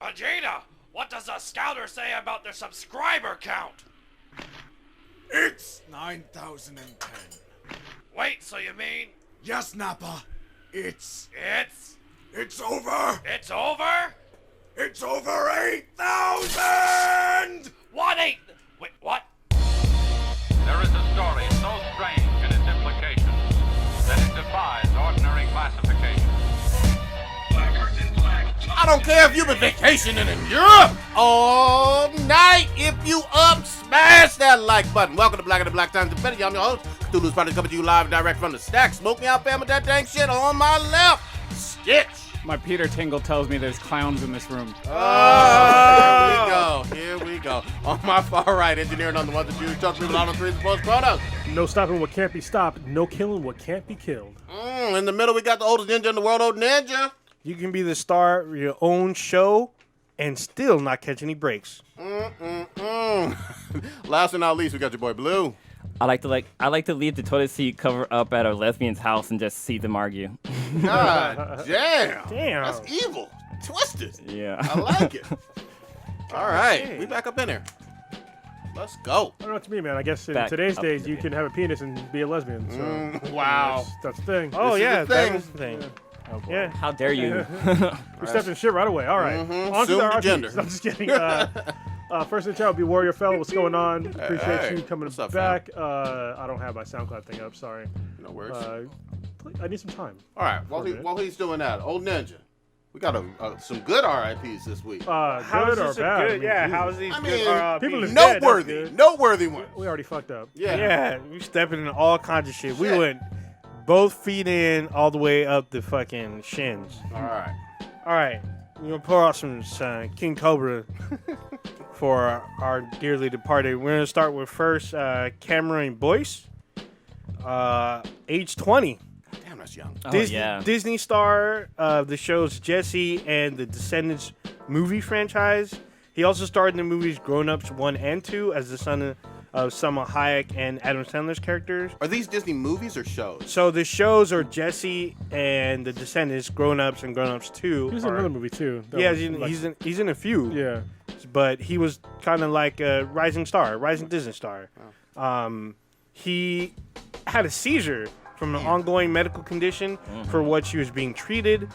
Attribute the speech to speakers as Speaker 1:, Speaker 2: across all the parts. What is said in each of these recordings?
Speaker 1: Vegeta, what does the scouter say about their subscriber count?
Speaker 2: It's 9,010.
Speaker 1: Wait, so you mean
Speaker 2: Yes, Nappa. It's over.
Speaker 1: it's over?
Speaker 2: It's over 8,000!
Speaker 1: What ain't? Wait, what?
Speaker 3: There is a story so strange in its implications that it defies ordinary classification.
Speaker 4: I don't care if you've been vacationing in Europe all night. If you up, smash that like button. Welcome to Black and the Black Times Infinity. I'm your host, Cthulhu's Party, coming to you live direct from the stack. Smoke me out, fam, with that dang shit on my left. Stitch.
Speaker 5: My Peter Tingle tells me there's clowns in this room.
Speaker 4: Oh, here we go. On my far right, engineering on the ones and twos, Chuck people out on threes and fours, chronos.
Speaker 6: No stopping what can't be stopped. No killing what can't be killed.
Speaker 4: In the middle, we got the oldest ninja in the world, old ninja.
Speaker 7: You can be the star of your own show and still not catch any breaks.
Speaker 4: Last but not least, we got your boy Blue.
Speaker 8: I like to leave the toilet seat cover up at a lesbian's house and just see them argue.
Speaker 4: God damn.
Speaker 7: Damn.
Speaker 4: That's evil. Twisted.
Speaker 8: Yeah.
Speaker 4: I like it. All right. We back up in there. Let's go.
Speaker 6: I don't know what to mean, man. I guess in
Speaker 8: Back
Speaker 6: today's
Speaker 8: up
Speaker 6: days,
Speaker 8: to
Speaker 6: you
Speaker 8: the-
Speaker 6: can have a penis and be a lesbian. So
Speaker 4: Wow.
Speaker 6: that's the thing.
Speaker 7: Oh,
Speaker 4: This is
Speaker 7: yeah,
Speaker 4: the thing.
Speaker 7: that is the thing. Yeah.
Speaker 8: How dare you?
Speaker 6: We stepped in shit right away. All right. On
Speaker 4: Assume
Speaker 6: to
Speaker 4: the
Speaker 6: our
Speaker 4: gender.
Speaker 6: I'm just kidding. First in chat will be Warrior Fellow. What's going on? Appreciate
Speaker 4: Hey,
Speaker 6: you coming
Speaker 4: what's up,
Speaker 6: back. I don't have my SoundCloud thing up. Sorry.
Speaker 4: No worries.
Speaker 6: I need some time.
Speaker 4: All right. While he's doing that, old ninja, we got some good RIPs this week.
Speaker 6: Good
Speaker 7: How is
Speaker 6: or
Speaker 7: this a
Speaker 6: bad?
Speaker 7: good? Yeah, how is these
Speaker 4: I
Speaker 7: good?
Speaker 4: mean,
Speaker 6: people is
Speaker 4: noteworthy,
Speaker 6: dead, that's good.
Speaker 4: noteworthy ones.
Speaker 6: We already fucked up.
Speaker 7: Yeah, we stepping in all kinds of shit. We
Speaker 4: Shit.
Speaker 7: went both feet in all the way up the fucking shins.
Speaker 4: All right.
Speaker 7: All right, we're gonna pour out some King Cobra for our dearly departed. We're gonna start with first Cameron Boyce, age 20.
Speaker 4: Damn, that's young.
Speaker 8: Oh,
Speaker 7: Disney,
Speaker 8: yeah.
Speaker 7: Disney star of the shows Jesse and the Descendants movie franchise. He also starred in the movies Grown Ups 1 and 2 as the son of Selma Hayek and Adam Sandler's characters.
Speaker 4: Are these Disney movies or shows?
Speaker 7: So the shows are Jesse and the Descendants, Grown Ups and Grown Ups 2.
Speaker 6: He was in another movie too. That
Speaker 7: Yeah,
Speaker 6: was,
Speaker 7: he's in a few.
Speaker 6: Yeah.
Speaker 7: But he was kind of like a rising Disney star. He had a seizure from an ongoing medical condition for what she was being treated.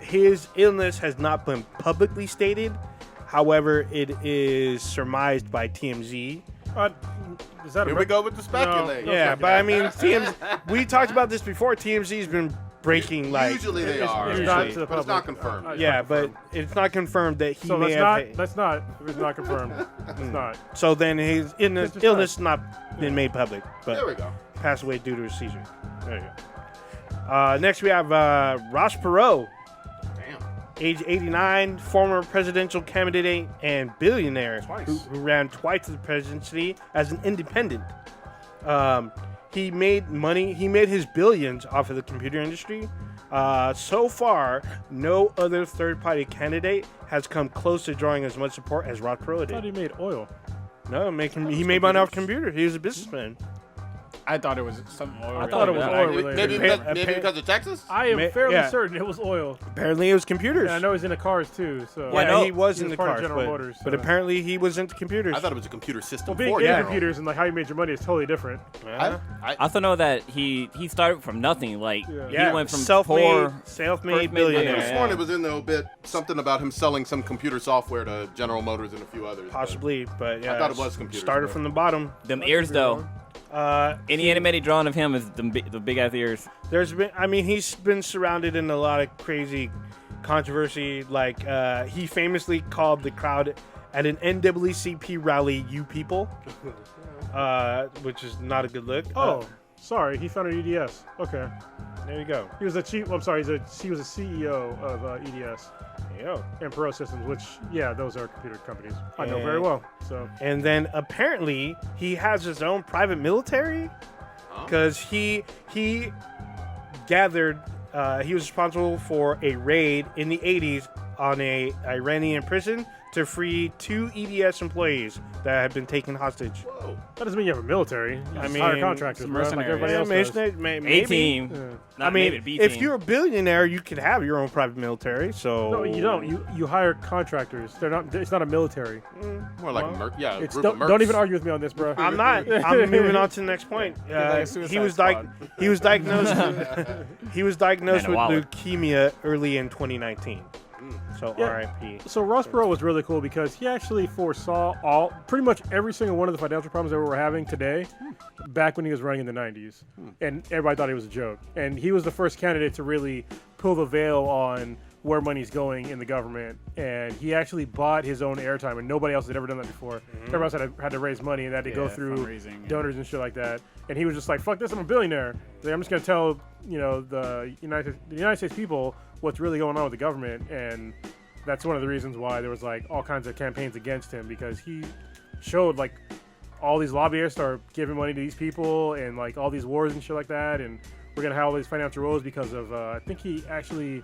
Speaker 7: His illness has not been publicly stated. However, it is surmised by TMZ.
Speaker 6: Is that
Speaker 4: Here we go with the speculate.
Speaker 7: Yeah, but I mean, TMZ. We talked about this before. TMZ's been breaking like.
Speaker 4: Usually they are.
Speaker 6: It's
Speaker 7: Usually.
Speaker 6: not to the
Speaker 4: But it's not
Speaker 6: public.
Speaker 4: confirmed.
Speaker 7: Yeah, but it's not confirmed that he
Speaker 6: So
Speaker 7: may
Speaker 6: let's
Speaker 7: have.
Speaker 6: not. It's not confirmed. It's not.
Speaker 7: So then his illness not been made public,
Speaker 4: There we
Speaker 7: but
Speaker 4: go.
Speaker 7: passed away due to a seizure. There you go. Next we have Ross Perot,
Speaker 4: Damn.
Speaker 7: age 89, former presidential candidate and billionaire who ran twice to the presidency as an independent. He made money. He made his billions off of the computer industry. So far, no other third-party candidate has come close to drawing as much support as Ross Perot
Speaker 6: I thought
Speaker 7: did.
Speaker 6: he made oil.
Speaker 7: No, he made money off computer. He was a businessman.
Speaker 5: I thought it was something oil
Speaker 6: I thought it was
Speaker 5: related.
Speaker 6: oil related.
Speaker 4: Maybe because of Texas?
Speaker 6: I am
Speaker 7: Ma-
Speaker 6: fairly
Speaker 7: yeah.
Speaker 6: certain it was oil.
Speaker 7: Apparently, it was computers.
Speaker 6: Yeah, I know he's into cars too. So
Speaker 7: Yeah,
Speaker 8: know.
Speaker 7: he was
Speaker 6: He
Speaker 7: in
Speaker 6: was
Speaker 7: the
Speaker 6: part of
Speaker 7: cars,
Speaker 6: General
Speaker 7: but,
Speaker 6: Motors,
Speaker 7: but
Speaker 6: so-
Speaker 7: apparently he was into computers.
Speaker 4: I thought it was a computer system
Speaker 6: Well, being
Speaker 4: for
Speaker 6: in
Speaker 4: General.
Speaker 6: computers and like how you made your money is totally different.
Speaker 7: Yeah.
Speaker 8: I also know that he started from nothing. Like
Speaker 6: Yeah.
Speaker 8: he went from
Speaker 7: self-made
Speaker 8: poor.
Speaker 7: self-made
Speaker 8: first-made
Speaker 4: I
Speaker 7: billionaire.
Speaker 4: could have
Speaker 8: Yeah.
Speaker 4: sworn it was in the obit something about him selling some computer software to General Motors and a few others. but-
Speaker 7: Possibly, but yeah,
Speaker 4: thought it was computers,
Speaker 7: Started
Speaker 4: but-
Speaker 7: from the bottom.
Speaker 8: Them ears though. Any animated drawing of him is the big ass ears.
Speaker 7: He's been surrounded in a lot of crazy controversy. Like he famously called the crowd at an NAACP rally "you people," which is not a good look.
Speaker 6: Oh, sorry, he founded EDS. Okay,
Speaker 7: there you go.
Speaker 6: he was the chief. I'm sorry, he was a CEO of EDS
Speaker 7: There you go.
Speaker 6: and Perot Systems, which those are computer companies I know
Speaker 7: And-
Speaker 6: very well. So
Speaker 7: And then apparently he has his own private military because he gathered. He was responsible for a raid in the 80s on a Iranian prison to free 2 EDS employees that have been taken hostage.
Speaker 4: Whoa.
Speaker 6: That doesn't mean you have a military. You just hire contractors,
Speaker 5: some
Speaker 6: bro, like
Speaker 5: mercenaries.
Speaker 6: everybody else does.
Speaker 7: Maybe.
Speaker 8: A-team.
Speaker 6: Yeah.
Speaker 8: Not
Speaker 7: I mean,
Speaker 8: maybe B-team.
Speaker 7: if you're a billionaire, you could have your own private military. So
Speaker 6: No, you don't. You hire contractors. They're not. It's not a military.
Speaker 4: More like a
Speaker 6: It's
Speaker 4: group of
Speaker 6: don't even
Speaker 4: mercs.
Speaker 6: argue with me on this, bro.
Speaker 7: I'm not. I'm moving on to the next point.
Speaker 5: like a
Speaker 7: He was
Speaker 5: Suicide
Speaker 7: he was diagnosed. He was diagnosed
Speaker 8: Man,
Speaker 7: with
Speaker 8: a wallet.
Speaker 7: leukemia early in 2019. So
Speaker 6: Yeah.
Speaker 7: R.I.P.
Speaker 6: So Ross Perot was really cool because he actually foresaw pretty much every single one of the financial problems that we were having today back when he was running in the 90s. And everybody thought he was a joke. And he was the first candidate to really pull the veil on where money's going in the government. And he actually bought his own airtime, and nobody else had ever done that before. Everyone else had to raise money, and they had to go through
Speaker 5: fundraising, yeah.
Speaker 6: donors and shit like that. And he was just like, fuck this, I'm a billionaire. Like, I'm just going to tell, the United States people what's really going on with the government. And that's one of the reasons why there was like all kinds of campaigns against him, because he showed like all these lobbyists are giving money to these people and like all these wars and shit like that. And we're going to have all these financial woes because of, I think he actually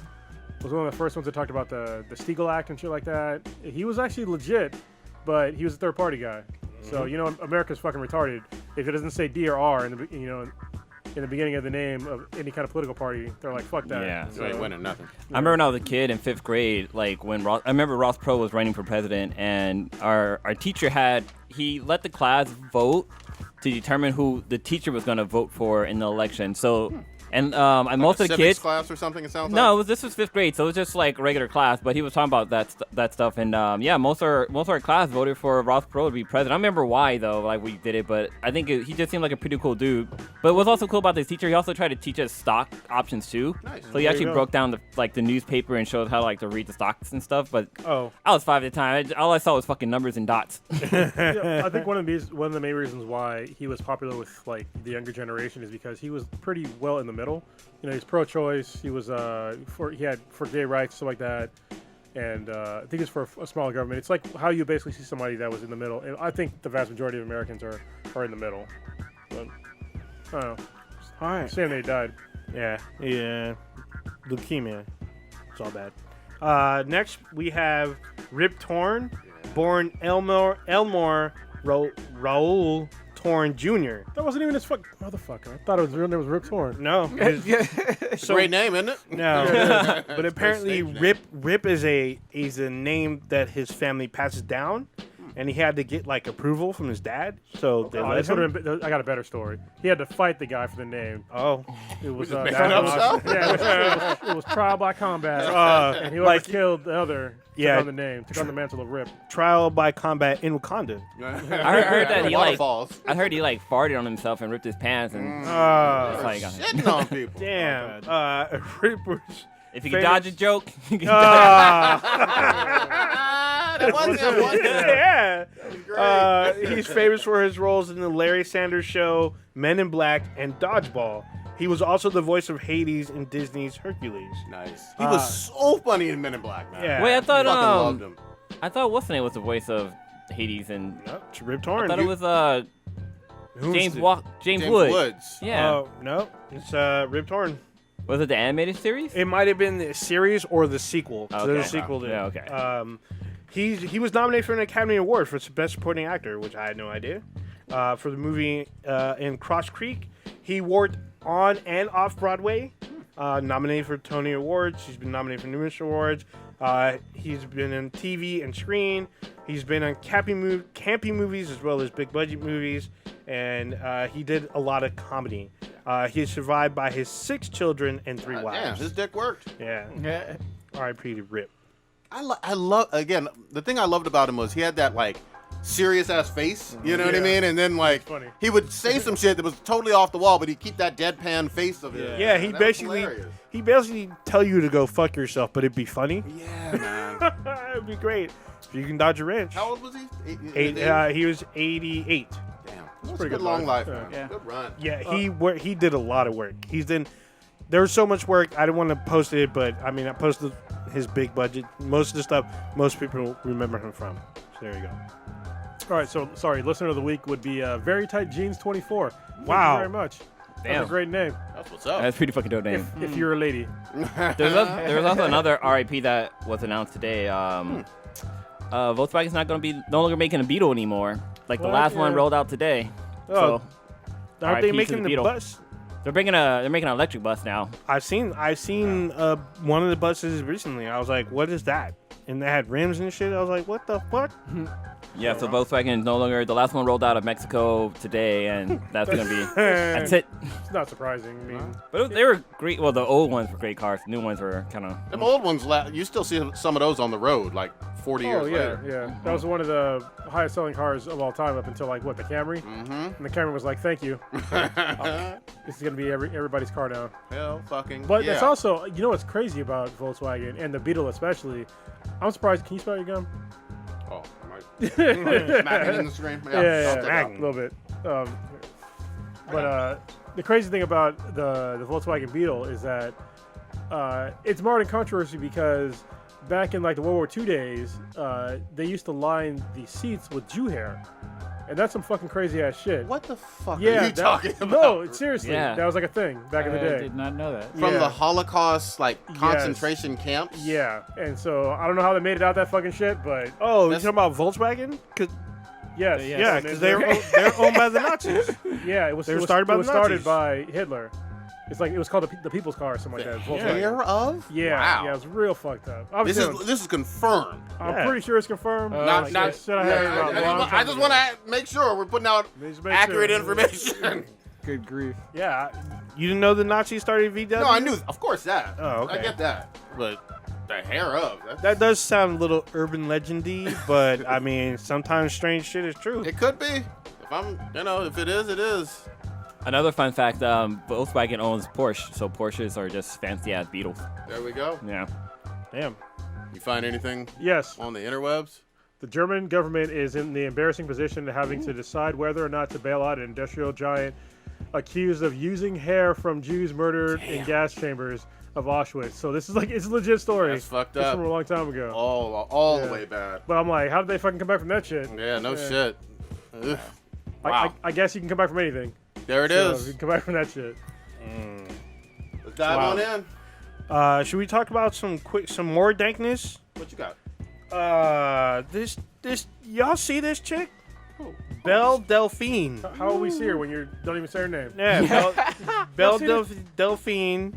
Speaker 6: was one of the first ones that talked about the Stiegel Act and shit like that. He was actually legit, but he was a third party guy. So, America's fucking retarded. If it doesn't say D or R in the beginning of the name of any kind of political party, they're like, fuck that.
Speaker 8: Yeah.
Speaker 4: You ain't winning nothing.
Speaker 8: I remember when I was a kid in 5th grade, like when I remember Ross Perot was running for president, and our teacher he let the class vote to determine who the teacher was going to vote for in the election. So, and most of the
Speaker 4: Civics
Speaker 8: kids.
Speaker 4: class or something. It sounds
Speaker 8: No,
Speaker 4: like.
Speaker 8: this was 5th grade, so it was just like regular class. But he was talking about that stuff, and most of our class voted for Ross Perot to be president. I remember why though, like we did it, but I think he just seemed like a pretty cool dude. But what's also cool about this teacher, he also tried to teach us stock options too.
Speaker 4: Nice.
Speaker 8: So he actually broke down the newspaper and showed how to read the stocks and stuff. But I was 5 at the time. All I saw was fucking numbers and dots.
Speaker 6: I think one of the main reasons why he was popular with like the younger generation is because he was pretty well in the middle. He's pro-choice. He was for gay rights, stuff like that, and I think it's for a smaller government. It's like how you basically see somebody that was in the middle. And I think the vast majority of Americans are in the middle. But I don't know.
Speaker 7: All right.
Speaker 6: Shame they died.
Speaker 7: Yeah. Leukemia. It's all bad. Next, we have Rip Torn, born Elmore Raoul Torn Jr.
Speaker 6: That wasn't even his motherfucker. I thought his real name was Rip Torn.
Speaker 7: No.
Speaker 4: Great name, isn't it?
Speaker 7: No. But apparently
Speaker 4: stage name.
Speaker 7: Rip is a name that his family passes down, and he had to get like approval from his dad. So they let
Speaker 6: This
Speaker 7: him.
Speaker 6: would have been. I got a better story. He had to fight the guy for the name.
Speaker 7: Oh.
Speaker 6: It was
Speaker 4: just making up stuff?
Speaker 6: Yeah, it was trial by combat, and he
Speaker 7: like-
Speaker 6: killed the other.
Speaker 7: Yeah.
Speaker 6: Took on the name. Took on the mantle of Rip.
Speaker 7: Trial by combat in Wakanda.
Speaker 8: I heard that he
Speaker 4: Waterfalls.
Speaker 8: I heard he farted on himself and ripped his pants, and that's how he got hit.
Speaker 4: Shitting on people.
Speaker 7: Damn. Rip was.
Speaker 8: If you can dodge a joke, you can
Speaker 4: That was it.
Speaker 7: Yeah. He's famous for his roles in the Larry Sanders Show, Men in Black, and Dodgeball. He was also the voice of Hades in Disney's Hercules.
Speaker 4: Nice. He was so funny in Men in Black, man.
Speaker 7: Yeah.
Speaker 8: Wait, I thought
Speaker 4: Fucking loved him.
Speaker 8: what's the name was the voice of Hades, and
Speaker 7: No, it's Rip
Speaker 8: I
Speaker 7: Torn.
Speaker 8: thought it was
Speaker 7: Who's
Speaker 8: James
Speaker 7: the-
Speaker 8: James
Speaker 4: James
Speaker 8: Wood.
Speaker 4: Woods.
Speaker 8: Yeah,
Speaker 7: Oh, no. It's Rip Torn.
Speaker 8: was it the animated series?
Speaker 7: It might have been the series or the sequel. So
Speaker 8: Okay.
Speaker 7: there's a sequel to it.
Speaker 8: Yeah, okay.
Speaker 7: He was nominated for an Academy Award for Best Supporting Actor, which I had no idea. For the movie in Cross Creek, he worked on and off Broadway. Nominated for Tony Awards. He's been nominated for numerous awards. He's been in TV and screen. He's been on campy movies as well as big budget movies, and he did a lot of comedy. He is survived by his 6 children and 3
Speaker 4: Damn,
Speaker 7: wives.
Speaker 4: his dick worked.
Speaker 7: Yeah. R.I.P. to Rip.
Speaker 4: I love, again, the thing I loved about him was he had that, like, serious ass face, you know what I mean? And then, like,
Speaker 6: funny.
Speaker 4: he would say some shit that was totally off the wall, but he'd keep that deadpan face of his.
Speaker 7: Yeah,
Speaker 4: That was hilarious.
Speaker 7: he basically tell you to go fuck yourself, but it'd be funny.
Speaker 4: Yeah, man.
Speaker 7: It'd be great. You can dodge a wrench.
Speaker 4: How old was he?
Speaker 7: He was 88.
Speaker 4: Damn. That's a
Speaker 6: pretty
Speaker 4: good
Speaker 6: good
Speaker 4: long
Speaker 6: life.
Speaker 4: life, man.
Speaker 5: Yeah.
Speaker 4: Good run.
Speaker 7: Yeah, he did a lot of work. There was so much work. I didn't want to post it, but I mean, I posted his big budget. Most of the stuff most people remember him from. So there you go.
Speaker 6: All right, so sorry. Listener of the week would be Very Tight Jeans 24. Thank
Speaker 7: Wow.
Speaker 6: you very much. That's a great name.
Speaker 4: That's what's up.
Speaker 8: That's a pretty fucking dope name.
Speaker 6: If you're a lady.
Speaker 8: There was also another RIP that was announced today. Volkswagen's not going to be no longer making a Beetle anymore. Like the
Speaker 6: What?
Speaker 8: last one
Speaker 6: Yeah.
Speaker 8: rolled out today.
Speaker 7: Oh,
Speaker 8: So
Speaker 7: aren't they
Speaker 8: RIP to
Speaker 7: making the
Speaker 8: Beetle.
Speaker 7: bus?
Speaker 8: they're making an electric bus now.
Speaker 7: I've seen one of the buses recently. I was like, what is that? And they had rims and shit. I was like, what the fuck?
Speaker 8: Yeah, so Volkswagen is no longer the last one rolled out of Mexico today, and that's gonna be that's it.
Speaker 6: It's not surprising. I mean,
Speaker 8: But they were great. Well, the old ones were great cars. The new ones were kind of.
Speaker 4: Them old ones, you still see some of those on the road, like 40 years later.
Speaker 6: yeah. That was one of the highest selling cars of all time up until like what, the Camry?
Speaker 4: Mm-hmm.
Speaker 6: And the Camry was like, thank you. This is gonna be everybody's car now.
Speaker 4: Hell fucking
Speaker 6: But
Speaker 4: yeah.
Speaker 6: it's also, you know what's crazy about Volkswagen and the Beetle especially? I'm surprised. Can you spell your gum?
Speaker 4: Oh, I might smack it in the screen.
Speaker 6: Yeah,
Speaker 4: I'll take it out.
Speaker 6: a little bit. But the crazy thing about the Volkswagen Beetle is that it's marred in controversy because back in like the World War II days, they used to line the seats with Jew hair. And that's some fucking crazy ass shit.
Speaker 4: What the fuck
Speaker 6: Yeah,
Speaker 4: are you talking about?
Speaker 6: No, seriously,
Speaker 8: Yeah.
Speaker 6: that was like a thing back in the
Speaker 5: I
Speaker 6: day.
Speaker 5: did not know that.
Speaker 4: From
Speaker 6: Yeah.
Speaker 4: the Holocaust, like,
Speaker 6: Yes.
Speaker 4: concentration camps?
Speaker 6: Yeah, and so I don't know how they made it out that fucking shit, but
Speaker 7: Oh, you're
Speaker 4: That's-
Speaker 7: talking about Volkswagen?
Speaker 6: yes,
Speaker 7: Yeah, because they're owned by the Nazis.
Speaker 6: yeah, it was
Speaker 7: They were
Speaker 6: it was-
Speaker 7: started by
Speaker 6: it
Speaker 7: the
Speaker 6: was started
Speaker 7: Nazis.
Speaker 6: by Hitler. It's like it was called the People's Car or something like that. Volkswagen.
Speaker 4: Year of?
Speaker 6: Yeah,
Speaker 4: Wow.
Speaker 6: yeah, it was real fucked up.
Speaker 4: This
Speaker 6: Obviously,
Speaker 4: is confirmed.
Speaker 6: I'm
Speaker 7: Yeah.
Speaker 6: pretty sure it's confirmed.
Speaker 4: Not,
Speaker 6: Like,
Speaker 4: not,
Speaker 6: shit I heard about a long
Speaker 4: I
Speaker 6: time
Speaker 4: just
Speaker 6: ago.
Speaker 4: want to make sure we're putting out
Speaker 6: Just make
Speaker 4: accurate
Speaker 6: sure.
Speaker 4: information.
Speaker 5: Good grief.
Speaker 6: Yeah,
Speaker 7: You didn't know the Nazis started VW?
Speaker 4: No, I knew, of course, that.
Speaker 7: Oh, okay.
Speaker 4: I get that. But the hair of,
Speaker 7: That does sound a little urban legendy, but I mean, sometimes strange shit is true.
Speaker 4: it could be. If I'm, if it is, it is.
Speaker 8: Another fun fact: Volkswagen owns Porsche, so Porsches are just fancy ass Beetles.
Speaker 4: There we go.
Speaker 8: Yeah.
Speaker 7: Damn.
Speaker 4: You find anything
Speaker 6: yes.
Speaker 4: on the interwebs?
Speaker 6: The German government is in the embarrassing position of having to decide whether or not to bail out an industrial giant accused of using hair from Jews murdered in gas chambers of Auschwitz. So this is like, it's a legit story.
Speaker 4: That's fucked
Speaker 6: It's
Speaker 4: up.
Speaker 6: from a long time ago.
Speaker 4: All
Speaker 6: Yeah.
Speaker 4: the way bad.
Speaker 6: But I'm like, how did they fucking come back from that shit?
Speaker 4: Yeah, no shit. Ugh.
Speaker 6: I,
Speaker 4: Wow.
Speaker 6: I guess you can come back from anything.
Speaker 4: There it
Speaker 6: So
Speaker 4: is.
Speaker 6: you can come back from that shit.
Speaker 4: Let's dive
Speaker 7: Wow.
Speaker 4: on in.
Speaker 7: Should we talk about some more dankness?
Speaker 4: What you got?
Speaker 7: This y'all see this chick? Belle Delphine.
Speaker 6: How will we see her when you don't even say her name?
Speaker 7: Yeah, Belle
Speaker 6: seen it?
Speaker 7: Delphine.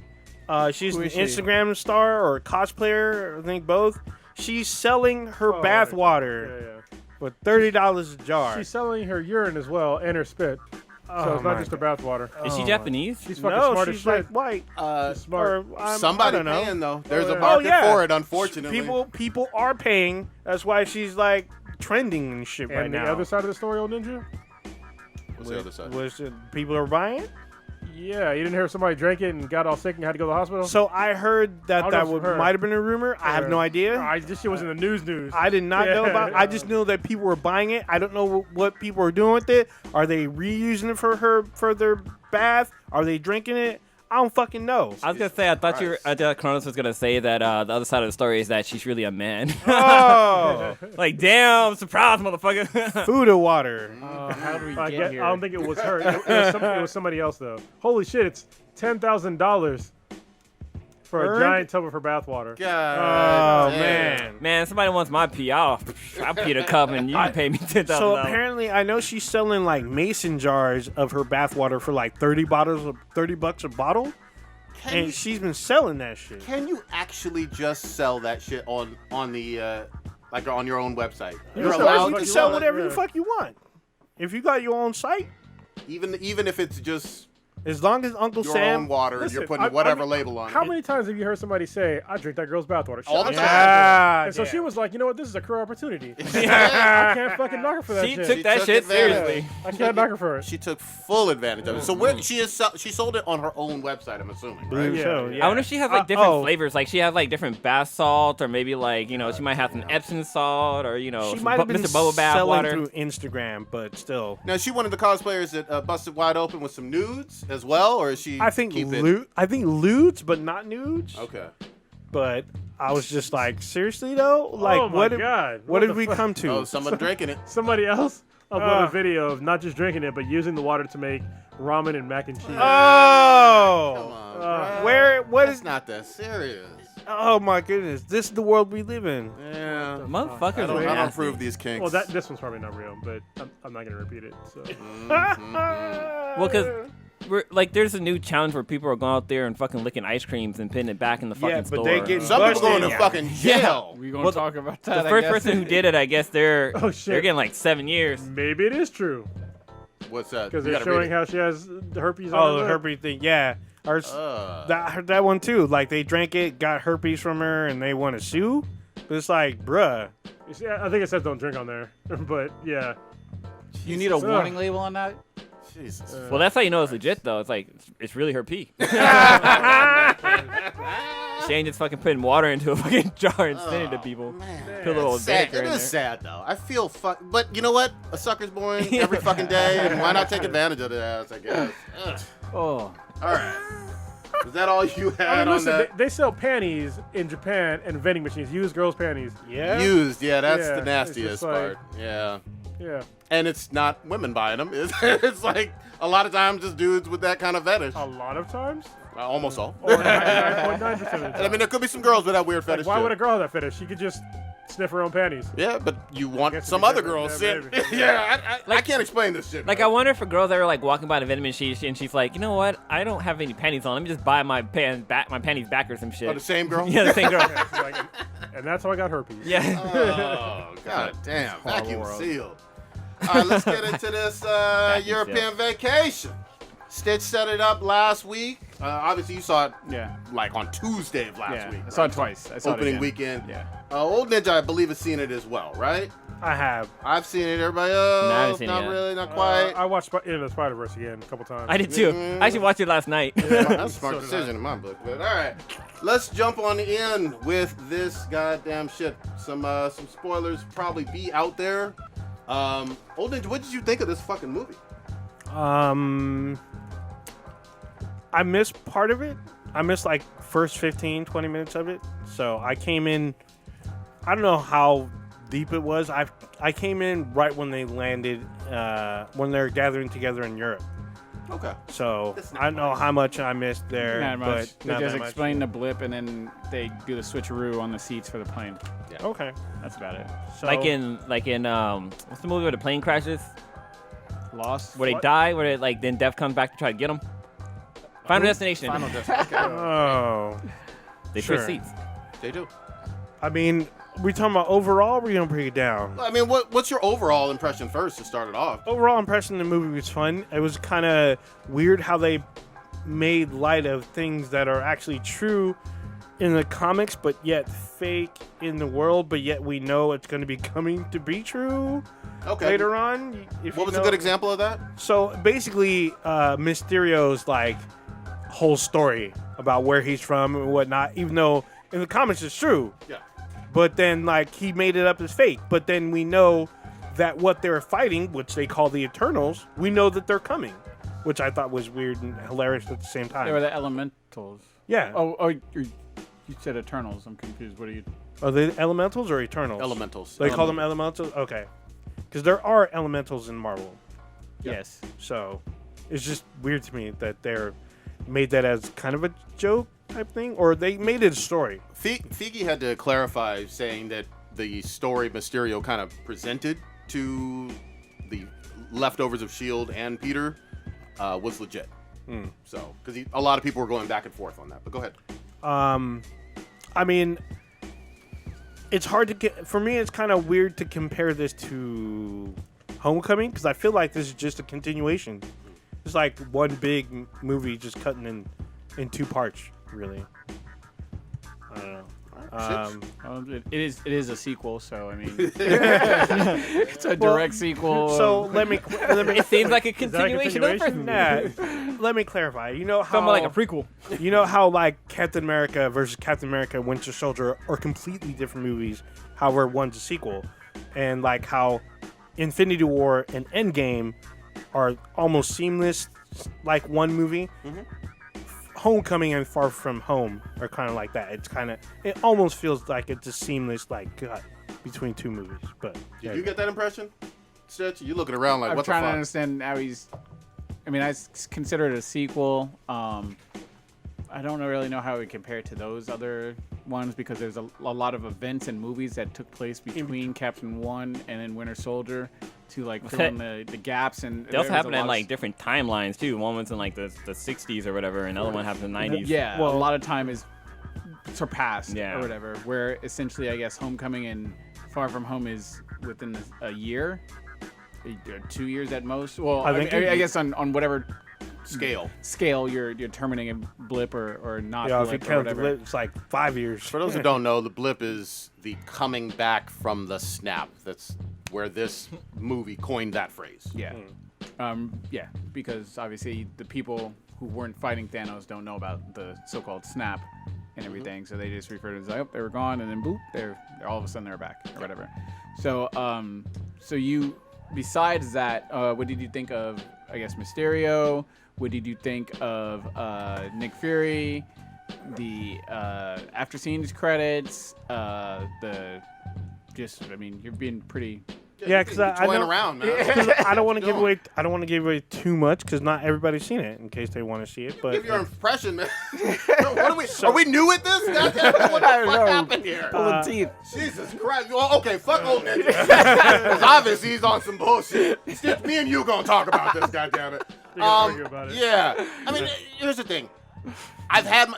Speaker 7: She's
Speaker 5: Who
Speaker 7: an
Speaker 5: is she?
Speaker 7: Instagram star or cosplayer, I think both. She's selling her
Speaker 6: Oh,
Speaker 7: bath
Speaker 6: yeah,
Speaker 7: water
Speaker 6: yeah.
Speaker 7: for $30 a jar.
Speaker 6: She's selling her urine as well and her spit. So it's not just her bath water.
Speaker 8: Is she
Speaker 7: Oh,
Speaker 8: Japanese?
Speaker 6: She's fucking
Speaker 7: no,
Speaker 6: smart as
Speaker 7: she's
Speaker 6: shit.
Speaker 7: like white.
Speaker 6: She's smart.
Speaker 7: Or,
Speaker 4: Somebody
Speaker 7: I don't know.
Speaker 4: paying though. There's a
Speaker 6: yeah.
Speaker 4: market
Speaker 7: yeah.
Speaker 4: for it, unfortunately.
Speaker 7: People are paying. That's why she's like trending and shit
Speaker 6: And
Speaker 7: right
Speaker 6: the
Speaker 7: now.
Speaker 6: other side of the story, old ninja?
Speaker 4: What's the other side?
Speaker 7: Was it people are buying it?
Speaker 6: Yeah, you didn't hear somebody drank it and got all sick and had to go to the hospital?
Speaker 7: So I heard that
Speaker 6: How
Speaker 7: that
Speaker 6: does
Speaker 7: would,
Speaker 6: her-
Speaker 7: might have been a rumor. I have no idea.
Speaker 6: This shit was in the news.
Speaker 7: I did not know
Speaker 6: Yeah.
Speaker 7: about. I just know that people were buying it. I don't know what people are doing with it. Are they reusing it for their bath? Are they drinking it? I don't fucking know.
Speaker 8: I was gonna say I thought
Speaker 4: Christ.
Speaker 8: Cronus was gonna say that the other side of the story is that she's really a man.
Speaker 7: Oh,
Speaker 8: Like damn, surprise, motherfucker.
Speaker 7: food or water.
Speaker 5: How do we
Speaker 6: I
Speaker 5: get here?
Speaker 6: don't think it was her. It was somebody else, though. Holy shit, it's $10,000 for a
Speaker 7: Earned?
Speaker 6: giant tub of her bath water.
Speaker 4: God
Speaker 7: Oh
Speaker 4: damn.
Speaker 7: man.
Speaker 8: Man, somebody wants my pee. I'll pee the cup and you can pay me $10,000.
Speaker 7: So apparently, I know she's selling like mason jars of her bath water for like $30 a bottle, and she's been selling that shit.
Speaker 4: Can you actually just sell that shit on the like on your own website? You're
Speaker 7: You
Speaker 4: allowed
Speaker 7: can
Speaker 4: to
Speaker 7: sell
Speaker 4: do it.
Speaker 7: whatever the
Speaker 6: yeah.
Speaker 7: fuck you want. If you got your own site,
Speaker 4: even if it's just
Speaker 7: as long as Uncle
Speaker 4: your
Speaker 7: Sam.
Speaker 4: own water and
Speaker 6: Listen,
Speaker 4: you're putting
Speaker 6: I
Speaker 4: whatever
Speaker 6: mean,
Speaker 4: label on
Speaker 6: How
Speaker 4: it.
Speaker 6: many times have you heard somebody say, I drink that girl's bathwater?
Speaker 4: All the
Speaker 6: Shit,
Speaker 4: time.
Speaker 7: Yeah,
Speaker 6: And so
Speaker 7: yeah.
Speaker 6: she was like, you know what? This is a career opportunity. I can't fucking knock her for that
Speaker 8: she
Speaker 6: shit.
Speaker 8: took that
Speaker 4: took
Speaker 8: shit
Speaker 4: advantage.
Speaker 8: seriously.
Speaker 6: I can't knock her for it.
Speaker 4: She took full advantage of it. So where she sold it on her own website, I'm assuming, right?
Speaker 7: Believe so,
Speaker 6: Yeah.
Speaker 7: yeah.
Speaker 8: I wonder if she has like different
Speaker 7: oh.
Speaker 8: flavors. Like she has like different bath salt, or maybe like she might have some Epsom salt, or
Speaker 7: She
Speaker 8: some
Speaker 7: might have been
Speaker 8: Mr. Boba bath
Speaker 7: selling
Speaker 8: water.
Speaker 7: through Instagram, but still.
Speaker 4: Now, is she one of the cosplayers that busted wide open with some nudes as well, or is she?
Speaker 7: I think
Speaker 4: keep it?
Speaker 7: lewds, but not nudes.
Speaker 4: Okay.
Speaker 7: But I was just like, seriously though, like
Speaker 6: Oh my
Speaker 7: what?
Speaker 6: God.
Speaker 7: What
Speaker 6: What
Speaker 7: did
Speaker 6: the
Speaker 7: we
Speaker 6: fuck?
Speaker 7: come to?
Speaker 4: Oh, someone drinking it.
Speaker 6: Somebody else? uploaded a video of not just drinking it, but using the water to make ramen and mac and cheese.
Speaker 4: Come
Speaker 7: Oh,
Speaker 4: on, bro.
Speaker 7: where? What
Speaker 4: It's
Speaker 7: is?
Speaker 4: not that serious.
Speaker 7: Oh my goodness, this is the world we live in.
Speaker 4: Yeah.
Speaker 8: Motherfuckers.
Speaker 4: I don't
Speaker 8: are nasty.
Speaker 4: approve these kinks.
Speaker 6: Well, this one's probably not real, but I'm not gonna repeat it. So
Speaker 8: Well, because we're like, there's a new challenge where people are going out there and fucking licking ice creams and putting it back in the fucking
Speaker 7: Yeah, but
Speaker 8: store.
Speaker 7: they get
Speaker 4: Some people going to
Speaker 7: busted.
Speaker 4: fucking jail.
Speaker 5: We gonna talk about that.
Speaker 8: the
Speaker 5: I
Speaker 8: first
Speaker 5: guess.
Speaker 8: person who did it, I guess they're
Speaker 6: Oh, shit.
Speaker 8: they're getting like 7 years.
Speaker 6: maybe it is true
Speaker 4: What's that?
Speaker 6: because
Speaker 4: You
Speaker 6: they're
Speaker 4: gotta read
Speaker 6: showing
Speaker 4: it.
Speaker 6: how she has the herpes. on
Speaker 7: Oh,
Speaker 6: her
Speaker 7: the
Speaker 6: lip.
Speaker 7: herpes thing. Yeah, I heard that one too. Like they drank it, got herpes from her, and they want to sue. But it's like, bruh.
Speaker 6: You see, I think it says don't drink on there, but yeah.
Speaker 5: You need a warning label on that?
Speaker 4: Jesus.
Speaker 8: Well, that's how you know it's legit, though. It's like it's really her pee. Shane just fucking putting water into a fucking jar and sending it to people. Put a little
Speaker 4: It's sad.
Speaker 8: vinegar
Speaker 4: It
Speaker 8: in
Speaker 4: is
Speaker 8: there.
Speaker 4: sad though. I feel but you know what? A sucker's born every fucking day, and why not take advantage of the ass? I guess. Ugh.
Speaker 5: Oh.
Speaker 4: All right. Was that all you had
Speaker 6: I mean,
Speaker 4: on
Speaker 6: listen,
Speaker 4: that?
Speaker 6: they sell panties in Japan and vending machines. Used girls' panties.
Speaker 7: Yeah.
Speaker 4: Used, yeah, that's
Speaker 6: Yeah,
Speaker 4: the
Speaker 6: it's
Speaker 4: nastiest
Speaker 6: just like-
Speaker 4: part. Yeah.
Speaker 6: Yeah.
Speaker 4: And it's not women buying them. It's like a lot of times just dudes with that kind of fetish.
Speaker 6: A lot of times.
Speaker 4: Almost all.
Speaker 6: Or 99.9% of the
Speaker 4: And I
Speaker 6: time.
Speaker 4: mean, there could be some girls with that weird fetish
Speaker 6: Why
Speaker 4: too.
Speaker 6: would a girl have that fetish? She could just sniff her own panties.
Speaker 4: Yeah, but you want
Speaker 6: Guess
Speaker 4: some
Speaker 6: it'd be
Speaker 4: other
Speaker 6: different.
Speaker 4: girls.
Speaker 6: Yeah,
Speaker 4: Yeah,
Speaker 6: maybe.
Speaker 4: yeah, I can't explain this shit.
Speaker 8: Like,
Speaker 4: bro.
Speaker 8: I wonder if a girl's ever like walking by the vending machine and she's like, you know what? I don't have any panties on. Let me just buy my panties back or some shit.
Speaker 4: Oh, the same girl?
Speaker 8: Yeah, the same girl.
Speaker 6: Yeah, she's like, and that's how I got herpes.
Speaker 8: Yeah.
Speaker 4: Oh, god damn.
Speaker 5: Horrible
Speaker 4: Vacuum
Speaker 5: world.
Speaker 4: sealed. All right, let's get into this European vacation. Stitch set it up last week. Obviously, you saw it
Speaker 5: Yeah.
Speaker 4: like on Tuesday of last
Speaker 5: Yeah.
Speaker 4: week.
Speaker 5: I saw
Speaker 4: right?
Speaker 5: it twice. I saw
Speaker 4: Opening
Speaker 5: it again.
Speaker 4: weekend.
Speaker 5: Yeah.
Speaker 4: Old Ninja, I believe, has seen it as well, right?
Speaker 7: I have.
Speaker 4: I've seen it. Everybody
Speaker 8: I
Speaker 4: else,
Speaker 8: haven't seen it
Speaker 4: not
Speaker 8: yet.
Speaker 4: really, not quite.
Speaker 6: I watched Into the Spider-Verse again a couple times.
Speaker 8: I did too. I actually watched it last night.
Speaker 4: That's a smart
Speaker 6: So did
Speaker 4: decision in my book. But all right, let's jump on in with this goddamn shit. Some spoilers probably be out there. Old Ninja, what did you think of this fucking movie?
Speaker 7: I missed part of it. I missed like first 15, 20 minutes of it. So I came in, I don't know how deep it was. I came in right when they landed, when they're gathering together in Europe.
Speaker 4: Okay.
Speaker 7: So
Speaker 4: That's not
Speaker 7: I don't know
Speaker 4: much.
Speaker 7: how much I missed there.
Speaker 5: Not much.
Speaker 7: But
Speaker 5: They
Speaker 7: not
Speaker 5: just
Speaker 7: that much.
Speaker 5: explain the blip and then they do the switcheroo on the seats for the plane.
Speaker 7: Okay.
Speaker 5: That's about it.
Speaker 7: So,
Speaker 8: like in what's the movie where the plane crashes?
Speaker 5: Lost.
Speaker 8: Where they
Speaker 6: What?
Speaker 8: die? Where like then Death comes back to try to get them? Final Destination.
Speaker 4: Final Destination. Okay.
Speaker 7: Oh.
Speaker 8: They
Speaker 7: Sure.
Speaker 8: switch seats.
Speaker 4: They do.
Speaker 7: I mean, we talking about overall, or we gonna break it down?
Speaker 4: I mean, what's your overall impression first to start it off?
Speaker 7: Overall impression of the movie was fun. It was kind of weird how they made light of things that are actually true in the comics, but yet fake in the world, but yet we know it's going to be coming to be true
Speaker 4: Okay.
Speaker 7: later on. If
Speaker 4: What
Speaker 7: you
Speaker 4: was a
Speaker 7: know.
Speaker 4: good example of that?
Speaker 7: So basically, Mysterio's like whole story about where he's from and whatnot, even though in the comics it's true.
Speaker 4: Yeah.
Speaker 7: But then, like, he made it up as fake. But then we know that what they're fighting, which they call the Eternals, we know that they're coming, which I thought was weird and hilarious at the same time.
Speaker 5: They were the elementals.
Speaker 7: Yeah.
Speaker 5: Oh, you said Eternals. I'm confused. What are you?
Speaker 7: Are they Elementals or Eternals?
Speaker 4: Elementals.
Speaker 7: They call them Elementals? Okay. Because there are Elementals in Marvel.
Speaker 5: Yes.
Speaker 7: So it's just weird to me that they're made that as kind of a joke type thing, or they made it a story.
Speaker 4: Feige had to clarify, saying that the story Mysterio kind of presented to the leftovers of S.H.I.E.L.D. and Peter was legit. So, because a lot of people were going back and forth on that. But go ahead.
Speaker 7: I mean, it's hard to get. For me, it's kind of weird to compare this to Homecoming because I feel like this is just a continuation. It's like one big movie just cutting in two parts, really. I don't know.
Speaker 5: It is a sequel, so I mean, it's a direct sequel.
Speaker 7: So let me
Speaker 8: It seems like a
Speaker 6: Is that a
Speaker 8: continuation of the first
Speaker 6: continuation?
Speaker 7: nah, let me clarify. You know how
Speaker 8: Something like a prequel.
Speaker 7: You know how like Captain America versus Captain America Winter Soldier are completely different movies, however one's a sequel. And like how Infinity War and Endgame are almost seamless like one movie. Homecoming and Far From Home are kind of like that. It almost feels like it's a seamless like cut between two movies. But
Speaker 4: Did you get that impression? Stitch? You looking around like
Speaker 5: I'm
Speaker 4: what the
Speaker 5: trying to
Speaker 4: fuck?
Speaker 5: understand how he's. I mean, consider it a sequel. I don't really know how we compare it to those other ones because there's a lot of events and movies that took place between Captain 1 and then Winter Soldier to like fill in the gaps. And
Speaker 8: They also happen in like different timelines too. One was in like the 60s or whatever, and another one happened in the 90s.
Speaker 5: Yeah,
Speaker 6: Well,
Speaker 5: a lot of time is surpassed
Speaker 8: Yeah.
Speaker 5: or whatever. Where essentially, I guess, Homecoming and Far From Home is within a year, 2 years at most. Well, I guess on whatever scale you're determining a blip or not
Speaker 7: Yeah, if
Speaker 5: blip
Speaker 7: you
Speaker 5: or
Speaker 7: count the
Speaker 5: whatever.
Speaker 7: blip, it's like 5 years.
Speaker 4: For those who don't know, the blip is the coming back from the snap. That's where this movie coined that phrase.
Speaker 5: Yeah. Yeah, because obviously the people who weren't fighting Thanos don't know about the so-called snap and everything, so they just refer to it as like, oh, they were gone, and then boop, they're all of a sudden they're back or whatever. So, so you, besides that, what did you think of, I guess, Mysterio? What did you think of Nick Fury? The after scenes credits, I mean, you're being pretty.
Speaker 7: Yeah, because I
Speaker 4: toying
Speaker 7: know,
Speaker 4: around, man.
Speaker 7: I don't want to give away. I don't want to give away too much because not everybody's seen it. In case they want to see it, but
Speaker 4: Give your impression, man. Are we new at this? Goddamn, what the fuck happened here?
Speaker 5: Pulling teeth.
Speaker 4: Jesus Christ. Well, okay, fuck old Ninja. Because obviously he's on some bullshit. Stitch, me and you gonna talk about this, goddammit.
Speaker 6: You're gonna argue about it.
Speaker 4: Yeah. I mean, here's the thing. I've had,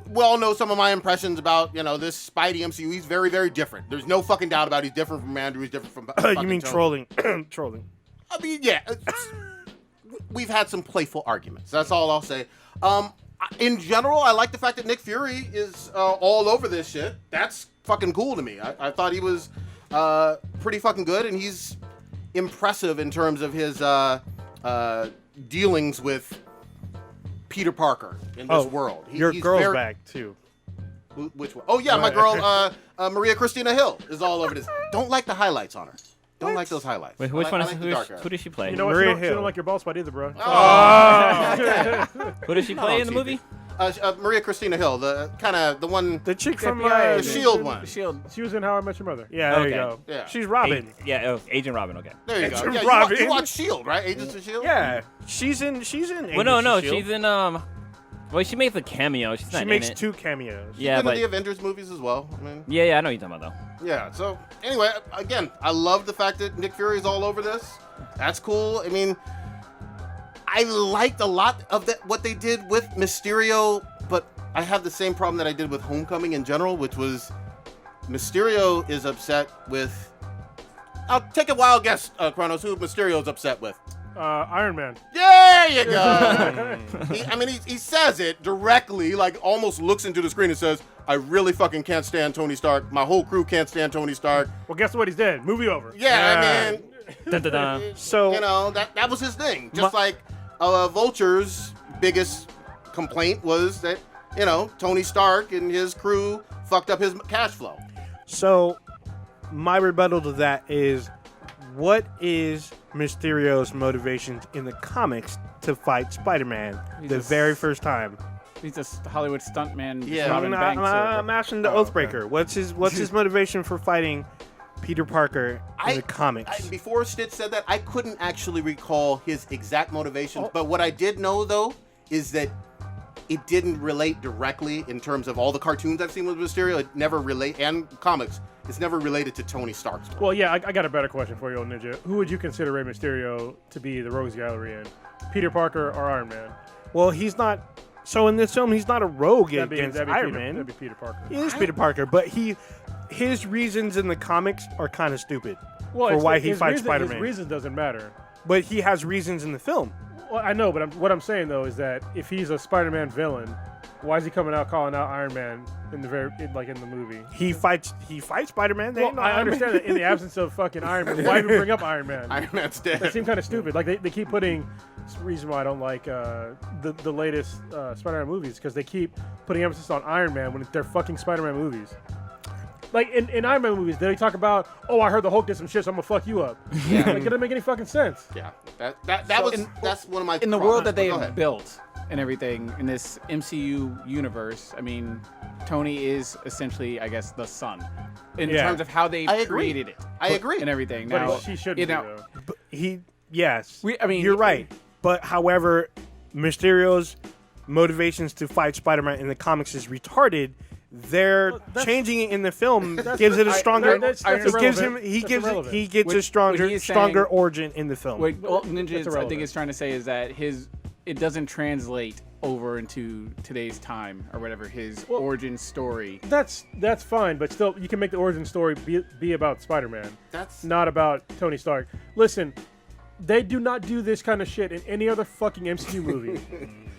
Speaker 4: we all know some of my impressions about, this Spidey MCU. He's very, very different. There's no fucking doubt about it. He's different from Andrew. He's different from
Speaker 7: you mean
Speaker 4: Tony.
Speaker 7: trolling? Trolling.
Speaker 4: I mean, yeah. We've had some playful arguments. That's all I'll say. In general, I like the fact that Nick Fury is all over this shit. That's fucking cool to me. I thought he was pretty fucking good, and he's impressive in terms of his dealings with Peter Parker in this world.
Speaker 7: Your
Speaker 4: he's
Speaker 7: girl's
Speaker 4: very-
Speaker 7: back too.
Speaker 4: Which one? Oh, yeah, my girl, Maria Christina Hill is all over this. Don't like the highlights on her. Don't like those highlights.
Speaker 8: Wait, which
Speaker 4: I
Speaker 8: one
Speaker 4: like
Speaker 8: is
Speaker 4: the dark hair.
Speaker 8: who does she play?
Speaker 6: You know what?
Speaker 7: Maria
Speaker 6: She don't
Speaker 7: Hill.
Speaker 6: like your ball spot either, bro.
Speaker 8: Who does she play in the
Speaker 4: TV.
Speaker 8: movie?
Speaker 4: Maria Christina Hill, the one,
Speaker 7: The chick from
Speaker 4: the Shield one.
Speaker 5: Shield.
Speaker 6: She was in How I Met Your Mother.
Speaker 7: Yeah, there
Speaker 8: Okay.
Speaker 7: you go.
Speaker 4: Yeah.
Speaker 7: She's Robin.
Speaker 8: Agent Robin. Okay.
Speaker 4: There you go.
Speaker 7: Agent
Speaker 4: Yeah,
Speaker 7: Robin.
Speaker 4: you watch Shield, right? Agents of Shield.
Speaker 7: Yeah, she's in.
Speaker 8: Well, no,
Speaker 7: Agents of S.H.I.E.L.D..
Speaker 8: she's in Well, she makes a cameo. She's not
Speaker 7: She
Speaker 8: in
Speaker 7: makes
Speaker 8: it.
Speaker 7: 2 cameos.
Speaker 8: Yeah,
Speaker 4: She's been
Speaker 8: but
Speaker 4: in the Avengers movies as well. I mean,
Speaker 8: yeah, I know what you're talking about though.
Speaker 4: yeah. So anyway, again, I love the fact that Nick Fury is all over this. That's cool. I mean, I liked a lot of what they did with Mysterio, but I have the same problem that I did with Homecoming in general, which was Mysterio is upset with. I'll take a wild guess, Kronos. Who Mysterio's upset with?
Speaker 6: Iron Man.
Speaker 4: There you go. he says it directly, like almost looks into the screen and says, I really fucking can't stand Tony Stark. My whole crew can't stand Tony Stark.
Speaker 6: Well, guess what? He's dead. Movie over.
Speaker 4: Yeah, I mean,
Speaker 8: Dun, dun, dun.
Speaker 7: So
Speaker 4: that was his thing. Just like Vulture's biggest complaint was that, Tony Stark and his crew fucked up his cash flow.
Speaker 7: So my rebuttal to that is, what is Mysterio's motivations in the comics to fight Spider-Man the very first time?
Speaker 5: He's a Hollywood stuntman. just
Speaker 4: Yeah.
Speaker 5: robbing banks.
Speaker 7: I'm asking the Oathbreaker. What's his motivation for fighting Peter Parker in the comics?
Speaker 4: Before Stitch said that, I couldn't actually recall his exact motivations. But what I did know, though, is that it didn't relate directly in terms of all the cartoons I've seen with Mysterio. It never relate, and comics. It's never related to Tony Stark's.
Speaker 6: Well, yeah, I got a better question for you, old Ninja. Who would you consider Rey Mysterio to be the Rogues Gallery in? Peter Parker or Iron Man?
Speaker 7: Well, he's not. So in this film, he's not a rogue against Iron Man.
Speaker 6: That'd be Peter Parker.
Speaker 7: He is Peter Parker, but his reasons in the comics are kind of stupid
Speaker 6: Well,
Speaker 7: for
Speaker 6: it's
Speaker 7: why
Speaker 6: the-
Speaker 7: he
Speaker 6: his
Speaker 7: fights
Speaker 6: reason-
Speaker 7: Spider-Man.
Speaker 6: His reason doesn't matter.
Speaker 7: But he has reasons in the film.
Speaker 6: Well, I know, but what I'm saying though is that if he's a Spider-Man villain, why is he coming out calling out Iron Man in the movie?
Speaker 7: He fights Spider-Man. They
Speaker 6: Well,
Speaker 7: ain't no
Speaker 6: I
Speaker 7: Iron Man.
Speaker 6: understand that in the absence of fucking Iron Man, why even bring up Iron Man?
Speaker 4: Iron Man's dead.
Speaker 6: That seemed kind of stupid. Like they keep putting. It's the reason why I don't like the latest Spider-Man movies, because they keep putting emphasis on Iron Man when they're fucking Spider-Man movies. Like in Iron Man movies, they talk about, oh, I heard the Hulk did some shit, so I'm gonna fuck you up. Like, it doesn't make any fucking sense.
Speaker 4: Yeah, that's one of my
Speaker 5: in the
Speaker 4: problems.
Speaker 5: world that they
Speaker 4: Go
Speaker 5: have
Speaker 4: ahead.
Speaker 5: built and everything in this MCU universe, I mean, Tony is essentially, I guess, the son in
Speaker 7: Yeah.
Speaker 5: terms of how they
Speaker 4: I agree.
Speaker 5: created it.
Speaker 4: I agree.
Speaker 5: And everything.
Speaker 6: But
Speaker 5: Now,
Speaker 6: she should
Speaker 5: you
Speaker 6: be
Speaker 5: know,
Speaker 6: though.
Speaker 7: Yes.
Speaker 5: I mean,
Speaker 7: you're right. But however, Mysterio's motivations to fight Spider-Man in the comics is retarded. They're changing it in the film. Gives it a stronger. He gets a stronger origin in the film.
Speaker 5: What Ninja I think is trying to say is that it doesn't translate over into today's time or whatever his origin story.
Speaker 6: That's fine, but still, you can make the origin story be about Spider-Man. That's not about Tony Stark. Listen, they do not do this kind of shit in any other fucking MCU movie.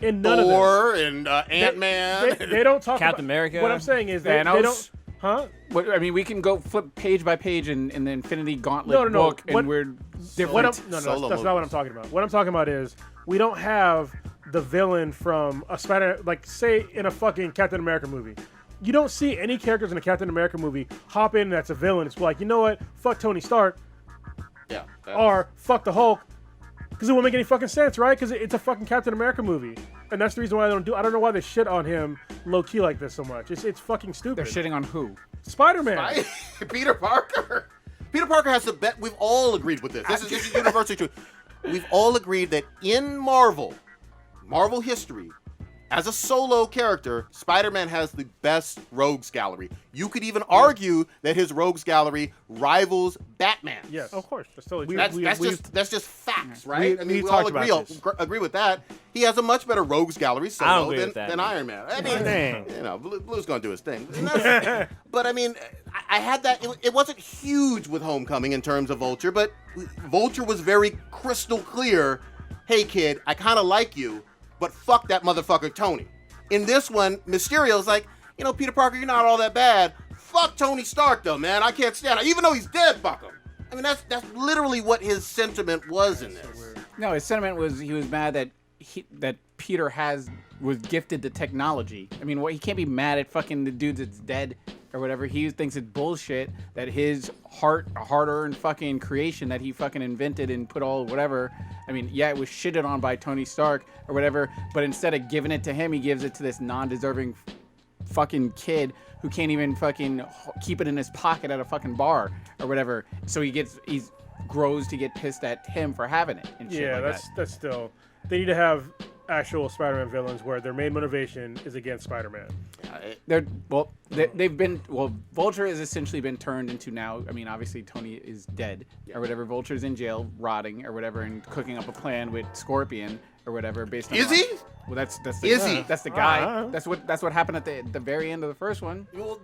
Speaker 6: In none of them.
Speaker 4: Thor and Ant-Man.
Speaker 6: They don't talk
Speaker 8: Captain
Speaker 6: about
Speaker 8: America.
Speaker 6: What I'm saying is they don't. Huh?
Speaker 5: I mean, we can go flip page by page in the Infinity Gauntlet book, and we're different.
Speaker 6: That's not what I'm talking about. What I'm talking about is we don't have the villain from a Spider, like say in a fucking Captain America movie. You don't see any characters in a Captain America movie hop in that's a villain. It's like, you know what? Fuck Tony Stark.
Speaker 4: Yeah.
Speaker 6: Or fuck the Hulk. Because it won't make any fucking sense, right? Because it's a fucking Captain America movie. And that's the reason why I don't know why they shit on him low-key like this so much. It's fucking stupid.
Speaker 5: They're shitting on who?
Speaker 6: Spider-Man.
Speaker 4: Peter Parker. Peter Parker has the bet. We've all agreed with this. This is universally true. We've all agreed that in Marvel history, as a solo character, Spider-Man has the best rogues gallery. You could even argue that his rogues gallery rivals Batman.
Speaker 6: Yes, of course. That's totally true.
Speaker 4: That's just facts, right? We all agree with that. He has a much better rogues gallery solo than Iron Man. I mean, Blue's gonna do his thing. But I mean, I had that. It wasn't huge with Homecoming in terms of Vulture, but Vulture was very crystal clear. Hey, kid, I kind of like you, but fuck that motherfucker Tony. In this one, Mysterio's like, Peter Parker, you're not all that bad. Fuck Tony Stark, though, man. I can't stand it. Even though he's dead, fuck him. I mean, that's literally what his sentiment was in this.
Speaker 5: No, his sentiment was he was mad that Peter was gifted the technology. I mean, he can't be mad at fucking the dude that's dead or whatever. He thinks it's bullshit that his hard-earned fucking creation that he fucking invented and put all whatever. I mean, yeah, it was shitted on by Tony Stark or whatever, but instead of giving it to him, he gives it to this non-deserving fucking kid who can't even fucking keep it in his pocket at a fucking bar or whatever. So he grows to get pissed at him for having it and shit like that.
Speaker 6: That's still... They need to have actual Spider-Man villains where their main motivation is against Spider-Man.
Speaker 5: Vulture has essentially been turned into now. I mean, obviously Tony is dead or whatever. Vulture's in jail, rotting or whatever, and cooking up a plan with Scorpion or whatever. Based on
Speaker 4: he?
Speaker 5: Well, that's the guy. That's what happened at the very end of the first one.
Speaker 4: Well,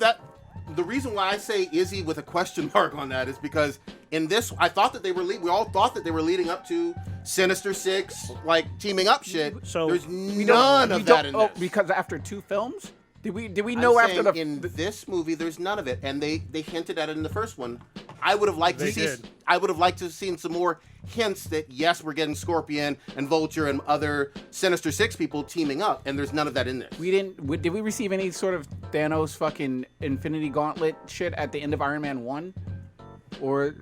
Speaker 4: the reason why I say Izzy with a question mark on that is because in this, I thought that we all thought that they were leading up to Sinister Six, like teaming up shit. So there's none of that in this.
Speaker 5: Because after 2 films, did we know after
Speaker 4: in this movie there's none of it, and they hinted at it in the first one. I would have liked to have seen some more hints that yes, we're getting Scorpion and Vulture and other Sinister Six people teaming up, and there's none of that in this.
Speaker 5: Did we receive any sort of Thanos fucking Infinity Gauntlet shit at the end of Iron Man 1? Or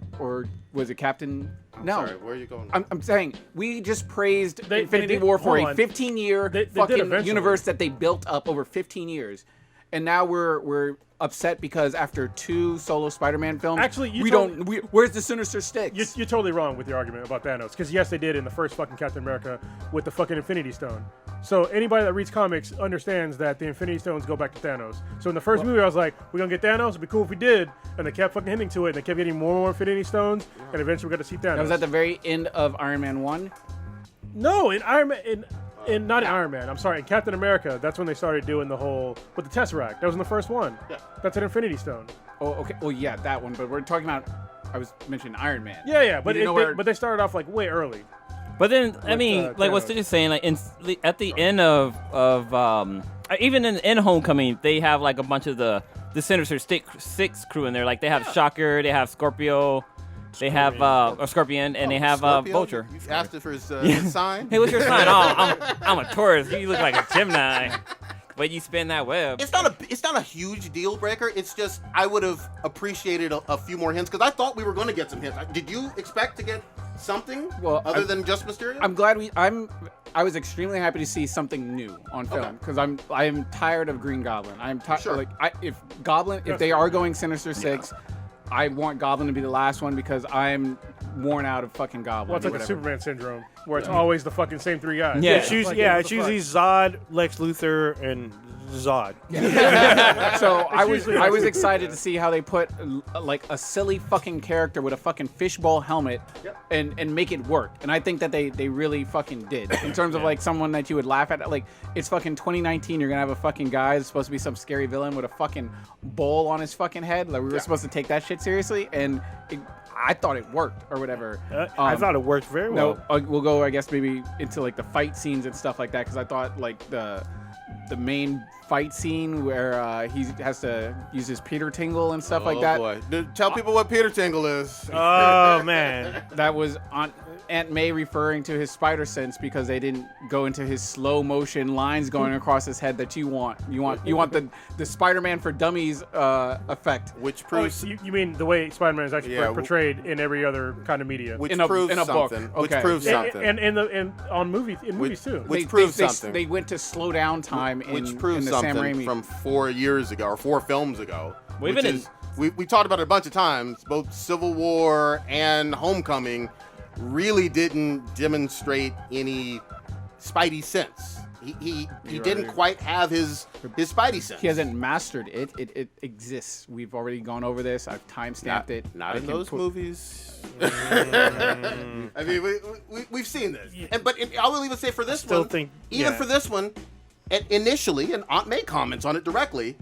Speaker 5: was it Captain? No.
Speaker 4: Sorry, where are you going?
Speaker 5: I'm saying we just praised Infinity War for a 15-year fucking universe that they built up over 15 years. And now we're upset because after 2 solo Spider-Man films,
Speaker 6: actually,
Speaker 5: where's the Sinister Six?
Speaker 6: You're totally wrong with your argument about Thanos. Because yes, they did in the first fucking Captain America with the fucking Infinity Stone. So anybody that reads comics understands that the Infinity Stones go back to Thanos. So in the first movie, I was like, we're gonna get Thanos. It'd be cool if we did. And they kept fucking hinting to it. And they kept getting more and more Infinity Stones. And eventually we got to see Thanos.
Speaker 5: That was at the very end of Iron Man 1?
Speaker 6: No, in Iron Man... Not in Iron Man. I'm sorry. In Captain America, that's when they started doing the whole with the Tesseract. That was in the first one. Yeah. That's an Infinity Stone.
Speaker 5: Oh, okay. Well, yeah, that one. But we're talking about. I was mentioning Iron Man.
Speaker 6: Yeah. But they started off like way early.
Speaker 8: But then I mean, like what Stitch is saying, like at the end of even in Homecoming, they have like a bunch of the Sinister Six crew in there. Like they have Shocker, they have Scorpio. They have a Scorpion, and they have Vulture.
Speaker 4: You asked for his sign?
Speaker 8: Hey, what's your sign? Oh, I'm a tourist. You look like a Gemini. But you spin that web.
Speaker 4: It's not a huge deal breaker. It's just I would have appreciated a few more hints because I thought we were going to get some hints. Did you expect to get something other than just Mysterio?
Speaker 5: I'm glad I was extremely happy to see something new on film because I am tired of Green Goblin. I'm tired.
Speaker 4: Sure.
Speaker 5: If they are going Sinister Six. I want Goblin to be the last one because I'm worn out of fucking Goblin.
Speaker 6: Well, it's like
Speaker 5: or
Speaker 6: the
Speaker 5: whatever.
Speaker 6: Superman syndrome, where it's always the fucking same three guys.
Speaker 8: Yeah.
Speaker 7: It's usually,
Speaker 6: Like, what
Speaker 7: it's
Speaker 6: the
Speaker 7: usually Zod, Lex Luthor, and Zod.
Speaker 5: So I was
Speaker 6: usually
Speaker 5: excited to see how they put like a silly fucking character with a fucking fishbowl helmet and make it work. And I think that they really fucking did. In terms of like someone that you would laugh at. Like it's fucking 2019. You're gonna have a fucking guy who's supposed to be some scary villain with a fucking bowl on his fucking head. Like we were supposed to take that shit seriously, and I thought it worked or whatever.
Speaker 7: I thought it worked very well.
Speaker 5: No, we'll go, I guess, maybe into like the fight scenes and stuff like that, because I thought like the main fight scene where he has to use his Peter Tingle and stuff like that.
Speaker 4: Boy. Tell people what Peter Tingle is.
Speaker 7: Oh man,
Speaker 5: That was on Aunt May referring to his spider sense because they didn't go into his slow motion lines going across his head that you want. You want the Spider-Man for Dummies effect.
Speaker 4: Which
Speaker 6: Oh,
Speaker 4: proves
Speaker 6: you mean the way Spider-Man is actually portrayed in every other kind of media?
Speaker 4: which
Speaker 5: in a
Speaker 4: proves
Speaker 5: book.
Speaker 4: something.
Speaker 5: Okay.
Speaker 4: Which proves something.
Speaker 6: And on movies too.
Speaker 4: Which proves something.
Speaker 5: They went to slow down time
Speaker 4: which
Speaker 5: in
Speaker 4: proves
Speaker 5: the Sam
Speaker 4: something
Speaker 5: Raimi.
Speaker 4: from 4 years ago or 4 films ago.
Speaker 8: Well,
Speaker 4: which
Speaker 8: even
Speaker 4: is, we talked about it a bunch of times. Both Civil War and Homecoming really didn't demonstrate any Spidey sense. He didn't quite have his Spidey sense.
Speaker 5: He hasn't mastered it. It exists. We've already gone over this. I've timestamped it.
Speaker 4: Not
Speaker 5: I
Speaker 4: in
Speaker 5: can
Speaker 4: those
Speaker 5: put-
Speaker 4: movies. I mean, we've seen this. But I will even say for this
Speaker 7: still
Speaker 4: one,
Speaker 7: think-
Speaker 4: even
Speaker 7: yeah.
Speaker 4: for this one, initially, and Aunt May comments on it directly,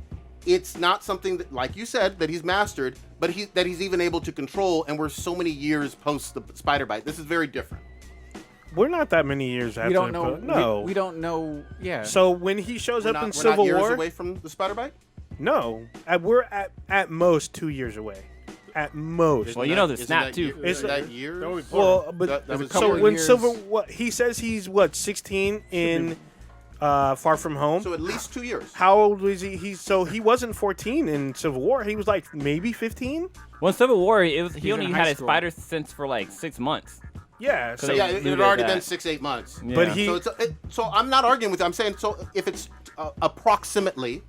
Speaker 4: it's not something that, like you said, that he's mastered, but that he's even able to control, and we're so many years post the spider bite. This is very different.
Speaker 7: we're not that many years after.
Speaker 5: We don't know.
Speaker 7: No,
Speaker 5: We don't know. Yeah.
Speaker 7: So when he shows up in
Speaker 4: We're not
Speaker 7: Civil
Speaker 4: years
Speaker 7: War,
Speaker 4: away from the spider bite?
Speaker 7: no, we're at most 2 years away. At most.
Speaker 8: Well, you know the snap, too.
Speaker 4: Is that years?
Speaker 6: That would be
Speaker 7: Well, but
Speaker 4: That was
Speaker 7: so
Speaker 5: couple
Speaker 7: when
Speaker 5: years.
Speaker 7: he says he's what 16 in Far From Home.
Speaker 4: So at least 2 years.
Speaker 7: How old was he? He wasn't 14 in Civil War. He was like maybe 15.
Speaker 8: Well, in Civil War, he
Speaker 5: in
Speaker 8: only
Speaker 5: high
Speaker 8: had his
Speaker 5: school.
Speaker 8: spider sense for like 6 months.
Speaker 7: Yeah.
Speaker 8: So
Speaker 7: So
Speaker 8: they-
Speaker 4: Yeah, it had
Speaker 8: Looted
Speaker 4: already
Speaker 8: that.
Speaker 4: been 6-8 months.
Speaker 8: Yeah.
Speaker 7: But he-
Speaker 4: So I'm not arguing with you. I'm saying so if it's approximately,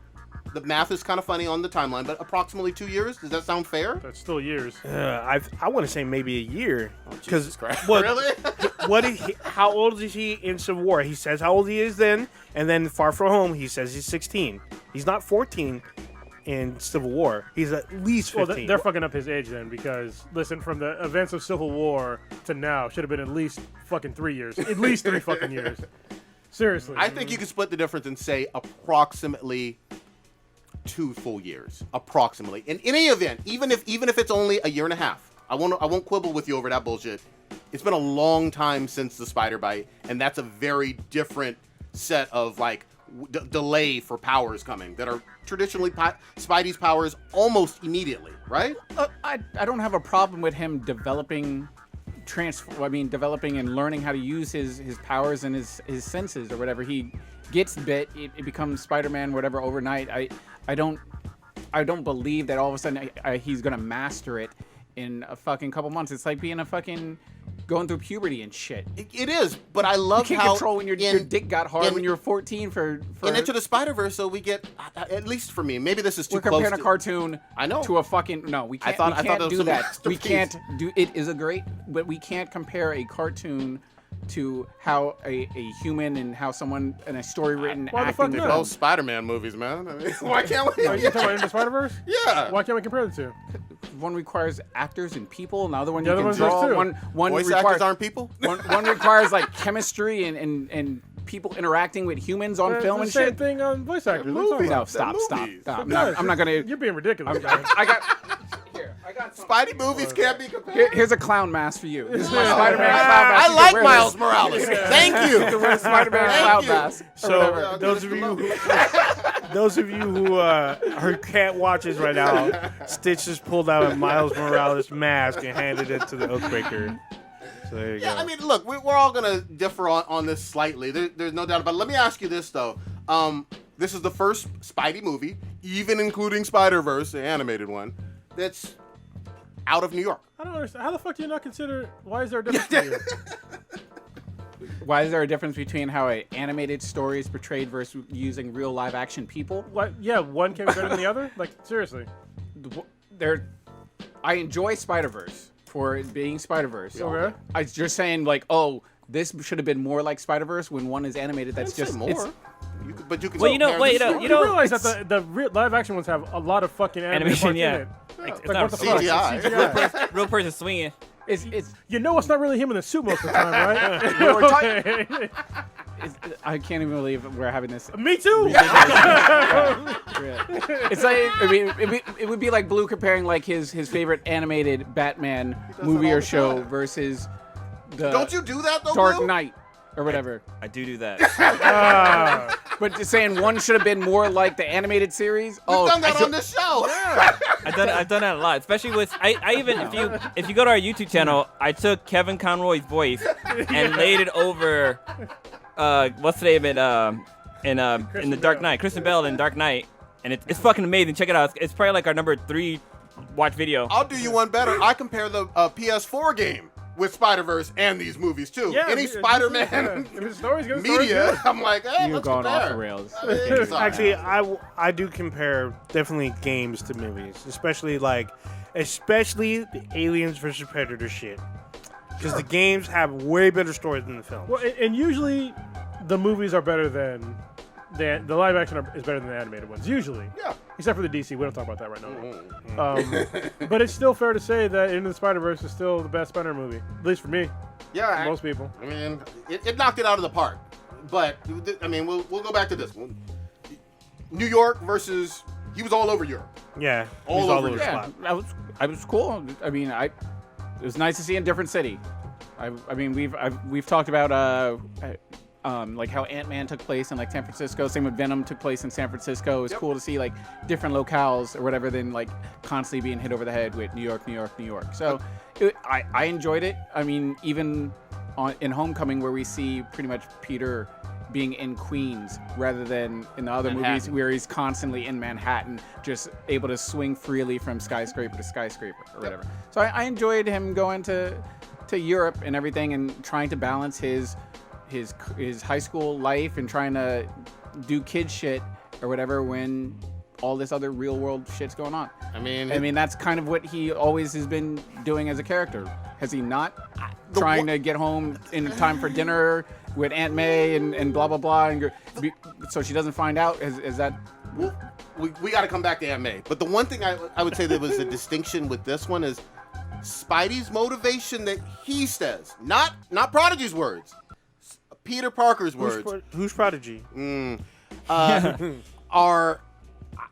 Speaker 4: the math is kind of funny on the timeline, but approximately 2 years. Does that sound fair?
Speaker 6: That's still years.
Speaker 7: I want to say maybe a year.
Speaker 4: Jesus Christ.
Speaker 7: what
Speaker 4: Really?
Speaker 7: how old is he in Civil War? He says how old he is then, and then Far From Home he says he's 16. He's not 14 in Civil War. He's at least 15.
Speaker 6: Well, they're fucking up his age then, because listen, from the events of Civil War to now should have been at least fucking 3 years. At least 3 fucking years. Seriously.
Speaker 4: I think you could split the difference and say approximately 2 full years. Approximately. In any event, even if it's only a year and a half, I won't quibble with you over that bullshit. It's been a long time since the spider bite, and that's a very different set of like delay for powers coming that are traditionally Spidey's powers almost immediately, right?
Speaker 5: I don't have a problem with him developing and learning how to use his powers and his senses or whatever. He gets bit, it becomes Spider-Man, whatever, overnight. I don't believe that all of a sudden he's gonna master it in a fucking couple months. It's like being a fucking going through puberty and shit.
Speaker 4: It is, but I
Speaker 5: You
Speaker 4: love
Speaker 5: can't
Speaker 4: how
Speaker 5: control when your dick got hard when you were 14 for
Speaker 4: in Into the Spider-Verse, so we get, at least for me, maybe this is too
Speaker 5: we're
Speaker 4: close
Speaker 5: comparing
Speaker 4: to
Speaker 5: a cartoon
Speaker 4: I know.
Speaker 5: to a fucking no, we can't,
Speaker 4: thought
Speaker 5: we
Speaker 4: that
Speaker 5: can't
Speaker 4: was
Speaker 5: do
Speaker 4: a
Speaker 5: that. We
Speaker 4: masterpiece.
Speaker 5: can't do it is a great, but we can't compare a cartoon to how a human and how someone in a story written
Speaker 6: Why the
Speaker 5: acting
Speaker 6: fuck
Speaker 5: with
Speaker 6: not?
Speaker 5: them.
Speaker 4: Both Spider-Man movies, man. I mean, why can't we?
Speaker 6: Are you talking about Into Spider-Verse?
Speaker 4: Yeah.
Speaker 6: Why can't we compare the two?
Speaker 5: One requires actors and people, and the other one
Speaker 6: The
Speaker 5: you
Speaker 6: other
Speaker 5: can
Speaker 6: one's
Speaker 5: draw.
Speaker 6: those too.
Speaker 5: One
Speaker 4: Voice
Speaker 5: requires
Speaker 4: actors aren't people?
Speaker 5: one requires like chemistry and people interacting with humans on
Speaker 6: It's
Speaker 5: film
Speaker 6: the
Speaker 5: and
Speaker 6: same
Speaker 5: shit.
Speaker 6: thing on voice actors. What are you talking
Speaker 4: Movies.
Speaker 5: No,
Speaker 6: about?
Speaker 5: stop.
Speaker 4: movies.
Speaker 5: I'm not gonna.
Speaker 6: You're being ridiculous. man.
Speaker 5: I got. Here, I got some.
Speaker 4: Spidey movies can't be compared.
Speaker 5: Here's a clown mask for you. This is my Spider-Man clown mask.
Speaker 4: I
Speaker 5: You
Speaker 4: like
Speaker 5: can wear
Speaker 4: Miles
Speaker 5: this.
Speaker 4: Morales. Thank
Speaker 5: You can
Speaker 4: you.
Speaker 5: wear a Spider-Man
Speaker 4: Thank
Speaker 5: clown
Speaker 4: you.
Speaker 5: mask. or
Speaker 7: So
Speaker 5: whatever.
Speaker 7: those of you who can't watch this right now, Stitch just pulled out a Miles Morales mask and handed it to the Oathbreaker. So there you
Speaker 4: Yeah,
Speaker 7: go.
Speaker 4: I mean, look, we're all gonna differ on this slightly. There's no doubt about it. Let me ask you this though. This is the first Spidey movie, even including Spider-Verse, the animated one, that's out of New York.
Speaker 6: I don't understand. How the fuck do you not consider? Why is there a difference for you?
Speaker 5: Why is there a difference between how an animated story is portrayed versus using real live action people?
Speaker 6: What? Yeah, one can be better than the other. Like seriously.
Speaker 5: I enjoy Spider-Verse. for it being Spider-Verse.
Speaker 6: Okay.
Speaker 5: I was just saying, like, oh, this should have been more like Spider-Verse when one is animated. That's just
Speaker 4: more. But you can.
Speaker 8: Well, you know, wait,
Speaker 6: You realize that the live action ones have a lot of fucking animation parts
Speaker 8: yeah.
Speaker 6: in it.
Speaker 8: It's
Speaker 6: Like,
Speaker 8: not
Speaker 6: what the fuck?
Speaker 4: CGI.
Speaker 6: It's CGI.
Speaker 8: real person swinging.
Speaker 5: it's
Speaker 6: You know it's not really him in the suit most of the time, right? Okay.
Speaker 5: I can't even believe we're having this.
Speaker 6: Me too.
Speaker 5: It's like, I mean, it would be like Blue comparing like his favorite animated Batman movie
Speaker 4: all
Speaker 5: or
Speaker 4: the
Speaker 5: show
Speaker 4: time.
Speaker 5: versus the
Speaker 4: Don't you do that though,
Speaker 5: Dark
Speaker 4: Blue?
Speaker 5: Knight or whatever.
Speaker 8: I do that.
Speaker 5: But just saying one should have been more like the animated series.
Speaker 4: We've done that on this show.
Speaker 8: I've done that a lot, especially with I even if you go to our YouTube channel, I took Kevin Conroy's voice and laid it over what's the name in the Dark Knight, Kristen Bell in Dark Knight, and it's fucking amazing. Check it out. It's probably like our number 3 watch video.
Speaker 4: I'll do you one better. I compare the PS4 game with Spider-Verse and these movies too. Any Spider-Man
Speaker 6: If his story's good,
Speaker 4: media, I'm like, hey,
Speaker 5: You're
Speaker 4: let's
Speaker 5: going
Speaker 4: compare.
Speaker 5: off the rails.
Speaker 4: I mean, it's all
Speaker 7: Actually,
Speaker 4: right.
Speaker 7: I do compare definitely games to movies, especially the Aliens versus Predator shit. Because the games have way better stories than the films.
Speaker 6: Well, and usually the movies are better than the live action is better than the animated ones. Usually,
Speaker 4: Yeah.
Speaker 6: except for the DC. We don't talk about that right now. But it's still fair to say that Into the Spider-Verse is still the best Spider movie, at least for me.
Speaker 4: Yeah,
Speaker 6: Most people.
Speaker 4: I mean, it knocked it out of the park. But I mean, we'll go back to this one. New York versus he was all over Europe.
Speaker 7: Yeah,
Speaker 4: All
Speaker 7: he's
Speaker 4: over
Speaker 7: the
Speaker 4: Europe.
Speaker 5: Yeah, I was cool. I mean, it was nice to see a different city. I mean, we've talked about like how Ant-Man took place in like San Francisco. Same with Venom took place in San Francisco. It's cool to see like different locales or whatever than like constantly being hit over the head with New York, New York, New York. So I enjoyed it. I mean, even in Homecoming where we see pretty much Peter being in Queens rather than in the other movies where he's constantly in Manhattan, just able to swing freely from skyscraper to skyscraper or whatever. So I enjoyed him going to Europe and everything and trying to balance his high school life and trying to do kid shit or whatever when all this other real world shit's going on.
Speaker 4: I mean,
Speaker 5: That's kind of what he always has been doing as a character. Has he not? Trying to get home in time for dinner with Aunt May and blah, blah, blah. So she doesn't find out? Is that...
Speaker 4: we got to come back to Aunt May. But the one thing I would say that was a distinction with this one is Spidey's motivation that he says, not Prodigy's words, Peter Parker's words.
Speaker 7: Who's Prodigy?
Speaker 4: Are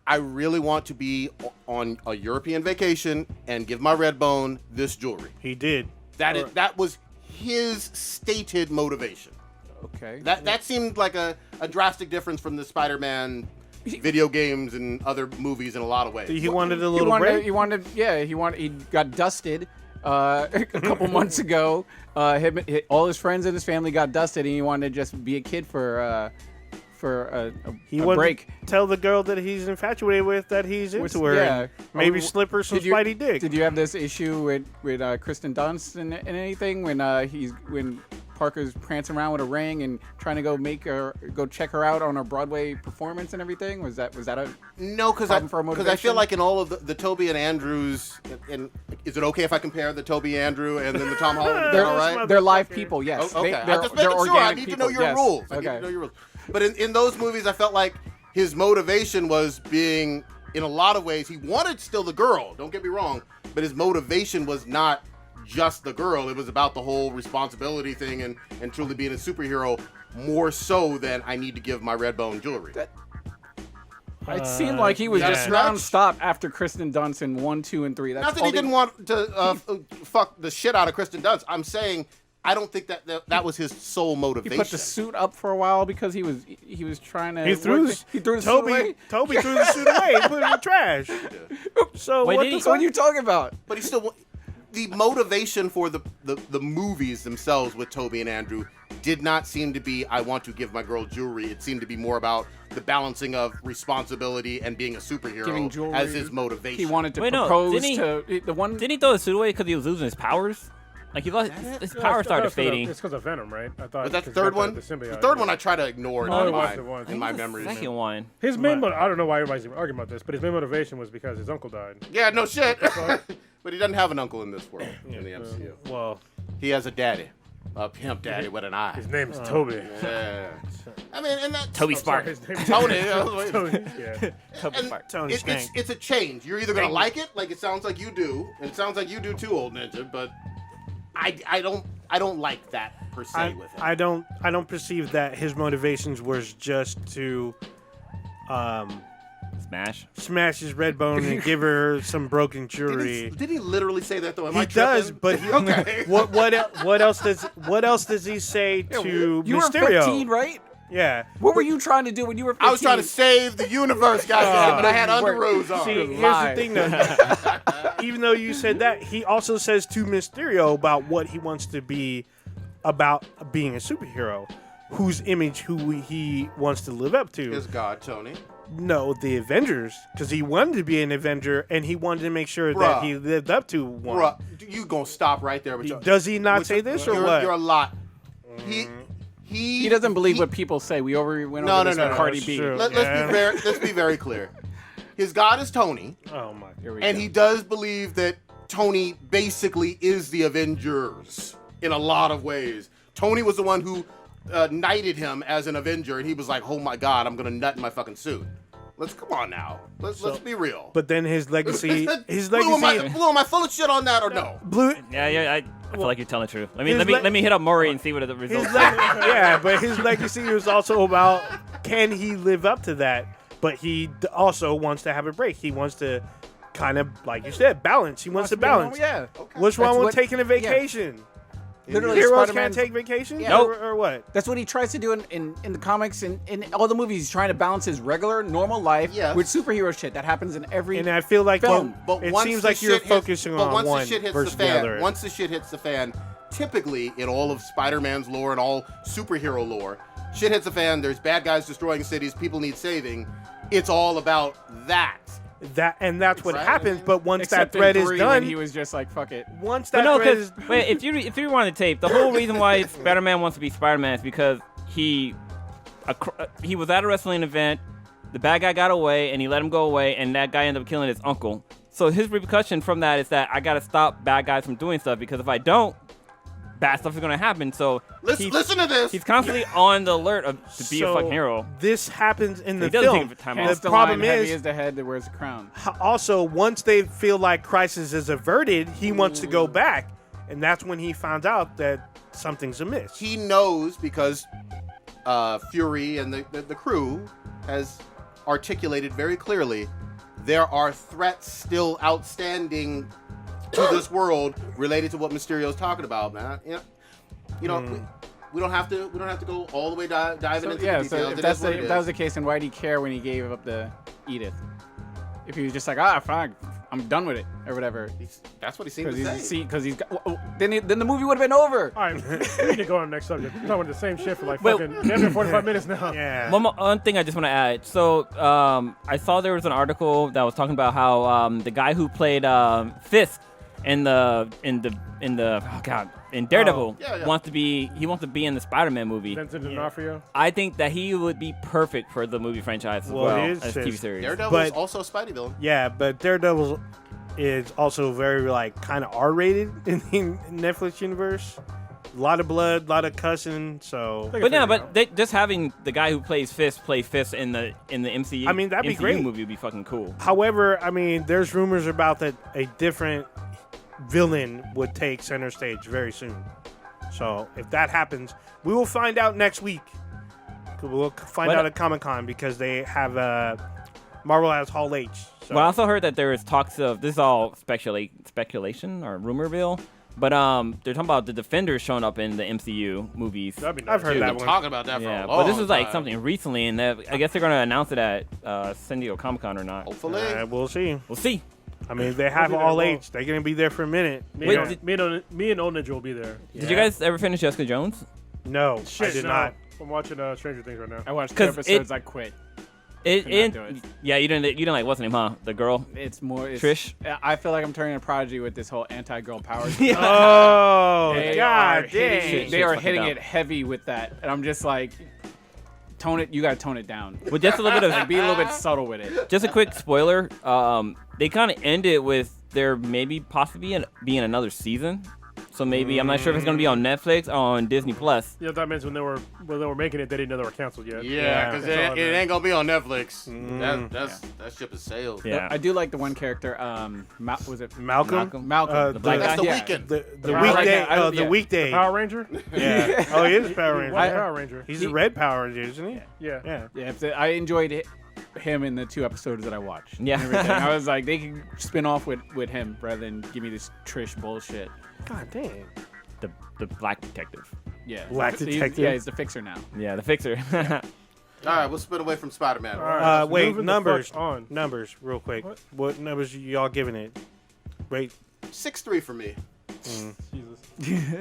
Speaker 4: I really want to be on a European vacation and give my red bone this jewelry.
Speaker 7: He did.
Speaker 4: That was his stated motivation.
Speaker 5: Okay.
Speaker 4: That seemed like a drastic difference from the Spider-Man video games and other movies in a lot of ways.
Speaker 7: He wanted a little break.
Speaker 5: He got dusted a couple months ago. All his friends and his family got dusted, and he wanted to just be a kid for a
Speaker 7: wanted
Speaker 5: break.
Speaker 7: To tell the girl that he's infatuated with that he's into her.
Speaker 5: Yeah.
Speaker 7: And maybe slip her some Spidey dick.
Speaker 5: Did you have this issue with Kristen Dunst and anything when Parker's prancing around with a ring and trying to go check her out on her Broadway performance and everything? Was that a
Speaker 4: No, because
Speaker 5: problem for
Speaker 4: I feel like in all of the Toby and Andrews, and is it okay if I compare the Toby Andrew and then the Tom Holland? Is that all right?
Speaker 5: They're live people, yes.
Speaker 4: Okay,
Speaker 5: They're
Speaker 4: I'm just making sure. I
Speaker 5: organic
Speaker 4: need to
Speaker 5: people,
Speaker 4: know your
Speaker 5: yes.
Speaker 4: rules. I
Speaker 5: Okay.
Speaker 4: need to know your rules. But in those movies, I felt like his motivation was being, in a lot of ways, he wanted still the girl. Don't get me wrong, but his motivation was not just the girl. It was about the whole responsibility thing and truly being a superhero, more so than I need to give my red bone jewelry.
Speaker 5: It seemed like he was
Speaker 7: yeah.
Speaker 5: just nonstop after Kristen Dunst in 1, 2, and 3. That's
Speaker 4: Not that
Speaker 5: all
Speaker 4: he didn't want to fuck the shit out of Kristen Dunst. I'm saying I don't think that was his sole motivation.
Speaker 5: He put the suit up for a while because he was trying to.
Speaker 7: He threw the
Speaker 5: suit
Speaker 7: Toby
Speaker 5: away.
Speaker 7: threw the suit away and put it in the trash. So
Speaker 8: Wait,
Speaker 7: what
Speaker 8: did
Speaker 7: the
Speaker 8: he-
Speaker 7: fuck?
Speaker 5: What are you talking about?
Speaker 4: But he still, the motivation for the movies themselves with Toby and Andrew did not seem to be, I want to give my girl jewelry. It seemed to be more about the balancing of responsibility and being a superhero
Speaker 5: Giving jewelry.
Speaker 4: as his motivation.
Speaker 5: He wanted to
Speaker 8: Wait, no,
Speaker 5: propose
Speaker 8: didn't he-
Speaker 5: to the one.
Speaker 8: Didn't he throw the suit away because he was losing his powers? Like he lost his power started fading.
Speaker 6: It's because of Venom, right? I thought.
Speaker 4: Was that the
Speaker 6: 'cause he
Speaker 4: third
Speaker 6: got
Speaker 4: one?
Speaker 6: The symbiote.
Speaker 4: The third one I try to ignore
Speaker 6: Oh, it
Speaker 4: in
Speaker 6: was
Speaker 4: my,
Speaker 6: the one.
Speaker 4: in my memories.
Speaker 8: Second one.
Speaker 6: His main, I don't know why everybody's even arguing about this, but his main motivation was because his uncle died.
Speaker 4: Yeah, no shit. But he doesn't have an uncle in this world, in the MCU.
Speaker 7: Well,
Speaker 4: He has a daddy. A pimp daddy with an eye.
Speaker 6: His name is Toby.
Speaker 4: Yeah. I mean, and that...
Speaker 8: Toby Spark.
Speaker 6: His name is
Speaker 4: Tony.
Speaker 6: Tony. Yeah.
Speaker 8: Toby
Speaker 4: And
Speaker 8: Spark.
Speaker 7: Tony Skank.
Speaker 4: it's a change. You're either gonna like it, like it sounds like you do, and it sounds like you do too, Old Ninja. But I don't like that per se with him.
Speaker 7: I don't perceive that his motivations was just to smash his red bone and give her some broken jewelry.
Speaker 4: Did he literally say that though? Am
Speaker 7: He
Speaker 4: I
Speaker 7: does,
Speaker 4: tripping?
Speaker 7: but he,
Speaker 4: Okay.
Speaker 7: what else does he say to
Speaker 9: You were
Speaker 7: Mysterio?
Speaker 9: 15, right?
Speaker 7: Yeah.
Speaker 9: What were you trying to do when you were 15?
Speaker 4: I was trying to save the universe, goddamn, but I had underoos on.
Speaker 7: See, here's
Speaker 9: Lie.
Speaker 7: the thing, though. Even though you said that, he also says to Mysterio about what he wants to be about being a superhero, whose image who he wants to live up to.
Speaker 4: His God, Tony.
Speaker 7: No, the Avengers, because he wanted to be an Avenger and he wanted to make sure that he lived up to one.
Speaker 4: Bruh, you gonna stop right there? With
Speaker 7: Does he not say this or what?
Speaker 4: You're a lot.
Speaker 5: He doesn't believe what people say. We went over this with Cardi B.
Speaker 7: true.
Speaker 4: Let's be very clear. His God is Tony,
Speaker 7: Oh my!
Speaker 5: Here we
Speaker 4: and
Speaker 5: go.
Speaker 4: he does believe that Tony basically is the Avengers in a lot of ways. Tony was the one who knighted him as an Avenger, and he was like, "Oh my God, I'm gonna nut in my fucking suit." Come on now. Let's be real.
Speaker 7: But then his legacy,
Speaker 4: Blue, am I full of shit on that or no?
Speaker 7: Blue.
Speaker 8: Yeah, I feel like you're telling the truth. Let
Speaker 7: his
Speaker 8: me hit up Murray and see what the results are.
Speaker 7: Yeah, but his legacy was also about can he live up to that? But he also wants to have a break. He wants to kind of, like you said, balance. He wants to balance.
Speaker 9: Yeah.
Speaker 7: What's wrong
Speaker 9: That's
Speaker 7: with
Speaker 9: what-
Speaker 7: taking a vacation?
Speaker 9: Literally,
Speaker 7: Heroes
Speaker 9: Spider-Man
Speaker 7: can't take vacations?
Speaker 9: Yeah.
Speaker 7: Or what?
Speaker 9: That's what he tries to do in the comics and in all the movies. He's trying to balance his regular, normal life
Speaker 4: Yes.
Speaker 9: with superhero shit. That happens in every
Speaker 7: And I feel like
Speaker 9: film.
Speaker 7: it
Speaker 4: once
Speaker 7: seems
Speaker 4: the
Speaker 7: like you're
Speaker 4: shit hits-
Speaker 7: focusing
Speaker 4: but
Speaker 7: on
Speaker 4: once
Speaker 7: one
Speaker 4: the shit hits
Speaker 7: versus
Speaker 4: the fan,
Speaker 7: the other.
Speaker 4: Once the shit hits the fan, typically in all of Spider-Man's lore and all superhero lore, shit hits the fan. There's bad guys destroying cities. People need saving. It's all about that.
Speaker 7: That's what
Speaker 4: Right?
Speaker 7: happens. But once
Speaker 5: Except
Speaker 7: that thread
Speaker 5: in
Speaker 7: is
Speaker 5: 3
Speaker 7: done,
Speaker 5: when he was just like, fuck it.
Speaker 7: once
Speaker 8: But
Speaker 7: that
Speaker 8: no,
Speaker 7: thread
Speaker 8: because
Speaker 7: is
Speaker 8: wait, if you rewind the tape, the whole reason why Spider-Man wants to be Spider-Man is because he was at a wrestling event, the bad guy got away, and he let him go away, and that guy ended up killing his uncle. So his repercussion from that is that I gotta stop bad guys from doing stuff because if I don't, bad stuff is gonna happen. So
Speaker 4: Listen to this.
Speaker 8: he's constantly on the alert to be a fucking hero.
Speaker 7: This happens in the
Speaker 8: He doesn't
Speaker 7: film.
Speaker 8: take time
Speaker 5: Hence
Speaker 8: off.
Speaker 5: the
Speaker 7: problem
Speaker 5: line, heavy
Speaker 7: is-
Speaker 5: is the head that wears the crown.
Speaker 7: Also, once they feel like crisis is averted, he wants to go back, and that's when he finds out that something's amiss.
Speaker 4: He knows because Fury and the crew has articulated very clearly there are threats still outstanding to this world related to what Mysterio's talking about, man. You know, we don't have to go all the way diving into the
Speaker 5: Yeah,
Speaker 4: details.
Speaker 5: so
Speaker 4: It
Speaker 5: if
Speaker 4: is what it
Speaker 5: if that was
Speaker 4: is.
Speaker 5: the case, then why'd he care when he gave up the Edith? If he was just like, fine, I'm done with it, or whatever.
Speaker 4: That's what he seemed to say.
Speaker 5: Because he's got, then the movie would have been over.
Speaker 6: All right, we need to go on to the next subject. We're talking about the same shit for like
Speaker 8: Wait.
Speaker 6: fucking 45 minutes now.
Speaker 7: Yeah.
Speaker 8: One thing I just want to add. So I saw there was an article that was talking about how the guy who played Fisk in Daredevil
Speaker 4: Yeah.
Speaker 8: wants to be in the Spider-Man movie.
Speaker 6: Vincent D'Onofrio.
Speaker 8: I think that he would be perfect for the movie franchise as
Speaker 7: Well,
Speaker 8: well
Speaker 7: he is
Speaker 8: as TV
Speaker 7: Fisk.
Speaker 8: series.
Speaker 4: Daredevil
Speaker 7: But-
Speaker 4: is also a Spidey villain.
Speaker 7: Yeah, but Daredevil is also very like kind of R-rated in the Netflix universe. A lot of blood, a lot of cussing. So
Speaker 8: But yeah, just having the guy who plays Fisk play Fisk in the MCU.
Speaker 7: I mean, that'd be
Speaker 8: MCU
Speaker 7: great.
Speaker 8: movie would be fucking cool.
Speaker 7: However, I mean, there's rumors about that a different villain would take center stage very soon. So if that happens, we will find out next week. We'll find
Speaker 8: What-
Speaker 7: out at Comic-Con because they have Marvel has Hall H. So.
Speaker 8: Well, I also heard that there is talks of this is all speculation or rumorville, but they're talking about the Defenders showing up in the MCU movies.
Speaker 6: That'd be nice.
Speaker 7: I've heard
Speaker 4: We've
Speaker 7: that
Speaker 4: been
Speaker 7: one.
Speaker 4: talking about that for
Speaker 8: Yeah,
Speaker 4: a
Speaker 8: but
Speaker 4: long
Speaker 8: this is like
Speaker 4: time.
Speaker 8: something recently, and I guess they're gonna announce it at San Diego Comic-Con or not.
Speaker 4: Hopefully.
Speaker 7: We'll see.
Speaker 8: We'll see.
Speaker 7: I mean, they have
Speaker 6: be there
Speaker 7: All
Speaker 6: long.
Speaker 7: H. They're gonna be there for a minute.
Speaker 6: Me,
Speaker 8: Wait,
Speaker 6: and, me and Old Ninja will be there.
Speaker 8: Did you guys ever finish Jessica Jones?
Speaker 7: No, I did
Speaker 6: no.
Speaker 7: not.
Speaker 6: I'm watching Stranger Things right now.
Speaker 5: I watched 2
Speaker 8: 'Cause
Speaker 5: episodes. I quit. Could not do it.
Speaker 8: Yeah, you didn't like what's her name, huh? The girl.
Speaker 5: It's more
Speaker 8: Trish?
Speaker 5: I feel like I'm turning a Prodigy with this whole anti-girl power.
Speaker 7: Oh,
Speaker 5: They
Speaker 7: God
Speaker 5: are hitting
Speaker 7: damn.
Speaker 5: it- They are
Speaker 8: fucking
Speaker 5: hitting
Speaker 8: dumb.
Speaker 5: it heavy with that, and I'm just like, you gotta tone it down.
Speaker 8: But just a little bit of
Speaker 5: Like, be a little bit subtle with it.
Speaker 8: Just a quick spoiler. They kind of ended with there maybe possibly being another season. So maybe I'm not sure if it's gonna be on Netflix or on Disney Plus.
Speaker 6: Yeah, that means when they were making it, they didn't know they were canceled yet.
Speaker 4: Yeah, because
Speaker 6: That's all
Speaker 4: it ain't gonna be on Netflix.
Speaker 7: Mm.
Speaker 4: That ship has sailed.
Speaker 8: Yeah.
Speaker 5: I do like the one character. Was it
Speaker 7: Malcolm?
Speaker 5: Malcolm,
Speaker 8: the black
Speaker 4: That's
Speaker 8: guy.
Speaker 4: the
Speaker 5: Yeah.
Speaker 4: weekend.
Speaker 7: The
Speaker 6: Power
Speaker 7: weekday.
Speaker 5: Ranger.
Speaker 7: The
Speaker 5: Yeah.
Speaker 7: weekday.
Speaker 6: Power Ranger?
Speaker 7: Yeah. Oh, he is a Power Ranger.
Speaker 6: What's Power Ranger?
Speaker 7: He's a red Power Ranger, isn't he?
Speaker 6: Yeah.
Speaker 7: Yeah.
Speaker 5: Yeah, I enjoyed him in the 2 episodes that I watched.
Speaker 8: Yeah.
Speaker 5: and everything. I was like, they can spin off with him rather than give me this Trish bullshit.
Speaker 7: God damn.
Speaker 8: The black detective.
Speaker 5: Yeah,
Speaker 7: Black
Speaker 5: He's-
Speaker 7: detective?
Speaker 5: Yeah, he's the fixer now.
Speaker 8: Yeah, the fixer.
Speaker 4: All right, we'll spin away from Spider-Man.
Speaker 6: All right,
Speaker 7: Wait,
Speaker 6: moving the
Speaker 7: numbers.
Speaker 6: fuck on.
Speaker 7: Numbers, real quick.
Speaker 6: What?
Speaker 7: What numbers y'all giving it? Wait.
Speaker 4: 6-3 for me.
Speaker 6: Jesus.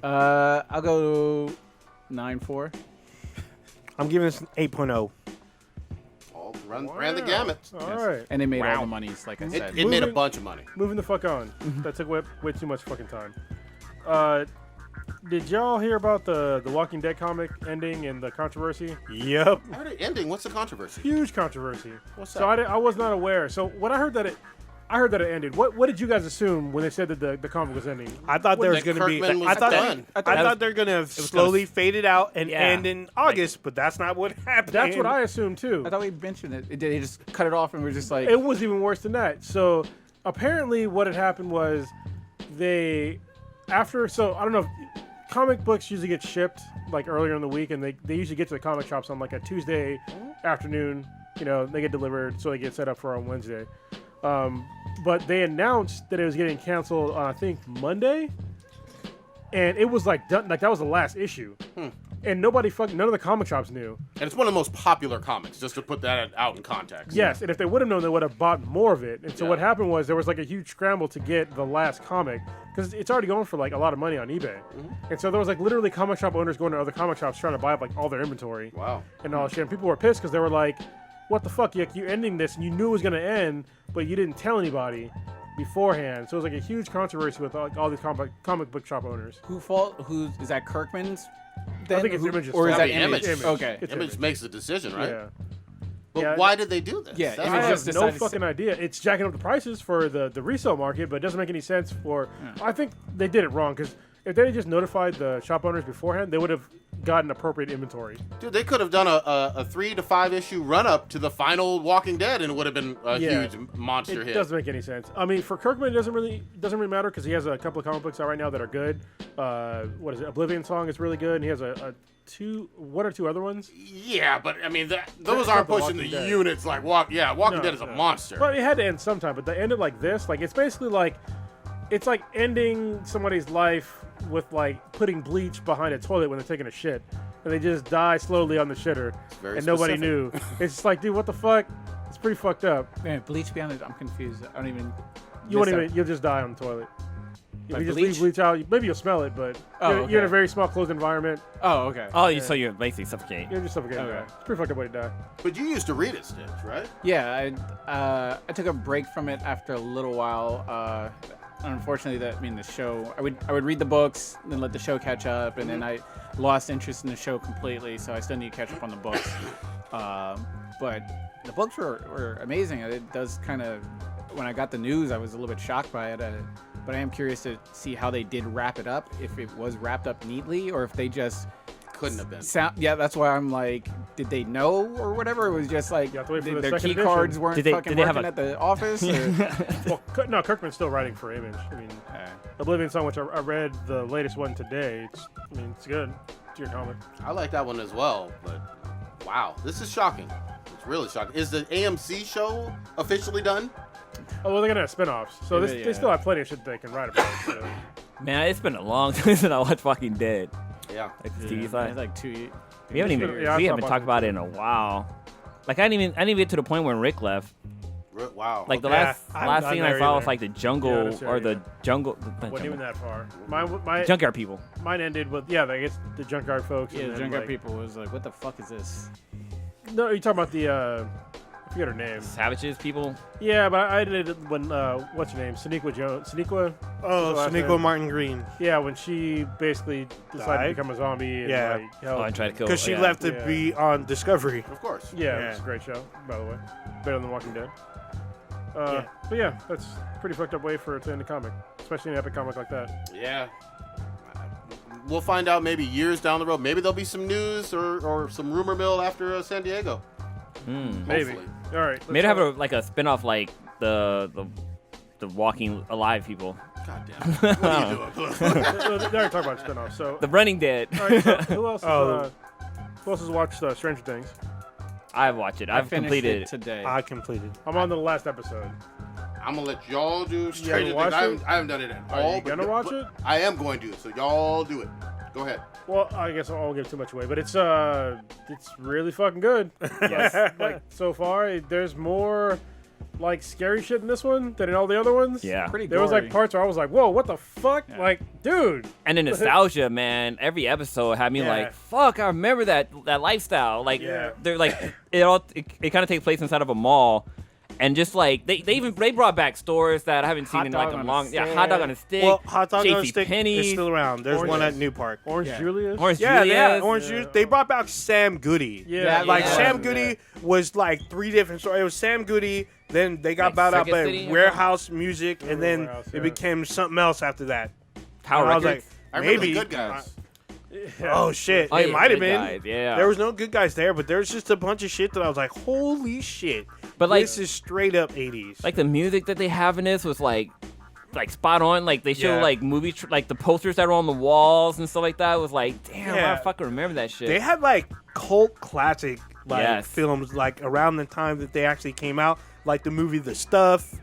Speaker 5: I'll go 9-4.
Speaker 7: I'm giving this an 8.0.
Speaker 4: Ran the gamut.
Speaker 6: All right.
Speaker 5: And they made all the monies, like I said.
Speaker 4: It made a
Speaker 6: Moving-
Speaker 4: bunch of money.
Speaker 6: Moving the fuck on. That took way too much fucking time. Did y'all hear about the Walking Dead comic ending and the controversy?
Speaker 7: Yep.
Speaker 4: I heard it ending. What's the controversy?
Speaker 6: Huge controversy.
Speaker 4: What's
Speaker 6: So
Speaker 4: that?
Speaker 6: I was not aware. So when I heard that it ended. What did you guys assume when they said that the comic was ending?
Speaker 7: I thought there was
Speaker 4: That
Speaker 7: going to be.
Speaker 4: Kirkman was
Speaker 7: I thought
Speaker 4: done.
Speaker 7: I thought they're going to slowly fade it out and end in August, but that's not what happened.
Speaker 6: That's what I assumed too.
Speaker 5: I thought we mentioned it. They just cut it off and we're just like,
Speaker 6: It was even worse than that. So apparently, what had happened was so I don't know. If, comic books usually get shipped like earlier in the week, and they usually get to the comic shops on like a Tuesday afternoon. You know, they get delivered, so they get set up for on Wednesday. But they announced that it was getting canceled on I think Monday, and it was like done. Like that was the last issue, and none of the comic shops knew.
Speaker 4: And it's one of the most popular comics, just to put that out in context.
Speaker 6: Yes, and if they would have known, they would have bought more of it. And so
Speaker 4: Yeah.
Speaker 6: what happened was there was like a huge scramble to get the last comic because it's already going for like a lot of money on eBay. And so there was like literally comic shop owners going to other comic shops trying to buy up like all their inventory
Speaker 4: Wow.
Speaker 6: and all that shit. And people were pissed because they were like, "What the fuck? You're ending this, and you knew it was gonna end, but you didn't tell anybody beforehand." So it was like a huge controversy with all these comic book shop owners.
Speaker 5: who is that Kirkman's?
Speaker 6: I think it's Image's
Speaker 5: or is
Speaker 6: fault.
Speaker 5: that
Speaker 4: That'd be
Speaker 5: Image?
Speaker 4: Image.
Speaker 5: Okay.
Speaker 6: It's
Speaker 4: Image makes the decision, right?
Speaker 6: Yeah.
Speaker 4: But
Speaker 6: Yeah.
Speaker 4: why did they do this?
Speaker 5: Yeah,
Speaker 4: That's
Speaker 5: Image
Speaker 6: I
Speaker 4: what-
Speaker 5: just
Speaker 6: have no
Speaker 5: decided to
Speaker 6: fucking idea. It's jacking up the prices for the resale market, but it doesn't make any sense for. I think they did it wrong because if they had just notified the shop owners beforehand, they would have gotten appropriate inventory.
Speaker 4: Dude, they could have done a 3 to 5 issue run up to the final Walking Dead, and it would have been a
Speaker 6: Yeah.
Speaker 4: huge monster
Speaker 6: It
Speaker 4: hit.
Speaker 6: doesn't make any sense. I mean, for Kirkman, it doesn't really matter because he has a couple of comic books out right now that are good. What is it? Oblivion Song is really good, and he has one or two other ones.
Speaker 4: Yeah, but I mean, those
Speaker 6: That's
Speaker 4: aren't
Speaker 6: not The
Speaker 4: pushing the
Speaker 6: Walking Dead.
Speaker 4: units like Walking
Speaker 6: No,
Speaker 4: Dead is a
Speaker 6: no.
Speaker 4: monster.
Speaker 6: But it had to end sometime. But they ended like this. Like it's basically like it's like ending somebody's life with like putting bleach behind a toilet when they're taking a shit, and they just die slowly on the shitter,
Speaker 4: very
Speaker 6: and nobody
Speaker 4: specific.
Speaker 6: knew. It's just like, dude, what the fuck? It's pretty fucked up.
Speaker 5: Man, bleach beyond it. I'm confused. I don't even.
Speaker 6: You won't
Speaker 5: miss
Speaker 6: even.
Speaker 5: that.
Speaker 6: You'll just die on the toilet. If
Speaker 5: Like
Speaker 6: you just
Speaker 5: bleach?
Speaker 6: leave bleach out, maybe you'll smell it, but
Speaker 5: Oh,
Speaker 6: you're in a
Speaker 5: okay.
Speaker 6: very small closed environment.
Speaker 5: Oh, okay.
Speaker 8: Oh, so you're basically suffocating.
Speaker 6: You're just suffocating.
Speaker 5: Okay.
Speaker 6: It's a pretty fucked up way to die.
Speaker 4: But you used to read it, Stitch, right?
Speaker 5: Yeah, I took a break from it after a little while. Unfortunately, the show. I would read the books, then let the show catch up, and then I lost interest in the show completely. So I still need to catch up on the books. But the books were amazing. It does kind of. When I got the news, I was a little bit shocked by it. But I am curious to see how they did wrap it up. If it was wrapped up neatly, or if they just
Speaker 4: Couldn't have been.
Speaker 5: yeah, that's why I'm like, did they know or whatever? It was just like
Speaker 6: You have to wait for the
Speaker 5: their
Speaker 6: second
Speaker 5: key
Speaker 6: edition.
Speaker 5: cards weren't
Speaker 8: Did they
Speaker 5: fucking
Speaker 8: have
Speaker 5: working
Speaker 8: a-
Speaker 5: at the office. Or?
Speaker 6: Well, no, Kirkman's still writing for Image. I mean, Oblivion Song, which I read the latest one today. It's good. It's your comic.
Speaker 4: I like that one as well, but wow, this is shocking. It's really shocking. Is the AMC show officially done?
Speaker 6: Oh, well, they're gonna have spin-offs, so
Speaker 5: Yeah,
Speaker 6: they
Speaker 5: yeah.
Speaker 6: still have plenty of shit they can write about. So.
Speaker 8: Man, it's been a long time since I watched Walking Dead.
Speaker 4: Yeah.
Speaker 8: Like the TV
Speaker 5: It's
Speaker 8: side.
Speaker 5: like 2 years.
Speaker 8: We haven't even
Speaker 6: Yeah, I
Speaker 8: we
Speaker 6: stopped
Speaker 8: haven't talked
Speaker 6: watching
Speaker 8: about
Speaker 6: it
Speaker 8: it in a while. Like I didn't even get to the point when Rick left.
Speaker 4: Wow.
Speaker 8: Like the
Speaker 7: Yeah,
Speaker 8: last
Speaker 7: I'm
Speaker 8: last
Speaker 7: not
Speaker 8: scene I
Speaker 7: there
Speaker 8: saw
Speaker 7: either.
Speaker 8: was like the
Speaker 6: Yeah,
Speaker 8: jungle
Speaker 6: that's right,
Speaker 8: or the
Speaker 6: yeah.
Speaker 8: jungle. not
Speaker 6: Wasn't even
Speaker 8: jungle.
Speaker 6: that far. My
Speaker 8: Junkyard people.
Speaker 6: mine ended with I guess the junkyard folks.
Speaker 5: Yeah,
Speaker 6: and
Speaker 5: the
Speaker 6: then,
Speaker 5: Junkyard
Speaker 6: like,
Speaker 5: people was like, what the fuck is this?
Speaker 6: No, you're talking about the I forget her name.
Speaker 8: Savages people.
Speaker 6: Yeah, but I did it when what's her name? Sonequa.
Speaker 7: Sonequa Martin Green.
Speaker 6: Yeah, when she basically decided
Speaker 7: Died?
Speaker 6: to become a zombie. And,
Speaker 7: Yeah.
Speaker 6: like,
Speaker 8: Oh, and try to kill.
Speaker 7: Because she
Speaker 8: yeah.
Speaker 7: left to be on Discovery.
Speaker 4: Of course.
Speaker 6: Yeah, it's a great show, by the way. Better than Walking Dead.
Speaker 7: Yeah.
Speaker 6: But yeah, that's a pretty fucked up way for it to end a comic, especially an epic comic like that.
Speaker 4: Yeah. We'll find out maybe years down the road. Maybe there'll be some news or some rumor mill after San Diego.
Speaker 6: Maybe.
Speaker 4: Hopefully.
Speaker 6: All right.
Speaker 8: Maybe have a spin-off like the Walking Alive people.
Speaker 4: God damn. What are you doing?
Speaker 6: They already talked about spinoff. So
Speaker 8: The Running Dead.
Speaker 6: all right, so who else has watched Stranger Things?
Speaker 8: I've watched it. I've
Speaker 5: finished
Speaker 8: completed
Speaker 5: it today.
Speaker 7: I completed.
Speaker 6: I'm on the last episode.
Speaker 4: I'm gonna let y'all do Stranger Things.
Speaker 6: watched
Speaker 4: I haven't done it at
Speaker 6: Are
Speaker 4: all.
Speaker 6: you gonna watch it?
Speaker 4: I am going to. So y'all do it. Go ahead.
Speaker 6: Well, I guess I won't give too much away, but it's really fucking good.
Speaker 8: Yes.
Speaker 6: Like so far, there's more like scary shit in this one than in all the other ones.
Speaker 8: Yeah.
Speaker 5: Pretty
Speaker 6: There was like
Speaker 5: gory.
Speaker 6: parts where I was like, "Whoa, what the fuck?"
Speaker 5: Yeah.
Speaker 6: Like, dude.
Speaker 8: And the nostalgia, man. Every episode had me
Speaker 6: Yeah.
Speaker 8: like, "Fuck, I remember that lifestyle." Like,
Speaker 6: Yeah.
Speaker 8: they're like, it kind of takes place inside of a mall, and just like they brought back stores that I haven't seen
Speaker 5: Hot
Speaker 8: in like
Speaker 5: dog
Speaker 8: a
Speaker 5: on a
Speaker 8: long,
Speaker 5: stick.
Speaker 8: hot dog on a stick.
Speaker 7: Well, Hot Dog on a
Speaker 8: JC
Speaker 7: Stick
Speaker 8: Penney's,
Speaker 7: is still around. There's one at New Park.
Speaker 6: Orange
Speaker 5: Yeah.
Speaker 6: Julius.
Speaker 8: Orange
Speaker 7: Yeah,
Speaker 8: Julius.
Speaker 7: Orange Juice. They brought back Sam Goody.
Speaker 6: Yeah,
Speaker 7: Like
Speaker 8: yeah.
Speaker 7: Sam Goody was like 3 different stories. It was Sam Goody, then they got
Speaker 8: Like
Speaker 7: bought out
Speaker 8: Circuit
Speaker 7: by
Speaker 8: City or
Speaker 7: Warehouse Music, and then
Speaker 6: Warehouse,
Speaker 7: it
Speaker 6: yeah.
Speaker 7: became something else after that.
Speaker 8: Power
Speaker 7: And I was
Speaker 8: Records.
Speaker 7: like,
Speaker 4: I remember
Speaker 7: maybe.
Speaker 4: the good guys.
Speaker 7: Oh shit!
Speaker 8: Oh,
Speaker 7: it
Speaker 8: yeah,
Speaker 7: might have
Speaker 8: Good
Speaker 7: been.
Speaker 8: Guys, yeah.
Speaker 7: There was no good guys there, but there was just a bunch of shit that I was like, holy shit!
Speaker 8: But, like-
Speaker 7: this is straight up 80s.
Speaker 8: Like the music that they have in this was like spot on. Like they show
Speaker 7: Yeah.
Speaker 8: like movie like the posters that were on the walls and stuff like that. It was like, damn,
Speaker 7: Yeah.
Speaker 8: I fucking remember that shit.
Speaker 7: They had like cult classic
Speaker 8: Yes.
Speaker 7: films like around the time that they actually came out, like the movie The Stuff.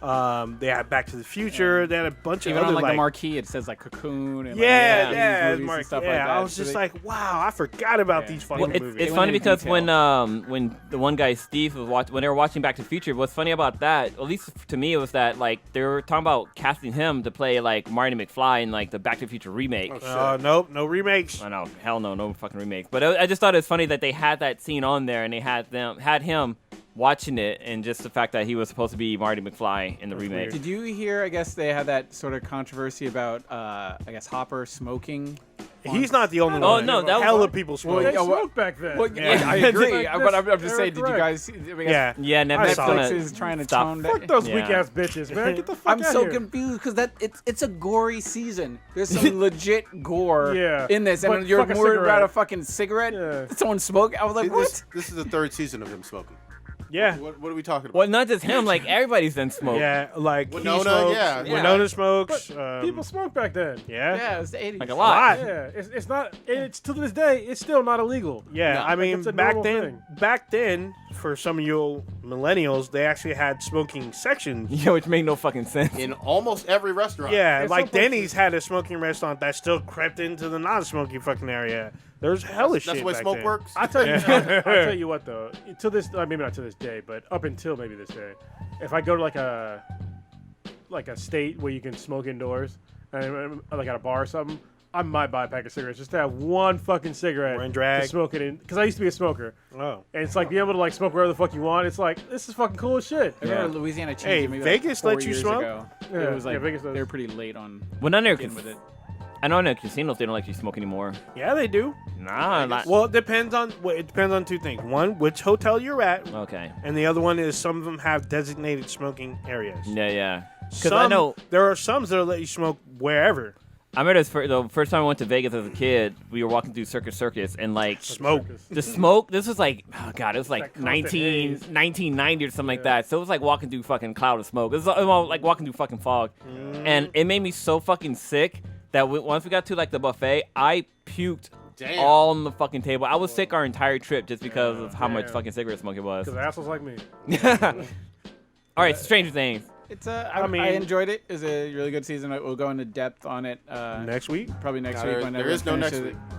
Speaker 7: They had Back to the Future. They had a bunch
Speaker 5: Even
Speaker 7: of
Speaker 5: on
Speaker 7: other
Speaker 5: like the marquee, it says like Cocoon and like,
Speaker 7: yeah,
Speaker 5: these
Speaker 7: yeah,
Speaker 5: movies
Speaker 7: Mark,
Speaker 5: and stuff
Speaker 7: yeah.
Speaker 5: like that.
Speaker 7: I was
Speaker 5: So
Speaker 7: just
Speaker 5: they-
Speaker 7: like, wow, I forgot about these fucking
Speaker 8: Well,
Speaker 7: movies.
Speaker 8: it's
Speaker 5: They
Speaker 8: funny
Speaker 5: went into
Speaker 8: because
Speaker 5: detail.
Speaker 8: when the one guy Steve was when they were watching Back to the Future, what's funny about that, at least to me, it was that like they were talking about casting him to play like Marty McFly in like the Back to the Future remake.
Speaker 7: Nope, no remakes.
Speaker 8: I know, hell no fucking remakes. But I just thought it was funny that they had that scene on there and they had him watching it, and just the fact that he was supposed to be Marty McFly in the remake.
Speaker 5: Did you hear? I guess they had that sort of controversy about, I guess Hopper smoking.
Speaker 7: He's not the only
Speaker 8: Oh,
Speaker 7: one.
Speaker 8: no, that was-
Speaker 7: hella people smoke.
Speaker 6: They
Speaker 5: yeah, what-
Speaker 6: smoked back then.
Speaker 5: Well,
Speaker 7: Yeah.
Speaker 5: I agree,
Speaker 6: Like
Speaker 5: but I'm
Speaker 6: this,
Speaker 5: just saying. Did you
Speaker 6: correct.
Speaker 5: guys? I guess
Speaker 7: Yeah,
Speaker 8: Yeah,
Speaker 7: I
Speaker 8: Netflix
Speaker 7: saw
Speaker 5: Netflix
Speaker 7: it.
Speaker 5: is trying to
Speaker 8: Stop.
Speaker 5: tone
Speaker 6: Fuck
Speaker 5: that.
Speaker 6: those
Speaker 8: Yeah.
Speaker 6: weak ass bitches, man. Get the fuck
Speaker 5: I'm
Speaker 6: out
Speaker 5: so
Speaker 6: here.
Speaker 5: confused because it's a gory season. There's some legit gore
Speaker 6: Yeah,
Speaker 5: in this,
Speaker 6: but
Speaker 5: and you're
Speaker 6: fuck a
Speaker 5: worried about
Speaker 6: cigarette.
Speaker 5: a fucking cigarette.
Speaker 6: Yeah.
Speaker 5: Someone smoke. I was like, what?
Speaker 4: This is the 3rd season of him smoking.
Speaker 7: Yeah,
Speaker 4: What are we talking about?
Speaker 8: Well, not just him, like everybody's done smoke.
Speaker 7: yeah, like
Speaker 4: Winona,
Speaker 7: he smokes,
Speaker 4: yeah.
Speaker 7: Winona smokes.
Speaker 6: People smoked back then.
Speaker 7: Yeah,
Speaker 5: Yeah, it was the 80s.
Speaker 8: Like a lot.
Speaker 6: Yeah, it's not. It's to this day, it's still not illegal.
Speaker 7: Yeah,
Speaker 8: No.
Speaker 7: I mean,
Speaker 6: it's a
Speaker 7: back
Speaker 6: normal
Speaker 7: then,
Speaker 6: thing.
Speaker 7: for some of you millennials, they actually had smoking sections.
Speaker 8: Yeah, which made no fucking sense.
Speaker 4: In almost every restaurant.
Speaker 7: Yeah,
Speaker 6: It's
Speaker 7: like
Speaker 6: some places-
Speaker 7: Denny's had a smoking restaurant that still crept into the non-smoking fucking area. There's hella shit.
Speaker 4: That's the way
Speaker 7: back
Speaker 4: smoke
Speaker 7: then.
Speaker 4: works.
Speaker 6: I tell you, I tell you what though. To this, maybe not to this day, but up until maybe this day, if I go to like a state where you can smoke indoors, and like at a bar or something, I might buy a pack of cigarettes just to have one fucking cigarette
Speaker 7: Or in drag.
Speaker 6: to smoke it in. Because I used to be a smoker,
Speaker 7: Oh,
Speaker 6: and it's like being able to like smoke wherever the fuck you want. It's like this is fucking cool as shit.
Speaker 5: I remember Louisiana changed
Speaker 7: Hey,
Speaker 5: it maybe
Speaker 7: Vegas
Speaker 5: like 4
Speaker 7: let you
Speaker 5: years
Speaker 7: smoke?
Speaker 5: ago.
Speaker 6: Yeah,
Speaker 5: It was like
Speaker 6: yeah, Vegas does.
Speaker 5: they were pretty late on
Speaker 8: Well, none of
Speaker 5: getting with it.
Speaker 8: I know in the casinos they don't let you smoke anymore.
Speaker 7: yeah, they do.
Speaker 8: Nah, not.
Speaker 7: Well, it depends on 2 things. One, which hotel you're at,
Speaker 8: Okay.
Speaker 7: and the other one is some of them have designated smoking areas.
Speaker 8: Yeah. Because
Speaker 7: Some,
Speaker 8: I know
Speaker 7: there are some that'll let you smoke wherever.
Speaker 8: I remember the first time I went to Vegas as a kid, we were walking through Circus, and like
Speaker 7: Smoke.
Speaker 8: the smoke. This was like, oh god, it was like
Speaker 6: That constant haze.
Speaker 8: 1990 or something like that. So it was like walking through fucking cloud of smoke. It was like walking through fucking fog, and it made me so fucking sick that once we got to like the buffet, I puked
Speaker 4: Damn.
Speaker 8: all on the fucking table. I was sick our entire trip just because of how much
Speaker 6: Damn.
Speaker 8: fucking cigarette smoke it was.
Speaker 6: Because assholes like me.
Speaker 8: All right, Stranger Things.
Speaker 5: It's I
Speaker 7: mean-
Speaker 5: I enjoyed it. It's a really good season. We'll go into depth on it
Speaker 7: Next week?
Speaker 5: probably next
Speaker 4: No,
Speaker 5: week.
Speaker 4: there
Speaker 5: Whenever
Speaker 4: is no
Speaker 5: it
Speaker 4: next
Speaker 5: finishes
Speaker 4: week.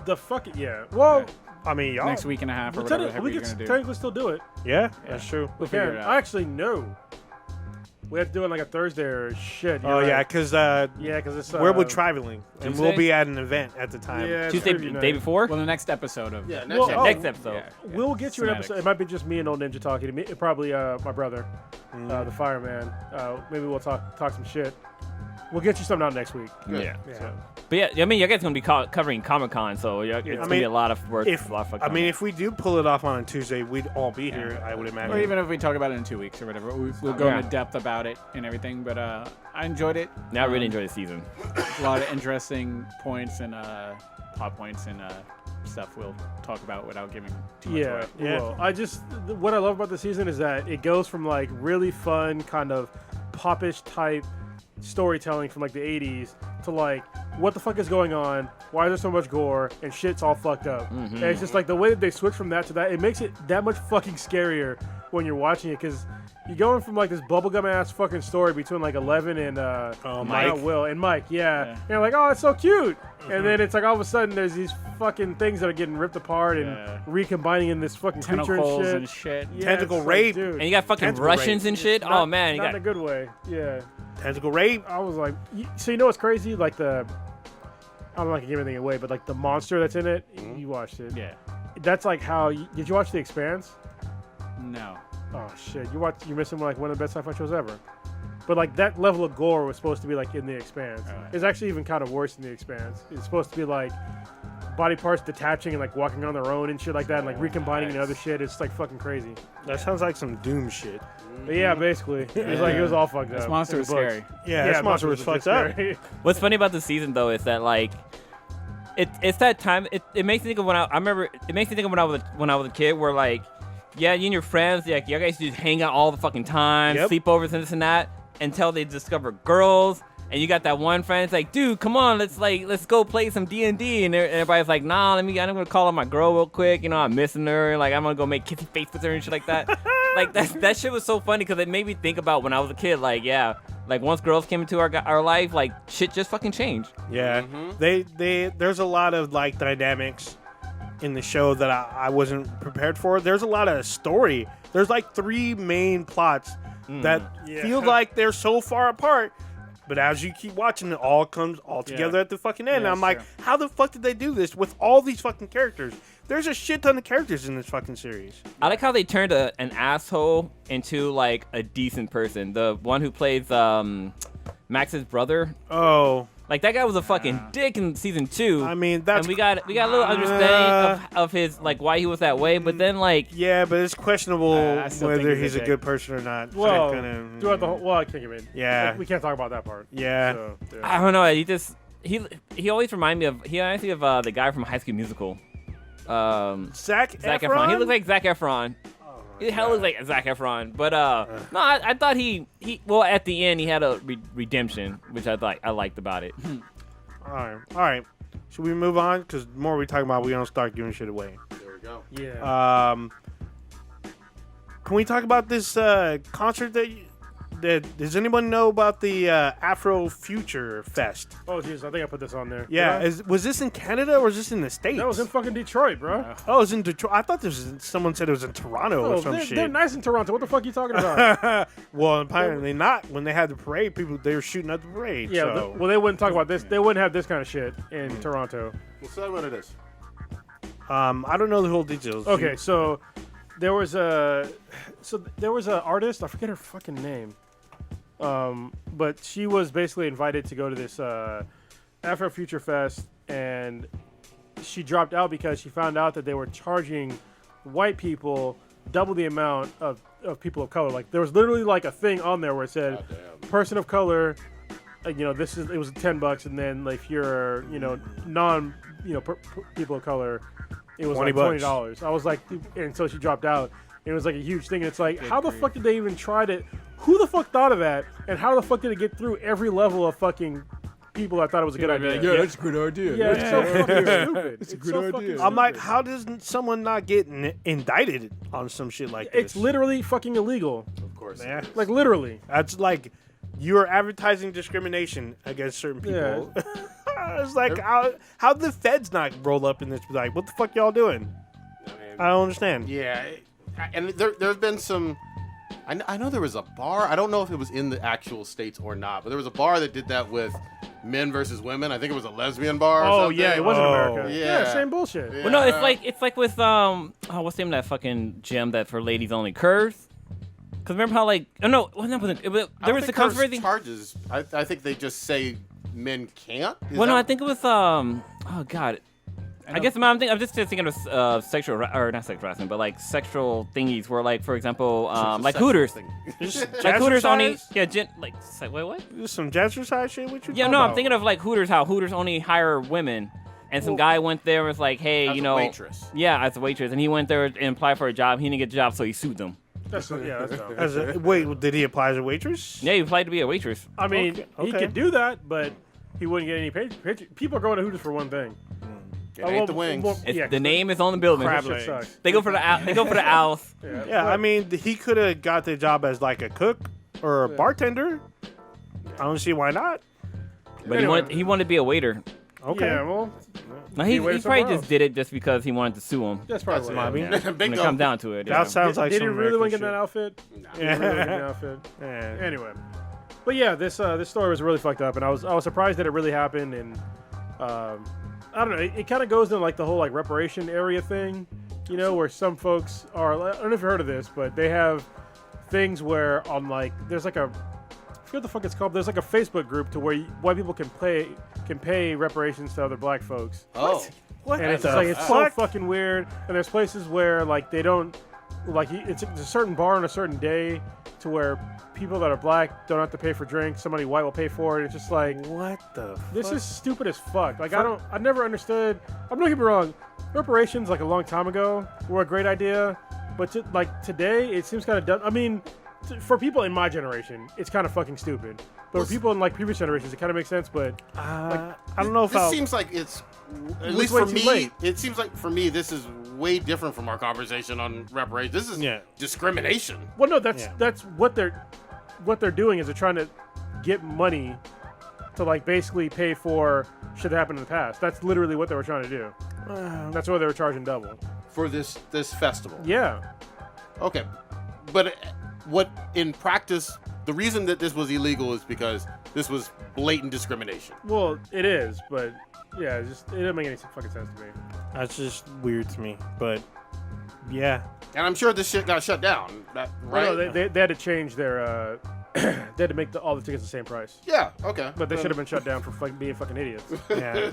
Speaker 6: The fucking yeah. Well,
Speaker 7: I mean, y'all.
Speaker 5: Next week and a half or
Speaker 6: we
Speaker 5: whatever the heck
Speaker 6: can
Speaker 5: you're gonna do.
Speaker 6: technically still do it.
Speaker 7: Yeah, that's true.
Speaker 5: We'll figure
Speaker 6: Yeah,
Speaker 5: it out.
Speaker 6: I actually know. We have to do it like a Thursday or shit.
Speaker 7: Oh yeah, because
Speaker 6: it's
Speaker 7: we're traveling and
Speaker 5: Tuesday?
Speaker 7: we'll be at an event at the time.
Speaker 6: Yeah, it's
Speaker 8: Tuesday,
Speaker 6: preview night.
Speaker 8: day before.
Speaker 5: Well, the next episode of
Speaker 4: Yeah,
Speaker 6: Well,
Speaker 4: next
Speaker 8: Next episode.
Speaker 5: yeah.
Speaker 6: We'll get you an
Speaker 5: Semantics.
Speaker 6: episode. It might be just me and Old Ninja talking. Probably my brother, the fireman. Maybe we'll talk some shit. We'll get you something out next week.
Speaker 8: Yeah.
Speaker 6: So.
Speaker 8: But yeah, I mean, you guys gonna be covering Comic-Con, so it's gonna be a lot of work.
Speaker 7: If
Speaker 8: a lot of fun
Speaker 7: I mean,
Speaker 8: content.
Speaker 7: if we do pull it off on a Tuesday, we'd all be here. I would imagine.
Speaker 5: Or even if we talk about it in 2 weeks or whatever, we'll go
Speaker 8: Yeah.
Speaker 5: into depth about it and everything. But I enjoyed it.
Speaker 8: Now I really enjoy the season.
Speaker 5: A lot of interesting points and plot points and stuff we'll talk about without giving too much away.
Speaker 7: Yeah.
Speaker 6: Well, what I love about the season is that it goes from like really fun kind of popish type storytelling from like the 80s to like what the fuck is going on, why is there so much gore and shit's all fucked up. And it's just like the way that they switch from that to that, it makes it that much fucking scarier when you're watching it, because you're going from like this bubblegum ass fucking story between like 11 and
Speaker 7: Mike.
Speaker 6: Will and Mike, and you're like, oh, it's so cute, and then it's like all of a sudden there's these fucking things that are getting ripped apart and recombining in this fucking creature
Speaker 5: Tentacles
Speaker 6: and
Speaker 5: and
Speaker 6: shit.
Speaker 5: shit.
Speaker 6: Yeah,
Speaker 7: Tentacle
Speaker 6: it's
Speaker 7: rape.
Speaker 6: like, dude,
Speaker 8: And you got fucking
Speaker 7: Tentacle
Speaker 8: Russians
Speaker 7: rape.
Speaker 8: and shit.
Speaker 6: not-
Speaker 8: Oh man, you
Speaker 6: not
Speaker 8: got
Speaker 6: in a good way. Yeah,
Speaker 7: Tentacle rape.
Speaker 6: I was like, so you know what's crazy? Like I'm not gonna give anything away, but like the monster that's in it, you watched it.
Speaker 5: Yeah.
Speaker 6: That's like how. Did you watch The Expanse?
Speaker 5: No.
Speaker 6: Oh shit, you're missing like one of the best sci-fi shows ever. But like that level of gore was supposed to be like in The Expanse.
Speaker 5: Alright.
Speaker 6: It's actually even kind of worse in The Expanse. It's supposed to be like body parts detaching and like walking on their own and shit like that, and like recombining and other shit. It's like fucking crazy.
Speaker 7: That sounds like some Doom shit.
Speaker 6: But yeah, basically, it was all fucked up.
Speaker 5: This monster
Speaker 6: in
Speaker 5: was
Speaker 6: the books.
Speaker 5: scary.
Speaker 7: Yeah, this monster was fucked up.
Speaker 6: scary.
Speaker 8: What's funny about the season though is that like it's that time. It makes me think of when I remember. It makes me think of when I was a kid, where like, yeah, you and your friends, like, you guys just hang out all the fucking time,
Speaker 7: Yep.
Speaker 8: sleepovers and this and that, until they discover girls. And you got that one friend. It's like, dude, come on, let's go play some D&D. And everybody's like, nah, I'm gonna call on my girl real quick. You know, I'm missing her. Like, I'm gonna go make kissy face with her and shit like that. Like that shit was so funny because it made me think about when I was a kid. Like, yeah, like once girls came into our life, like shit just fucking changed.
Speaker 7: Yeah, there's a lot of like dynamics in the show that I wasn't prepared for. There's a lot of story. There's like 3 main plots that feel like they're so far apart. But as you keep watching, it all comes all together at the fucking end.
Speaker 5: Yeah,
Speaker 7: And I'm like,
Speaker 5: sure.
Speaker 7: how the fuck did they do this with all these fucking characters? There's a shit ton of characters in this fucking series.
Speaker 8: I like how they turned an asshole into like a decent person. The one who plays Max's brother,
Speaker 7: Oh,
Speaker 8: like that guy was a fucking dick in season 2.
Speaker 7: I mean, that's...
Speaker 8: and we got a little understanding of his like why he was that way, but then like
Speaker 7: Yeah, but it's questionable
Speaker 5: I still think
Speaker 7: whether
Speaker 5: he's
Speaker 7: he's
Speaker 5: a
Speaker 7: a
Speaker 5: dick.
Speaker 7: good person or not. So
Speaker 6: Well,
Speaker 7: kinda-
Speaker 6: throughout the whole, well, I can't give it.
Speaker 7: Yeah.
Speaker 6: Like, we can't talk about that part.
Speaker 7: Yeah.
Speaker 6: So, yeah.
Speaker 8: I don't know. He always reminds me of the guy from High School Musical,
Speaker 7: Zac
Speaker 8: Zac
Speaker 7: Efron?
Speaker 8: Efron. He looks like Zac Efron. He hell looks like Zac Efron, but no, I thought he well at the end he had a redemption, which I liked about it.
Speaker 7: All right. Should we move on? Because the more we talk about, we don't start giving shit away.
Speaker 4: There we go.
Speaker 6: Yeah.
Speaker 7: Can we talk about this concert that does anyone know about the Afrofuture Fest?
Speaker 6: Oh, jeez, I think I put this on there.
Speaker 7: Yeah,
Speaker 6: Did I?
Speaker 7: was this in Canada or was this in the States?
Speaker 6: That was in fucking Detroit, bro.
Speaker 7: Oh, it was in Detroit. I thought someone said it was in Toronto or some
Speaker 6: they're
Speaker 7: shit.
Speaker 6: nice in Toronto. What the fuck are you talking about?
Speaker 7: Well, apparently not. When they had the parade, they were shooting at the parade.
Speaker 6: Yeah,
Speaker 7: so.
Speaker 6: well, they wouldn't talk about this. They wouldn't have this kind of shit in Toronto.
Speaker 4: We'll say what it is.
Speaker 7: I don't know the whole details.
Speaker 6: Okay, so there was a artist. I forget her fucking name. But she was basically invited to go to this Afrofuture Fest, and she dropped out because she found out that they were charging white people double the amount of people of color. Like there was literally like a thing on there where it said person of color. It was $10, and then like if you're people of color, it was like
Speaker 7: $20.
Speaker 6: $20. I was like, and so she dropped out. It was like a huge thing. And it's like, how the fuck did they even try to? Who the fuck thought of that? And how the fuck did it get through every level of fucking people that thought it was a good idea?
Speaker 5: that's a good idea.
Speaker 6: Yeah, it's so fucking stupid. It's a
Speaker 5: good idea.
Speaker 7: I'm like, how does someone not get indicted on some shit like this?
Speaker 6: It's literally fucking illegal.
Speaker 4: Of course.
Speaker 7: Yeah.
Speaker 6: Like literally.
Speaker 7: That's like you are advertising discrimination against certain people. It's like how the feds not roll up in this? Like, what the fuck y'all doing? I don't understand.
Speaker 4: Yeah, and there's been some I know there was a bar. I don't know if it was in the actual states or not, but there was a bar that did that with men versus women. I think it was a lesbian bar. Or something.
Speaker 6: Yeah, it was in America.
Speaker 4: Yeah.
Speaker 6: Same bullshit.
Speaker 4: Yeah.
Speaker 8: Well, no, it's like with what's the name of that fucking gym that for ladies only, Curves? Because remember how there was the controversy.
Speaker 4: Charges. I think they just say men can't.
Speaker 8: I think it was oh god. I guess I'm just thinking of sexual or not sexual harassment, but like sexual thingies where, like, for example, like Hooters. Like Hooters only, wait, what?
Speaker 7: There's some jazzercise shit. What you?
Speaker 8: Yeah, no, I'm thinking of like Hooters. How Hooters only hire women, and some guy went there and was like, hey,
Speaker 4: as a waitress.
Speaker 8: Yeah, as a waitress, and he went there and applied for a job. He didn't get the job, so he sued them.
Speaker 6: That's dumb.
Speaker 7: Wait, did he apply as a waitress?
Speaker 8: Yeah, he applied to be a waitress.
Speaker 6: I mean, he could do that, but he wouldn't get any pay. People are going to Hooters for one thing.
Speaker 4: It ain't the wings.
Speaker 8: The name is on the building.
Speaker 6: Crab legs.
Speaker 8: They go for the owls.
Speaker 7: Yeah, I mean, he could have got the job as like a cook or a bartender. I don't see why not.
Speaker 8: But he wanted to be a waiter.
Speaker 7: Okay.
Speaker 6: Yeah, well,
Speaker 8: No, he probably just did it just because he wanted to sue him.
Speaker 6: that's probably what it is.
Speaker 8: When it comes down to it.
Speaker 7: That sounds like
Speaker 6: Did
Speaker 7: some
Speaker 6: he really want to
Speaker 7: American
Speaker 6: get in that outfit? Did he really want to get in that outfit?
Speaker 7: shit.
Speaker 6: Anyway, but yeah, this story was really fucked up, and I was surprised that it really happened. And I don't know, it kind of goes into like the whole like reparation area thing, you know, where some folks are. I don't know if you heard of this, but they have things where on like there's like I forget what the fuck it's called. There's like a Facebook group to where white people can pay reparations to other black folks.
Speaker 4: Oh.
Speaker 7: What?
Speaker 6: And it's
Speaker 7: the
Speaker 6: like it's so
Speaker 7: fuck?
Speaker 6: fucking weird. And there's places where like they don't like it's a certain bar on a certain day to where people that are black don't have to pay for drinks. Somebody white will pay for it. It's just like
Speaker 7: What the?
Speaker 6: this
Speaker 7: fuck?
Speaker 6: is stupid as fuck. Like I never understood. I'm not getting me wrong. Reparations like a long time ago were a great idea, but like today it seems kind of dumb. I mean, for people in my generation, it's kind of fucking stupid. But for people in like previous generations, it kind of makes sense. But
Speaker 7: I don't know if
Speaker 4: This seems like it's, at least
Speaker 6: way
Speaker 4: for
Speaker 6: too
Speaker 4: me,
Speaker 6: late.
Speaker 4: it seems like for me, this is way different from our conversation on reparations. This is discrimination.
Speaker 6: well, no, that's what they're doing is they're trying to get money to like basically pay for shit that happened in the past. That's literally what they were trying to do. That's why they were charging double.
Speaker 4: For this festival.
Speaker 6: Yeah.
Speaker 4: Okay. But what in practice, the reason that this was illegal is because this was blatant discrimination.
Speaker 6: Well, it is, but yeah, it doesn't make any fucking sense to me.
Speaker 7: That's just weird to me. But yeah,
Speaker 4: And I'm sure this shit got shut down, right?
Speaker 6: Well, no, they had to change their. They had to make all the tickets the same price.
Speaker 4: Yeah, okay.
Speaker 6: But they should have been shut down for being fucking idiots.
Speaker 7: yeah.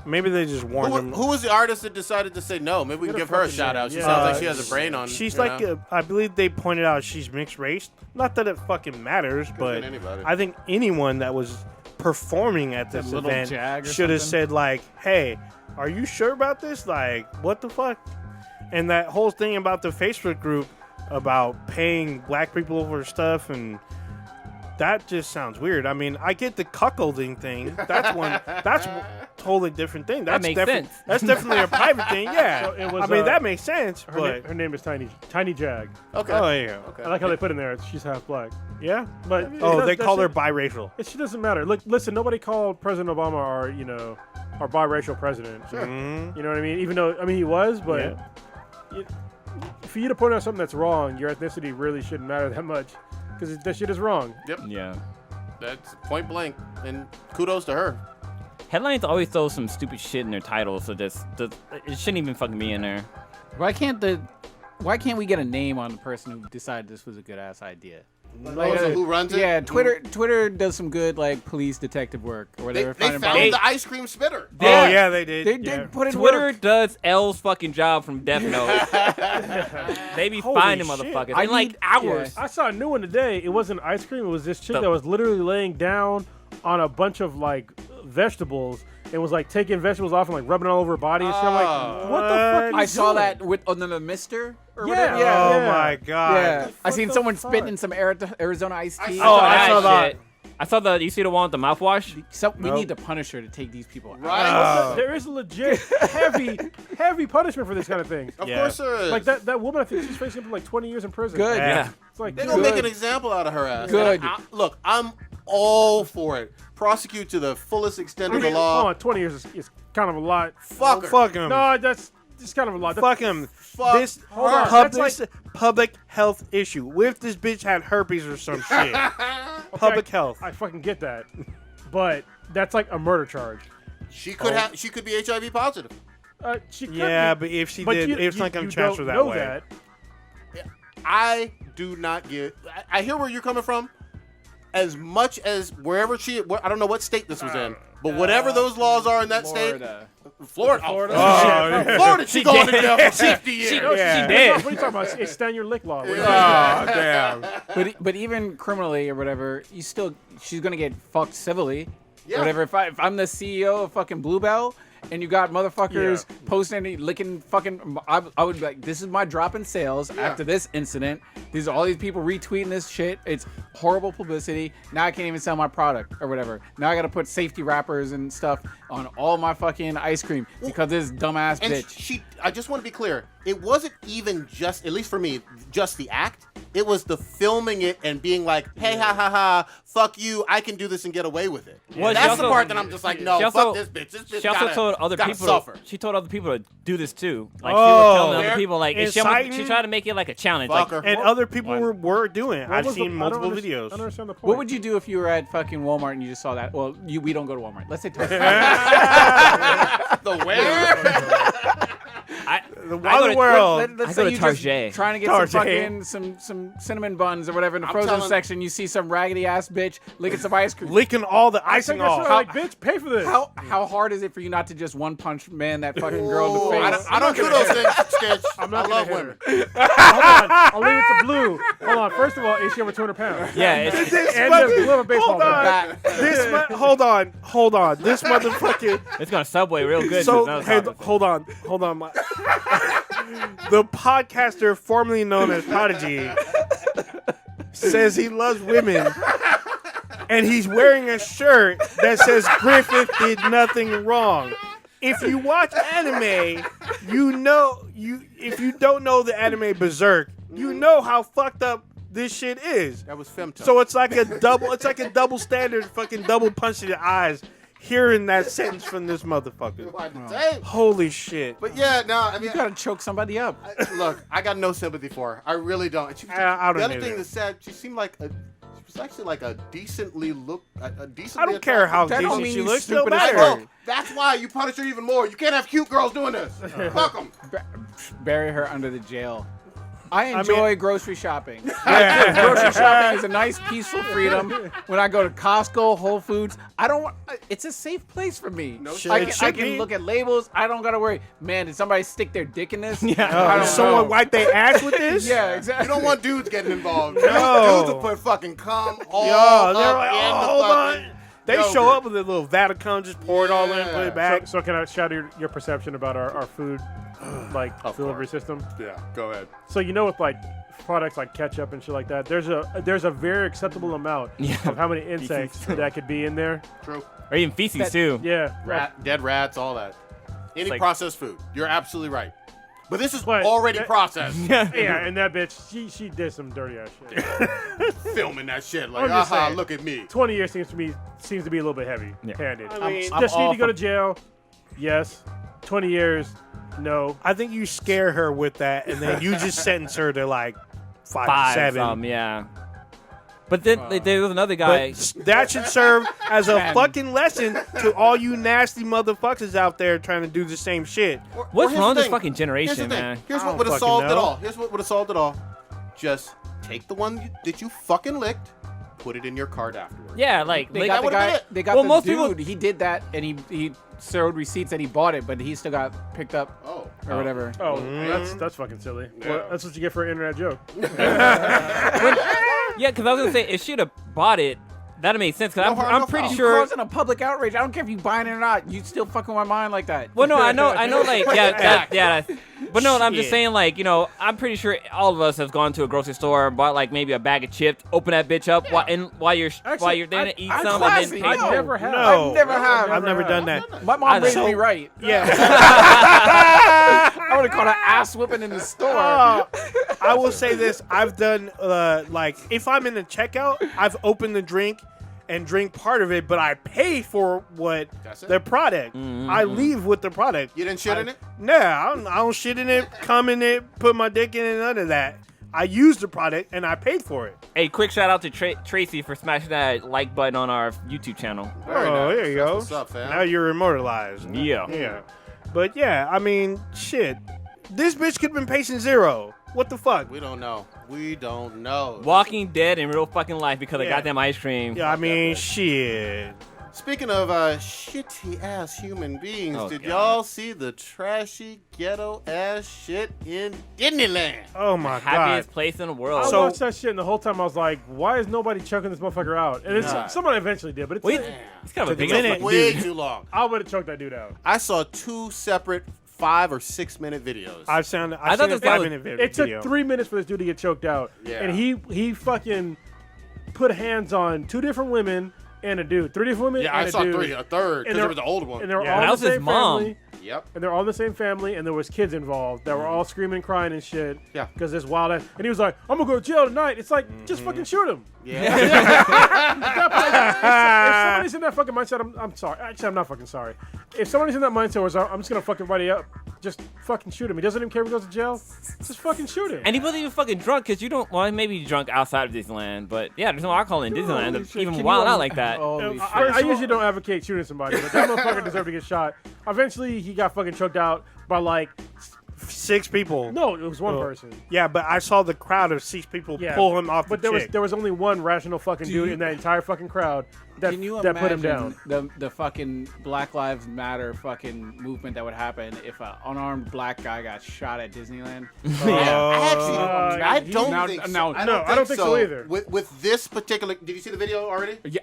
Speaker 7: Maybe they just warned them.
Speaker 4: Who was the artist that decided to say no? Maybe we can
Speaker 6: Get a
Speaker 4: give her a
Speaker 6: fucking
Speaker 4: shout
Speaker 6: name.
Speaker 4: out. She
Speaker 6: Yeah.
Speaker 4: sounds like she has a brain on.
Speaker 7: She's
Speaker 4: you
Speaker 7: like,
Speaker 4: know?
Speaker 7: I believe they pointed out she's mixed race. Not that it fucking matters, but
Speaker 4: been anybody.
Speaker 7: I think anyone that was performing at this
Speaker 5: little
Speaker 7: event
Speaker 5: jag or
Speaker 7: should have
Speaker 5: something?
Speaker 7: said like, "Hey, are you sure about this? Like, what the fuck?" And that whole thing about the Facebook group about paying black people for stuff, and that just sounds weird. I mean, I get the cuckolding thing. That's one. That's a totally different thing. That's
Speaker 8: makes
Speaker 7: definitely
Speaker 8: sense.
Speaker 7: that's definitely a private thing. Yeah,
Speaker 6: So it was,
Speaker 7: I mean that makes sense. But
Speaker 6: Her name is Tiny Jag.
Speaker 4: Okay.
Speaker 7: oh yeah,
Speaker 4: Okay.
Speaker 6: I like how they put in there. She's half black.
Speaker 7: yeah.
Speaker 6: But
Speaker 7: Oh, they
Speaker 6: that
Speaker 7: call her
Speaker 6: shit-
Speaker 7: biracial.
Speaker 6: It shit doesn't matter. Look, listen. Nobody called President Obama our biracial president.
Speaker 4: Sure.
Speaker 7: Mhm.
Speaker 6: You know what I mean? Even though he was, but for you to point out something that's wrong, your ethnicity really shouldn't matter that much because that shit is wrong.
Speaker 4: Yep.
Speaker 8: Yeah.
Speaker 4: That's point blank. And kudos to her.
Speaker 8: Headlines always throw some stupid shit in their titles, so it shouldn't even fucking be in there.
Speaker 5: Why can't we get a name on the person who decided this was a good ass idea?
Speaker 4: So who runs it?
Speaker 5: Yeah, Twitter does some good like police detective work or
Speaker 4: They
Speaker 5: whatever.
Speaker 4: found
Speaker 5: finding
Speaker 4: the ice cream spitter.
Speaker 7: Oh yeah, they did.
Speaker 5: They
Speaker 7: yeah.
Speaker 5: did put in
Speaker 8: Twitter
Speaker 5: work.
Speaker 8: does L's fucking job from Death Note. They be
Speaker 7: Holy
Speaker 8: finding
Speaker 7: shit.
Speaker 8: motherfuckers
Speaker 5: I
Speaker 8: in like
Speaker 5: need-
Speaker 8: hours.
Speaker 6: I saw a new one today. It wasn't ice cream. It was this chick that was literally laying down on a bunch of like vegetables and was like taking vegetables off and like rubbing it all over her body and shit. I'm like, what the fuck? Are you
Speaker 5: I saw
Speaker 6: doing?
Speaker 5: that with the Mister. Or
Speaker 6: Yeah,
Speaker 5: whatever.
Speaker 6: yeah.
Speaker 7: Oh my god.
Speaker 5: Yeah, I seen
Speaker 6: the
Speaker 5: someone
Speaker 6: fuck?
Speaker 5: spitting in some Arizona iced tea.
Speaker 8: Oh,
Speaker 7: I
Speaker 8: that
Speaker 7: saw that.
Speaker 8: shit. I saw you see the one with the mouthwash?
Speaker 5: So we need to punish her to take these people out.
Speaker 4: Right.
Speaker 6: There is a legit heavy punishment for this kind of thing.
Speaker 4: Of
Speaker 7: Yeah.
Speaker 4: course there is.
Speaker 6: Like that woman, I think she's facing up to like 20 years in prison.
Speaker 5: Good.
Speaker 8: Yeah.
Speaker 6: It's like,
Speaker 4: They're
Speaker 6: dude,
Speaker 4: gonna make an example out of her ass.
Speaker 5: Good.
Speaker 4: Look, I'm all for it. Prosecute to the fullest extent of the
Speaker 6: hold
Speaker 4: law.
Speaker 6: on, 20 years is kind of a lot.
Speaker 4: Fuck her.
Speaker 7: Fuck him.
Speaker 6: No, that's it's kind of a lot.
Speaker 7: Fuck him.
Speaker 4: Fuck
Speaker 7: This
Speaker 4: her.
Speaker 7: public health issue. What if this bitch had herpes or some shit? Public health.
Speaker 6: I fucking get that, but that's like a murder charge.
Speaker 4: She could have. She could be HIV positive.
Speaker 6: She could
Speaker 7: Yeah,
Speaker 6: be,
Speaker 7: but if she
Speaker 6: but
Speaker 7: did, it's not going to transfer that way.
Speaker 6: That.
Speaker 4: I do not get. I hear where you're coming from. As much as wherever I don't know what state this was in, but whatever those laws are in that
Speaker 5: Florida.
Speaker 4: state, Florida.
Speaker 6: Florida.
Speaker 4: Florida. She going to jail for 50 years.
Speaker 5: She
Speaker 6: What
Speaker 5: did.
Speaker 6: are you talking about? It's stand your lick law. What are you
Speaker 7: Oh, damn.
Speaker 5: But even criminally or whatever, she's gonna get fucked civilly.
Speaker 4: Yeah.
Speaker 5: Whatever. If I'm the CEO of fucking Bluebell and you got motherfuckers posting and licking fucking, I would be like, this is my drop in sales after this incident. These are all these people retweeting this shit. It's horrible publicity. Now I can't even sell my product or whatever. Now I gotta put safety wrappers and stuff on all my fucking ice cream because this dumbass
Speaker 4: And
Speaker 5: bitch.
Speaker 4: I just want to be clear. It wasn't even just, at least for me, just the act. It was the filming it and being like, hey, ha, ha, ha, fuck you, I can do this and get away with it.
Speaker 8: Well,
Speaker 4: That's
Speaker 8: she
Speaker 4: the
Speaker 8: also-
Speaker 4: part that I'm just like, no,
Speaker 8: she also-
Speaker 4: fuck this bitch. This bitch
Speaker 8: She also
Speaker 4: gotta,
Speaker 8: told other
Speaker 4: gotta
Speaker 8: people.
Speaker 4: suffer.
Speaker 8: She told other people to do this too. Like
Speaker 7: Oh.
Speaker 8: she was telling other people, like
Speaker 7: Inciting?
Speaker 8: she tried to make it like a challenge.
Speaker 4: Fuck
Speaker 8: Like,
Speaker 4: her.
Speaker 7: And other people were doing it.
Speaker 6: What
Speaker 7: I've
Speaker 6: was
Speaker 7: seen
Speaker 6: the- I don't
Speaker 7: multiple
Speaker 6: understand-
Speaker 7: videos.
Speaker 6: I don't understand the point.
Speaker 5: What would you do if you were at fucking Walmart and you just saw that? Well, we don't go to Walmart. Let's say Target.
Speaker 4: The where?
Speaker 7: The
Speaker 8: I go
Speaker 7: other
Speaker 8: to-
Speaker 7: world.
Speaker 5: Let's
Speaker 8: I
Speaker 5: say
Speaker 8: go to
Speaker 5: you just
Speaker 8: Target.
Speaker 5: trying to get
Speaker 7: Target.
Speaker 5: some fucking some cinnamon buns or whatever in the
Speaker 4: I'm
Speaker 5: frozen
Speaker 4: telling-
Speaker 5: section. You see some raggedy ass bitch licking some ice cream.
Speaker 7: Licking all the
Speaker 6: I
Speaker 7: icing
Speaker 6: think that's
Speaker 7: off.
Speaker 6: like, bitch, pay for this.
Speaker 5: How hard is it for you not to just one punch man that fucking girl in the face?
Speaker 4: I don't do those things, Stitch.
Speaker 6: I'm not
Speaker 4: I
Speaker 6: gonna
Speaker 4: love
Speaker 6: hit
Speaker 4: women.
Speaker 6: her. Hold on, I'll leave it to Blue. Hold on. First of all, is she over 200 pounds?
Speaker 8: yeah, it's,
Speaker 6: And does Blue have a baseball
Speaker 7: Hold on.
Speaker 6: bat?
Speaker 7: Hold on. This motherfucker.
Speaker 8: it's gonna Subway real good.
Speaker 7: So
Speaker 8: That's
Speaker 7: hey,
Speaker 8: what I was
Speaker 7: hold on. The podcaster formerly known as Prodigy says he loves women, and he's wearing a shirt that says Griffith did nothing wrong. If you watch anime, you know if you don't know the anime Berserk, you know how fucked up this shit is.
Speaker 4: That was femto.
Speaker 7: So it's like a double standard fucking double punch to the eyes hearing that sentence from this motherfucker.
Speaker 4: Hey,
Speaker 7: Holy shit.
Speaker 4: but yeah, no, I mean,
Speaker 5: You gotta choke somebody up.
Speaker 4: look, I got no sympathy for her. I really don't. And
Speaker 7: I don't
Speaker 4: the other
Speaker 7: either.
Speaker 4: thing that said, she seemed like she was actually like a decently
Speaker 7: I don't care how
Speaker 5: That don't
Speaker 7: decent
Speaker 5: mean
Speaker 7: she
Speaker 5: you
Speaker 7: looks, still
Speaker 5: stupid as
Speaker 7: better.
Speaker 5: fuck.
Speaker 4: Well, that's why you punish her even more. You can't have cute girls doing this. Fuck them.
Speaker 5: Bury her under the jail. I
Speaker 7: mean-
Speaker 5: enjoy grocery shopping. Grocery shopping is a nice, peaceful freedom. When I go to Costco, Whole Foods, I don't want. It's a safe place for me.
Speaker 7: shit.
Speaker 5: I
Speaker 7: It
Speaker 5: can,
Speaker 7: should
Speaker 5: I can
Speaker 7: be.
Speaker 5: look at labels. I don't gotta worry. Man, did somebody stick their dick in this?
Speaker 8: Yeah.
Speaker 5: I
Speaker 7: Did
Speaker 5: don't
Speaker 7: someone
Speaker 5: know.
Speaker 7: wipe their ass with this?
Speaker 5: Yeah, exactly.
Speaker 4: You don't want dudes getting involved.
Speaker 7: No.
Speaker 4: Dudes will put fucking cum all
Speaker 7: Yo, they're
Speaker 4: up
Speaker 7: like,
Speaker 4: in
Speaker 7: oh,
Speaker 4: the
Speaker 7: hold
Speaker 4: fucking
Speaker 7: on. They
Speaker 4: yogurt.
Speaker 7: show up with a little Vatican, just pour it all in, put it back.
Speaker 6: So can I shatter your perception about our food, like delivery system?
Speaker 4: Yeah, go ahead.
Speaker 6: So you know with like products like ketchup and shit like that, there's a very acceptable amount of how many insects that could be in there.
Speaker 4: True.
Speaker 8: Or even feces too.
Speaker 6: Yeah.
Speaker 4: Dead rats, all that. Any
Speaker 8: like-
Speaker 4: processed food. You're absolutely right. But this is
Speaker 6: But
Speaker 4: already
Speaker 6: that-
Speaker 4: processed.
Speaker 6: Yeah, and that bitch, she did some dirty ass shit.
Speaker 4: Filming that shit like,
Speaker 6: I'm just
Speaker 4: aha,
Speaker 6: saying.
Speaker 4: look at me.
Speaker 6: 20 years seems to be a little bit heavy-handed.
Speaker 7: I mean,
Speaker 5: I'm
Speaker 6: Does she need
Speaker 5: all
Speaker 6: to go
Speaker 5: for-
Speaker 6: to jail? Yes. 20 years? No.
Speaker 7: I think you scare her with that, and then you just sentence her to like 5 to
Speaker 8: 5,
Speaker 7: 7.
Speaker 8: yeah. But then there was another guy.
Speaker 7: But that should serve as a
Speaker 5: Man.
Speaker 7: fucking lesson to all you nasty motherfuckers out there trying to do the same shit.
Speaker 8: What's
Speaker 4: here's
Speaker 8: wrong with
Speaker 4: the
Speaker 8: this
Speaker 4: thing.
Speaker 8: fucking
Speaker 4: Here's the
Speaker 8: generation,
Speaker 4: thing.
Speaker 8: man?
Speaker 4: Here's
Speaker 7: I
Speaker 4: what
Speaker 7: don't
Speaker 4: would have
Speaker 7: fucking
Speaker 4: solved it
Speaker 7: know.
Speaker 4: all. Here's what would have solved it all. Just take the one that you fucking licked, put it in your card afterwards.
Speaker 8: Yeah, like
Speaker 5: They
Speaker 8: like,
Speaker 5: got
Speaker 4: that
Speaker 5: the
Speaker 4: would've been
Speaker 5: guy.
Speaker 4: it.
Speaker 5: They got
Speaker 8: Well,
Speaker 5: the
Speaker 8: most
Speaker 5: dude.
Speaker 8: people-
Speaker 5: He did that, and he showed receipts that he bought it, but he still got picked up
Speaker 4: Oh.
Speaker 5: or whatever.
Speaker 6: Oh, that's fucking silly. Well, that's what you get for an internet joke.
Speaker 8: yeah, because I was gonna say if she'd have bought it, that'd have made sense. Because
Speaker 4: No harm,
Speaker 8: I'm
Speaker 4: no
Speaker 8: pretty
Speaker 4: foul.
Speaker 8: sure.
Speaker 5: Causing a public outrage. I don't care if you buying it or not. You still fucking with my mind like that.
Speaker 8: Well, no, I know, like, but no, I'm just
Speaker 7: Shit.
Speaker 8: saying, like, you know, I'm pretty sure all of us have gone to a grocery store and bought like maybe a bag of chips, open that bitch up while you're there to eat
Speaker 5: I'm
Speaker 8: some,
Speaker 5: classy.
Speaker 8: and then
Speaker 5: I
Speaker 8: pay.
Speaker 6: Never have.
Speaker 7: No.
Speaker 5: I've never have.
Speaker 7: I've never done that.
Speaker 5: My mom raised
Speaker 8: So-
Speaker 5: me right.
Speaker 7: Yeah.
Speaker 5: I would have called an ass whooping in the store.
Speaker 7: I will say this. I've done, like, if I'm in the checkout, I've opened the drink and drink part of it, but I pay for what
Speaker 4: That's it?
Speaker 7: the product. I leave with the product.
Speaker 4: You didn't shit in it?
Speaker 7: Nah, I don't shit in it, come in it, put my dick in it, none of that. I used the product and I paid for it.
Speaker 8: Hey, quick shout out to Tracy for smashing that like button on our YouTube channel.
Speaker 4: Very
Speaker 7: Oh,
Speaker 4: nice.
Speaker 7: there you
Speaker 4: That's
Speaker 7: go.
Speaker 4: what's up, fam?
Speaker 7: Now you're immortalized.
Speaker 8: Yeah.
Speaker 7: Yeah. But yeah, I mean, shit. This bitch could have been patient 0. What the fuck?
Speaker 4: We don't know. We don't know.
Speaker 8: Walking Dead in real fucking life because of
Speaker 7: Yeah.
Speaker 8: goddamn ice cream.
Speaker 7: Yeah, I mean, shit.
Speaker 4: Speaking of shitty ass human beings,
Speaker 8: Oh,
Speaker 4: did
Speaker 8: God.
Speaker 4: y'all see the trashy ghetto ass shit in Disneyland?
Speaker 7: Oh my
Speaker 8: Happiest
Speaker 7: god.
Speaker 8: place in the world.
Speaker 6: I
Speaker 7: So-
Speaker 6: watched that shit, and the whole time I was like, "Why is nobody choking this motherfucker out?" And it's someone eventually did, but it's
Speaker 8: Wait, it's kind of a
Speaker 7: Took a
Speaker 8: big
Speaker 7: minute.
Speaker 8: fucking
Speaker 4: Way
Speaker 8: dude.
Speaker 4: too long.
Speaker 6: I would have choked that dude out.
Speaker 4: I saw 2 separate 5 or 6 minute videos.
Speaker 7: I've
Speaker 8: I
Speaker 7: seen
Speaker 8: thought
Speaker 7: a
Speaker 8: this guy
Speaker 7: 5-minute video.
Speaker 6: It took 3 minutes for this dude to get choked out,
Speaker 4: Yeah.
Speaker 6: and he fucking put hands on 2 different women and a dude, 3 different women.
Speaker 4: Yeah,
Speaker 6: and
Speaker 4: I
Speaker 6: a
Speaker 4: saw
Speaker 6: dude.
Speaker 4: 3, a third, because
Speaker 6: And
Speaker 4: there
Speaker 6: they're-
Speaker 4: was an old one.
Speaker 6: And they're
Speaker 7: Yeah.
Speaker 6: all
Speaker 8: That
Speaker 6: in
Speaker 8: was
Speaker 6: the
Speaker 8: his
Speaker 6: same
Speaker 8: mom.
Speaker 6: family.
Speaker 4: Yep.
Speaker 6: And they're all in the same family, and there was kids involved that were all screaming and crying and shit.
Speaker 4: Yeah.
Speaker 6: Because this wild ass. And he was like, "I'm gonna go to jail tonight." It's like, just fucking shoot him.
Speaker 4: Yeah.
Speaker 6: If somebody's in that fucking mindset, I'm sorry. Actually, I'm not fucking sorry. If somebody's in that mindset where I'm just gonna fucking write it up, just fucking shoot him. He doesn't even care if he goes to jail. Just fucking shoot him.
Speaker 8: And he wasn't even fucking drunk because you don't. Well, maybe he's drunk outside of Disneyland, but yeah, there's no alcohol in Disneyland.
Speaker 6: Holy
Speaker 8: to
Speaker 6: shit,
Speaker 8: even
Speaker 6: can
Speaker 8: wild
Speaker 6: you-
Speaker 8: out like that.
Speaker 5: Holy shit.
Speaker 6: I usually don't advocate shooting somebody, but that motherfucker deserved to get shot. Eventually, he got fucking choked out by like
Speaker 7: 6 people.
Speaker 6: no, it was one
Speaker 7: Oh.
Speaker 6: person.
Speaker 7: Yeah, but I saw the crowd of 6 people
Speaker 6: Yeah,
Speaker 7: pull him off
Speaker 6: But
Speaker 7: the
Speaker 6: there
Speaker 7: chick.
Speaker 6: was only one rational fucking dude
Speaker 5: you-
Speaker 6: in that entire fucking crowd that
Speaker 5: Can you
Speaker 6: that put him down.
Speaker 5: imagine the fucking Black Lives Matter fucking movement that would happen if an unarmed black guy got shot at Disneyland?
Speaker 4: I don't
Speaker 5: now-
Speaker 4: think so.
Speaker 5: now-
Speaker 4: I
Speaker 6: no, I don't think so either.
Speaker 4: With this particular, did you see the video already?
Speaker 5: Yeah,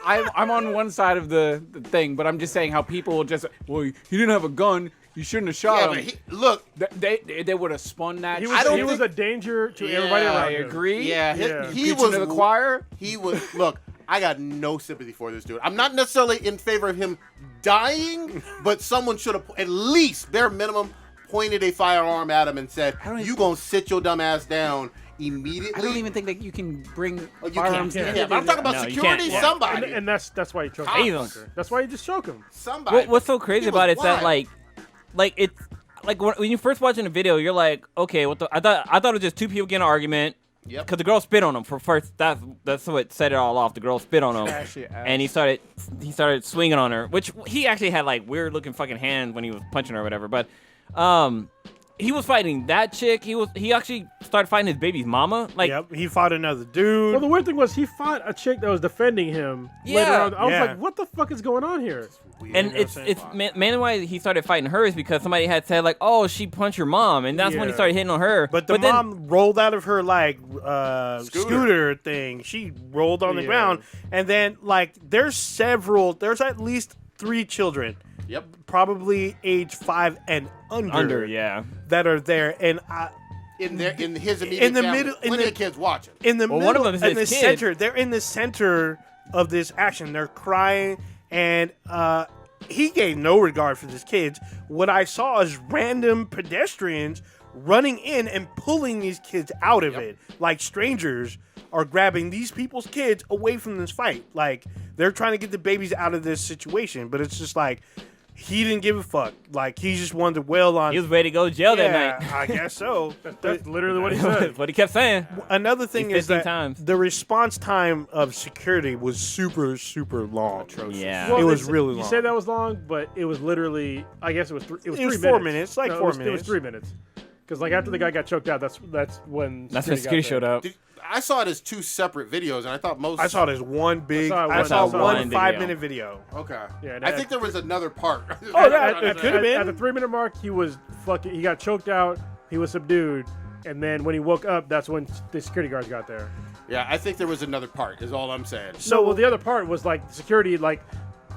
Speaker 5: I'm on one side of the thing, but I'm just saying how people will just, well, he didn't have a gun. You shouldn't have shot
Speaker 4: Yeah,
Speaker 5: him.
Speaker 4: but look,
Speaker 5: They would have spun that.
Speaker 6: He
Speaker 5: shit.
Speaker 6: was,
Speaker 4: don't
Speaker 6: he was
Speaker 4: think-
Speaker 6: a danger to
Speaker 4: Yeah,
Speaker 6: everybody around
Speaker 5: I
Speaker 6: him.
Speaker 5: agree.
Speaker 4: yeah,
Speaker 6: Yeah.
Speaker 4: he
Speaker 5: Preaching
Speaker 4: was
Speaker 5: to the choir.
Speaker 4: He was look. I got no sympathy for this dude. I'm not necessarily in favor of him dying, but someone should have at least, bare minimum, pointed a firearm at him and said, "You gonna sit your dumb ass down immediately."
Speaker 5: I don't even think that you can bring
Speaker 4: Oh, you
Speaker 5: firearms
Speaker 4: can't.
Speaker 5: in.
Speaker 4: Yeah, but I'm talking about
Speaker 8: No, you
Speaker 4: security.
Speaker 8: can't. Yeah.
Speaker 4: Somebody,
Speaker 6: And that's why he choked
Speaker 4: Cops.
Speaker 6: him. That's why you just choke him.
Speaker 4: somebody.
Speaker 8: What's so crazy
Speaker 4: He was
Speaker 8: about it is that
Speaker 4: wild.
Speaker 8: like it's like when you first watching a video, you're like, okay, what the? I thought it was just 2 people getting an argument.
Speaker 4: Yep.
Speaker 8: Because the girl spit on him for first. That's what set it all off. The girl spit on him,
Speaker 5: Ashy ass.
Speaker 8: and he started swinging on her. Which he actually had like weird looking fucking hands when he was punching her or whatever. But he was fighting that chick. He actually started fighting his baby's mama. Like
Speaker 7: Yep, he fought another dude.
Speaker 6: Well, the weird thing was he fought a chick that was defending him.
Speaker 8: Yeah.
Speaker 6: Later on. I was
Speaker 7: Yeah.
Speaker 6: like, what the fuck is going on here?
Speaker 8: And it's mainly why he started fighting her is because somebody had said like, oh, she punched your mom, and that's when he
Speaker 6: Yeah.
Speaker 8: started hitting on her.
Speaker 7: But the
Speaker 8: then-
Speaker 7: mom rolled out of her like scooter thing. She rolled on the
Speaker 6: Yeah.
Speaker 7: ground, and then like there's at least 3 children,
Speaker 4: Yep.
Speaker 7: probably age 5 and under,
Speaker 8: yeah.
Speaker 7: that are there, and
Speaker 4: In his immediate
Speaker 7: In the
Speaker 4: family,
Speaker 7: middle- in
Speaker 4: plenty
Speaker 7: the-
Speaker 4: of kids watching.
Speaker 7: in the
Speaker 8: Well,
Speaker 7: middle,
Speaker 8: one of them is
Speaker 7: in the
Speaker 8: his kid.
Speaker 7: center, they're in the center of this action. They're crying, and he gave no regard for these kids. What I saw is random pedestrians running in and pulling these kids out of it, like strangers are grabbing these people's kids away from this fight. Like they're trying to get the babies out of this situation, but it's just like he didn't give a fuck. Like he just wanted to wail on.
Speaker 8: He was ready to go to jail that
Speaker 7: Yeah,
Speaker 8: night.
Speaker 7: I guess so.
Speaker 6: That's literally what he said.
Speaker 8: That's what he kept saying.
Speaker 7: Another thing
Speaker 8: He
Speaker 7: is
Speaker 8: 15
Speaker 7: that
Speaker 8: times.
Speaker 7: the response time of security was super, super long.
Speaker 8: Yeah.
Speaker 7: It was
Speaker 6: it's-
Speaker 7: really
Speaker 6: You
Speaker 7: long.
Speaker 6: say that was long, but it was literally. I guess it was. It was 3
Speaker 7: 4
Speaker 6: minutes.
Speaker 7: minutes, like
Speaker 6: No,
Speaker 7: 4
Speaker 6: It was
Speaker 7: minutes.
Speaker 6: 3 minutes. Because like after the guy got choked out, that's when.
Speaker 8: That's when security showed up.
Speaker 4: I saw it as 2 separate videos, and I thought most.
Speaker 7: I saw it as one big.
Speaker 6: I
Speaker 7: I saw
Speaker 6: saw one
Speaker 7: one
Speaker 8: video.
Speaker 7: 5-minute video.
Speaker 4: Okay.
Speaker 6: Yeah,
Speaker 4: I think there was another part.
Speaker 7: Oh, yeah,
Speaker 6: At,
Speaker 7: it could have been.
Speaker 6: at the 3 minute mark, he was fucking. He got choked out. He was subdued, and then when he woke up, that's when the security guards got there.
Speaker 4: Yeah, I think there was another part. Is all I'm saying.
Speaker 6: No, well, the other part was like security. Like,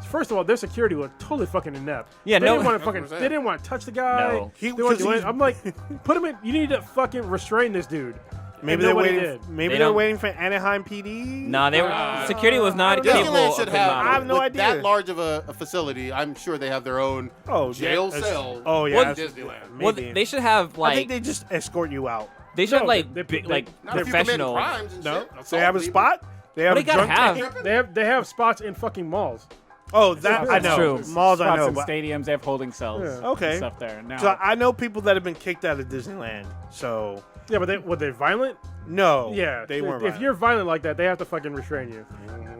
Speaker 6: first of all, their security was totally fucking inept.
Speaker 8: Yeah,
Speaker 6: they
Speaker 8: no-
Speaker 6: didn't want to
Speaker 4: That's
Speaker 6: fucking.
Speaker 4: what I'm saying.
Speaker 6: They didn't want to touch the guy.
Speaker 8: No.
Speaker 7: He-
Speaker 6: They wanted to do
Speaker 7: 'cause
Speaker 6: it. I'm like, put him in. You need to fucking restrain this dude.
Speaker 7: Maybe
Speaker 6: And
Speaker 7: they're
Speaker 6: nobody
Speaker 7: waiting.
Speaker 6: did.
Speaker 7: Maybe
Speaker 8: They
Speaker 7: they're
Speaker 8: don't-
Speaker 7: waiting for Anaheim PD.
Speaker 8: Nah, they were security was not
Speaker 6: I don't know.
Speaker 8: capable
Speaker 4: Disneyland
Speaker 8: of
Speaker 4: should
Speaker 8: putting
Speaker 4: have.
Speaker 8: on
Speaker 7: I have no
Speaker 4: with
Speaker 7: idea.
Speaker 4: That large of a facility, I'm sure they have their own jail
Speaker 7: yeah,
Speaker 4: cell.
Speaker 7: Oh yeah,
Speaker 8: Well,
Speaker 7: that's-
Speaker 4: Disneyland.
Speaker 8: Well,
Speaker 7: maybe.
Speaker 8: they should have
Speaker 7: I
Speaker 8: like
Speaker 7: think they just escort you out.
Speaker 8: they should have
Speaker 6: No,
Speaker 8: like
Speaker 6: they-
Speaker 8: big,
Speaker 6: they-
Speaker 8: like
Speaker 4: Not if you commit
Speaker 8: professional.
Speaker 4: crimes and
Speaker 7: No,
Speaker 4: shit.
Speaker 7: so they have a
Speaker 4: Assault
Speaker 7: spot. They have
Speaker 8: What
Speaker 7: a
Speaker 8: they gotta
Speaker 7: drunk
Speaker 8: have?
Speaker 6: They have spots in fucking malls.
Speaker 7: Oh, that I
Speaker 5: That's
Speaker 7: know.
Speaker 5: true.
Speaker 7: Malls I
Speaker 5: Spots
Speaker 7: know.
Speaker 5: in
Speaker 7: But,
Speaker 5: stadiums, they have holding cells.
Speaker 6: Yeah.
Speaker 7: Okay.
Speaker 5: And stuff there. Now,
Speaker 7: so I know people that have been kicked out of Disneyland. So
Speaker 6: Yeah, but were they violent?
Speaker 7: no.
Speaker 6: Yeah.
Speaker 7: They weren't.
Speaker 6: If you're violent like that, they have to fucking restrain you.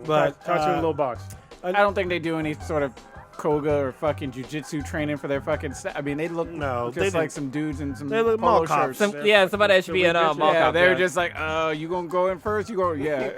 Speaker 7: but
Speaker 6: Toss you in a little box.
Speaker 5: I don't think they do any sort of koga or fucking jujitsu training for their fucking I mean, they look
Speaker 7: No, they
Speaker 5: just like
Speaker 7: didn't.
Speaker 5: some dudes in some
Speaker 7: They look
Speaker 5: polo
Speaker 7: mall cops.
Speaker 5: shirts.
Speaker 8: Somebody that should be in mall
Speaker 5: Yeah,
Speaker 8: cop,
Speaker 5: they were just like, you gonna go in first? You go, yeah.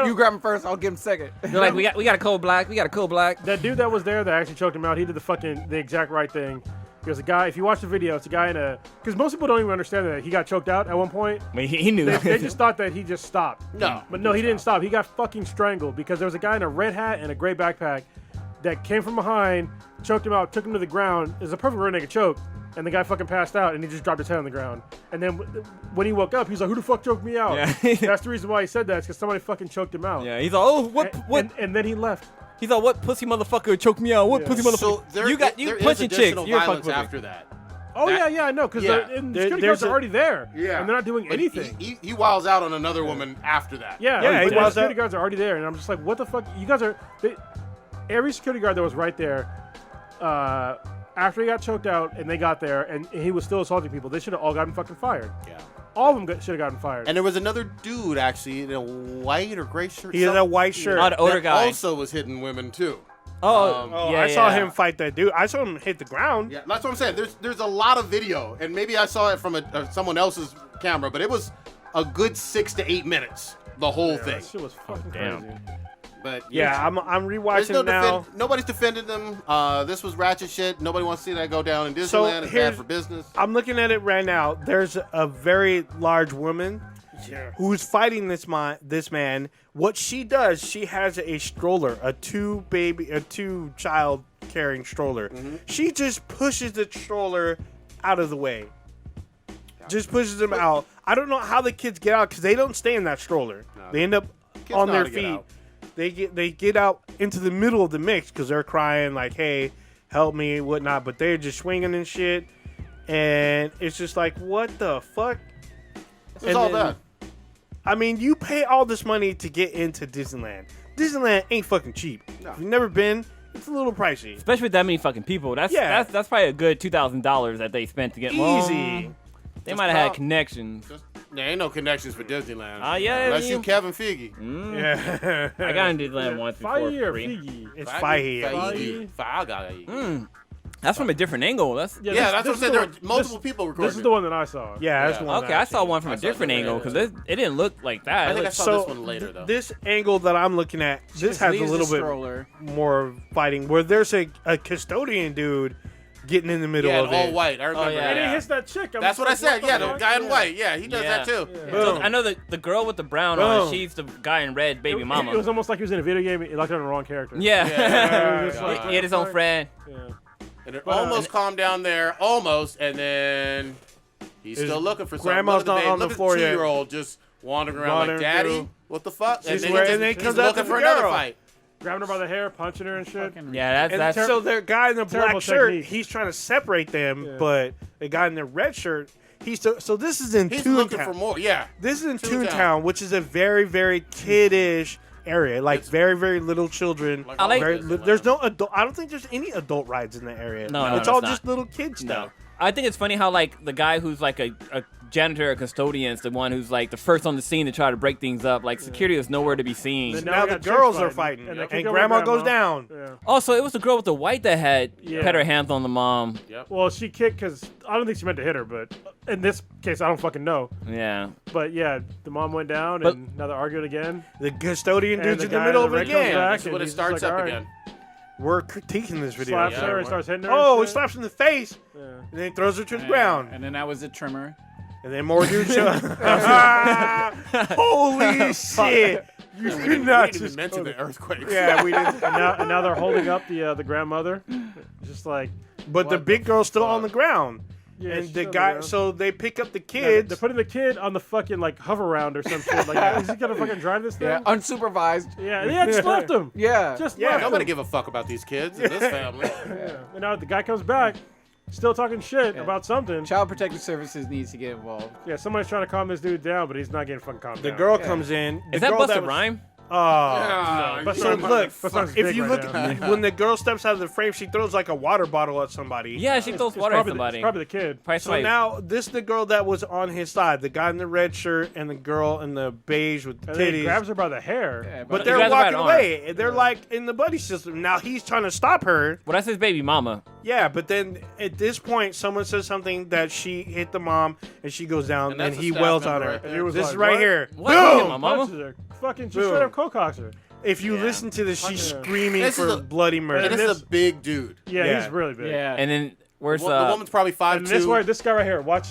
Speaker 5: You grab him first. I'll give him second.
Speaker 8: They're like, we got a cold black. We got a cold black.
Speaker 6: That dude that was there that actually choked him out, he did the exact right thing. Because a guy, if you watch the video, it's a guy in a. Because most people don't even understand that he got choked out at one point.
Speaker 8: I mean, he knew.
Speaker 6: They just thought that he just stopped.
Speaker 4: No.
Speaker 6: But no, he didn't stop. He got fucking strangled because there was a guy in a red hat and a gray backpack that came from behind, choked him out, took him to the ground. It was a perfect rear naked choke. And the guy fucking passed out, and he just dropped his head on the ground. And then when he woke up, he was like, "Who the fuck choked me out?"
Speaker 8: Yeah.
Speaker 6: That's the reason why he said that. It's because somebody fucking choked him out.
Speaker 8: Yeah, he's like, oh, what?
Speaker 6: And then he left.
Speaker 8: He's like, what pussy motherfucker choked me out? What pussy motherfucker?
Speaker 4: So there,
Speaker 8: you
Speaker 4: there is
Speaker 8: punching chicks.
Speaker 4: additional
Speaker 8: You're a fucking
Speaker 4: violence
Speaker 8: pussy.
Speaker 4: after that.
Speaker 6: Oh
Speaker 4: That-
Speaker 6: yeah, I know, because
Speaker 4: yeah.
Speaker 6: the security
Speaker 7: There's
Speaker 6: guards are
Speaker 7: a-
Speaker 6: already there.
Speaker 4: Yeah.
Speaker 6: And they're not doing
Speaker 4: But
Speaker 6: anything.
Speaker 4: He wilds out on another woman after that.
Speaker 6: Yeah,
Speaker 7: Yeah, he
Speaker 6: the
Speaker 7: was
Speaker 6: security
Speaker 7: out.
Speaker 6: guards are already there, and I'm just like, what the fuck? You guys are. Every security guard that was right there, after he got choked out, and they got there, and he was still assaulting people. They should have all gotten fucking fired.
Speaker 4: Yeah.
Speaker 6: All of them should have gotten fired.
Speaker 4: And there was another dude actually in a white or gray shirt.
Speaker 7: he had a
Speaker 4: something,
Speaker 7: white shirt.
Speaker 8: Oh, the older
Speaker 4: that
Speaker 8: guy.
Speaker 4: also was hitting women too.
Speaker 7: Oh,
Speaker 8: yeah,
Speaker 7: I saw
Speaker 8: yeah.
Speaker 7: him fight that dude. I saw him hit the ground.
Speaker 4: Yeah, that's what I'm saying. There's a lot of video, and maybe I saw it from someone else's camera, but it was a good 6 to 8 minutes. The whole thing.
Speaker 6: That shit was fucking
Speaker 8: damn.
Speaker 6: crazy.
Speaker 4: But
Speaker 7: Yeah, I'm
Speaker 4: there's
Speaker 7: rewatching
Speaker 4: no
Speaker 7: it now.
Speaker 4: nobody's defended them. This was ratchet shit. Nobody wants to see that go down in
Speaker 7: So
Speaker 4: Disneyland. It's
Speaker 7: here's-
Speaker 4: bad for business.
Speaker 7: I'm looking at it right now. There's a very large woman who's fighting this man. What she does, she has a stroller, a two child carrying stroller. She just pushes the stroller out of the way. Just pushes them out. I don't know how the kids get out because they don't stay in that stroller. They end up
Speaker 4: Kids
Speaker 7: on
Speaker 4: know
Speaker 7: their
Speaker 4: how to get
Speaker 7: feet.
Speaker 4: out.
Speaker 7: They get out into the middle of the mix because they're crying like, "Hey, help me," whatnot. But they're just swinging and shit, and it's just like, what the fuck?
Speaker 4: It's
Speaker 7: And
Speaker 4: all
Speaker 7: then-
Speaker 4: that.
Speaker 7: I mean, you pay all this money to get into Disneyland. Disneyland ain't fucking cheap.
Speaker 4: No.
Speaker 7: If you've never been, it's a little pricey.
Speaker 8: Especially with that many fucking people. That's probably a good $2,000 that they spent to get.
Speaker 7: Easy.
Speaker 8: They might have had connections.
Speaker 4: There ain't no connections for Disneyland.
Speaker 8: Yeah,
Speaker 4: Unless you
Speaker 8: you-
Speaker 4: Kevin Feige.
Speaker 7: Yeah.
Speaker 8: I got into Disneyland once before.
Speaker 6: Fire,
Speaker 8: Free.
Speaker 6: Figgy.
Speaker 7: It's
Speaker 4: Feige.
Speaker 7: Feige.
Speaker 4: Feige.
Speaker 8: That's from a different angle. That's
Speaker 4: Yeah, that's what I'm
Speaker 6: this
Speaker 4: saying.
Speaker 6: is
Speaker 4: There
Speaker 6: the
Speaker 4: were multiple people recording.
Speaker 6: This is the one that I saw.
Speaker 7: Yeah, that's the one.
Speaker 8: okay. I saw one from
Speaker 4: I
Speaker 8: a
Speaker 4: saw a
Speaker 8: different
Speaker 4: different
Speaker 8: angle
Speaker 4: angle.
Speaker 8: because it didn't look like that.
Speaker 4: I
Speaker 8: It
Speaker 4: think I
Speaker 8: looked-
Speaker 4: saw
Speaker 7: So
Speaker 4: this one later though.
Speaker 7: This angle that I'm looking at, this
Speaker 5: Just
Speaker 7: has a
Speaker 5: leaves
Speaker 7: little
Speaker 5: the
Speaker 7: bit
Speaker 5: stroller.
Speaker 7: more fighting. Where there's a custodian dude getting in the middle
Speaker 4: Yeah,
Speaker 7: of
Speaker 4: and all
Speaker 7: it.
Speaker 4: white. I remember.
Speaker 8: yeah.
Speaker 6: And
Speaker 4: that.
Speaker 6: he hits that chick. I'm
Speaker 4: That's what I
Speaker 6: just like,
Speaker 4: said. Yeah, the
Speaker 6: fuck?
Speaker 4: guy in white. Yeah, he does that too.
Speaker 8: So
Speaker 7: Boom.
Speaker 8: I know the girl with the brown on.
Speaker 7: Boom.
Speaker 8: She's the guy in red, baby
Speaker 6: It
Speaker 8: mama.
Speaker 6: was almost like he was in a video game. He locked on the wrong character.
Speaker 8: Yeah.
Speaker 6: Yeah, it's like-
Speaker 8: He had his own friend.
Speaker 6: Yeah.
Speaker 4: And it almost calmed down there, almost, and then he's
Speaker 7: His
Speaker 4: still looking for something.
Speaker 7: grandma's
Speaker 4: Look at the
Speaker 7: not on the
Speaker 4: look at
Speaker 7: floor yet.
Speaker 4: 2-year-old just wandering around like,
Speaker 7: Wandering
Speaker 4: "Daddy,
Speaker 7: through.
Speaker 4: what the fuck?"
Speaker 7: She's
Speaker 4: then
Speaker 7: wearing-
Speaker 4: he
Speaker 7: and then
Speaker 4: just,
Speaker 7: comes
Speaker 4: he's
Speaker 7: out
Speaker 4: looking
Speaker 7: the
Speaker 4: for another
Speaker 7: girl.
Speaker 4: fight.
Speaker 6: Grabbing her by the hair, punching her and shit.
Speaker 8: Yeah,
Speaker 7: And
Speaker 8: that's
Speaker 7: so the guy in the black
Speaker 6: Terrible
Speaker 7: shirt,
Speaker 6: technique.
Speaker 7: he's trying to separate them,
Speaker 6: Yeah.
Speaker 7: but the guy in the red shirt, so this is in
Speaker 4: He's looking
Speaker 7: Toontown.
Speaker 4: for more. Yeah,
Speaker 7: This is in
Speaker 4: Toontown.
Speaker 7: Toontown, which is a very, very kiddish area, like
Speaker 4: It's-
Speaker 7: very, very little children.
Speaker 4: Like
Speaker 8: I like-
Speaker 7: very,
Speaker 4: Disneyland.
Speaker 7: there's no adult. I don't think there's any adult rides in the area.
Speaker 8: No, no,
Speaker 7: it's
Speaker 8: no,
Speaker 7: all
Speaker 8: it's
Speaker 7: just
Speaker 8: not.
Speaker 7: little kid stuff.
Speaker 8: No. I think it's funny how like the guy who's like a janitor or custodian is the one who's like the first on the scene to try to break things up. Like security is nowhere to be seen.
Speaker 6: Then
Speaker 7: Now
Speaker 6: we
Speaker 7: the
Speaker 6: got chicks
Speaker 7: girls are fighting,
Speaker 6: they
Speaker 7: and
Speaker 6: kick over
Speaker 7: grandma goes down.
Speaker 6: Yeah.
Speaker 8: Also, it was the girl with the white that had
Speaker 6: Yeah.
Speaker 8: put her hands on the mom.
Speaker 6: Well, she kicked because I don't think she meant to hit her, but in this case, I don't fucking know.
Speaker 8: Yeah.
Speaker 6: But yeah, the mom went down,
Speaker 8: But-
Speaker 6: and now they're arguing again.
Speaker 7: The custodian
Speaker 6: And
Speaker 7: dude's
Speaker 6: the
Speaker 7: in the
Speaker 6: guy
Speaker 7: middle
Speaker 6: in
Speaker 7: of
Speaker 6: the
Speaker 7: it
Speaker 6: red comes
Speaker 7: again.
Speaker 6: back.
Speaker 4: That's when
Speaker 6: and
Speaker 4: it
Speaker 6: he's
Speaker 4: starts
Speaker 6: just like,
Speaker 4: up
Speaker 6: all right.
Speaker 4: again.
Speaker 7: We're critiquing this video.
Speaker 6: Slaps
Speaker 4: Yeah,
Speaker 6: her and
Speaker 4: we're-
Speaker 6: starts hitting her.
Speaker 7: Oh,
Speaker 6: and
Speaker 7: he
Speaker 6: shit.
Speaker 7: slaps her in the face,
Speaker 6: Yeah.
Speaker 7: and then he throws her to the ground.
Speaker 5: And then that was a trimmer.
Speaker 7: And then more dudes show up. Holy shit! You
Speaker 4: We
Speaker 7: did
Speaker 4: didn't
Speaker 7: not
Speaker 4: even
Speaker 7: just
Speaker 4: mention the earthquakes.
Speaker 7: Yeah, we did.
Speaker 6: And now they're holding up the grandmother, just like.
Speaker 7: But the
Speaker 4: What
Speaker 7: big
Speaker 4: the
Speaker 7: girl's still
Speaker 4: fuck?
Speaker 7: on the ground.
Speaker 6: Yeah,
Speaker 7: And
Speaker 6: she's
Speaker 7: the
Speaker 6: on
Speaker 7: guy,
Speaker 6: ground.
Speaker 7: so they pick up the
Speaker 6: Yeah,
Speaker 7: kids.
Speaker 6: they're putting the kid on the fucking like hover round or some shit. Like, is he gonna fucking drive this thing?
Speaker 9: Yeah, unsupervised.
Speaker 6: Yeah, just left him.
Speaker 9: Yeah.
Speaker 6: Just
Speaker 7: Yeah,
Speaker 6: left
Speaker 4: Nobody
Speaker 6: him.
Speaker 4: give a fuck about these kids in this family.
Speaker 6: Yeah. And now the guy comes back. still talking shit about something.
Speaker 9: Child Protective Services needs to get involved.
Speaker 6: Yeah, somebody's trying to calm this dude down, but he's not getting fucking calmed down.
Speaker 7: The girl comes in.
Speaker 8: Is that Busta Rhyme?
Speaker 7: Oh,
Speaker 6: But
Speaker 7: so look, if you look,
Speaker 6: now.
Speaker 7: when the girl steps out of the frame, she throws like a water bottle at somebody.
Speaker 8: Yeah, she throws water at somebody.
Speaker 6: It's probably the kid.
Speaker 8: Probably
Speaker 7: So
Speaker 8: somebody-
Speaker 7: now this is the girl that was on his side, the guy in the red shirt and the girl in the beige with
Speaker 6: And then he
Speaker 7: titties.
Speaker 6: grabs her by the hair.
Speaker 9: Yeah,
Speaker 7: But
Speaker 8: You
Speaker 7: they're
Speaker 8: guys are
Speaker 7: walking
Speaker 8: right on.
Speaker 7: away. And they're like in the buddy system. Now he's trying to stop her.
Speaker 8: Well, that's his baby mama.
Speaker 7: Yeah, but then at this point, someone says something that she hit the mom, and she goes down,
Speaker 4: And
Speaker 7: and,
Speaker 4: that's a
Speaker 7: he
Speaker 4: staff
Speaker 7: wails
Speaker 4: member
Speaker 7: on her.
Speaker 4: right there.
Speaker 6: And he was
Speaker 7: This
Speaker 6: like,
Speaker 7: is right
Speaker 6: what?
Speaker 7: here.
Speaker 8: What? Hit my
Speaker 7: Boom!
Speaker 8: mama?
Speaker 6: Punches her. Fucking just
Speaker 7: Boom.
Speaker 6: straight up co-cocks her.
Speaker 7: If you listen to this, she's
Speaker 6: Yeah.
Speaker 7: screaming
Speaker 4: This is
Speaker 7: for
Speaker 4: a-
Speaker 7: bloody murder.
Speaker 4: And this is a big dude.
Speaker 6: Yeah,
Speaker 7: Yeah.
Speaker 6: he's really big.
Speaker 9: Yeah.
Speaker 8: And then where's
Speaker 4: The woman's probably 5'2".
Speaker 6: And this guy right here, watch.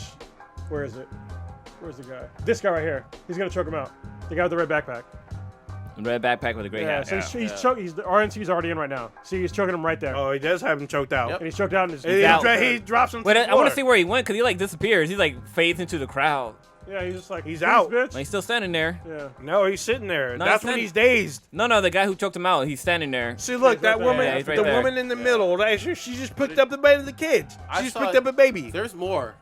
Speaker 6: Where is it? Where's the guy? This guy right here. He's gonna choke him out. The guy with the red backpack.
Speaker 8: red backpack with a great
Speaker 6: Yeah,
Speaker 8: hat?
Speaker 6: so he's choking. The RNC's already in right now. See, he's choking him right there.
Speaker 7: Oh, he does have him choked out.
Speaker 6: And he's choked out. And
Speaker 7: He,
Speaker 8: out.
Speaker 7: he drops him.
Speaker 8: Wait,
Speaker 7: to the
Speaker 8: I want
Speaker 7: floor.
Speaker 8: to see where he went because he like disappears. He like fades into the crowd.
Speaker 6: Yeah, he's just like
Speaker 7: He's
Speaker 6: "Peace,
Speaker 7: out."
Speaker 6: bitch.
Speaker 8: Like, he's still standing there.
Speaker 6: Yeah.
Speaker 7: No, he's sitting there.
Speaker 8: No,
Speaker 7: That's
Speaker 8: he's
Speaker 7: when
Speaker 8: standing-
Speaker 7: he's dazed.
Speaker 8: No, the guy who choked him out, he's standing there.
Speaker 7: See, look,
Speaker 6: He's
Speaker 7: that
Speaker 6: right
Speaker 7: woman,
Speaker 6: there. Yeah,
Speaker 8: he's right
Speaker 7: the
Speaker 8: there.
Speaker 7: woman in the middle, she just picked up the baby of the kids.
Speaker 4: I
Speaker 7: She just
Speaker 4: saw
Speaker 7: picked
Speaker 4: it.
Speaker 7: up a baby.
Speaker 4: There's more.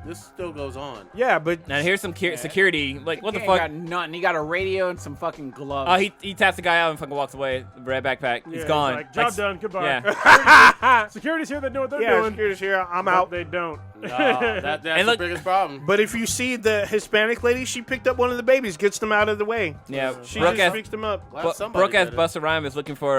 Speaker 4: This still goes on.
Speaker 7: Yeah, but
Speaker 8: Now here's some security. Like, what the
Speaker 9: He
Speaker 8: fuck?
Speaker 9: got nothing. He got a radio and some fucking gloves.
Speaker 8: Oh, he taps the guy out and fucking walks away. The red backpack.
Speaker 6: Yeah,
Speaker 8: He's gone.
Speaker 6: Like, job
Speaker 8: Like,
Speaker 6: done. Goodbye.
Speaker 8: Yeah.
Speaker 6: Security's here. They know what they're
Speaker 7: yeah,
Speaker 6: doing.
Speaker 7: security's here. I'm
Speaker 6: But
Speaker 7: out.
Speaker 6: They don't.
Speaker 4: No, that's
Speaker 8: And
Speaker 4: the
Speaker 8: look-
Speaker 4: biggest problem.
Speaker 7: But if you see the Hispanic lady, she picked up one of the babies, gets them out of the way.
Speaker 8: Yeah.
Speaker 7: She
Speaker 8: Brooke
Speaker 7: just
Speaker 8: ass,
Speaker 7: picks them up.
Speaker 4: Glad somebody
Speaker 8: Broke ass
Speaker 4: did it.
Speaker 8: Busta Rhyme is looking for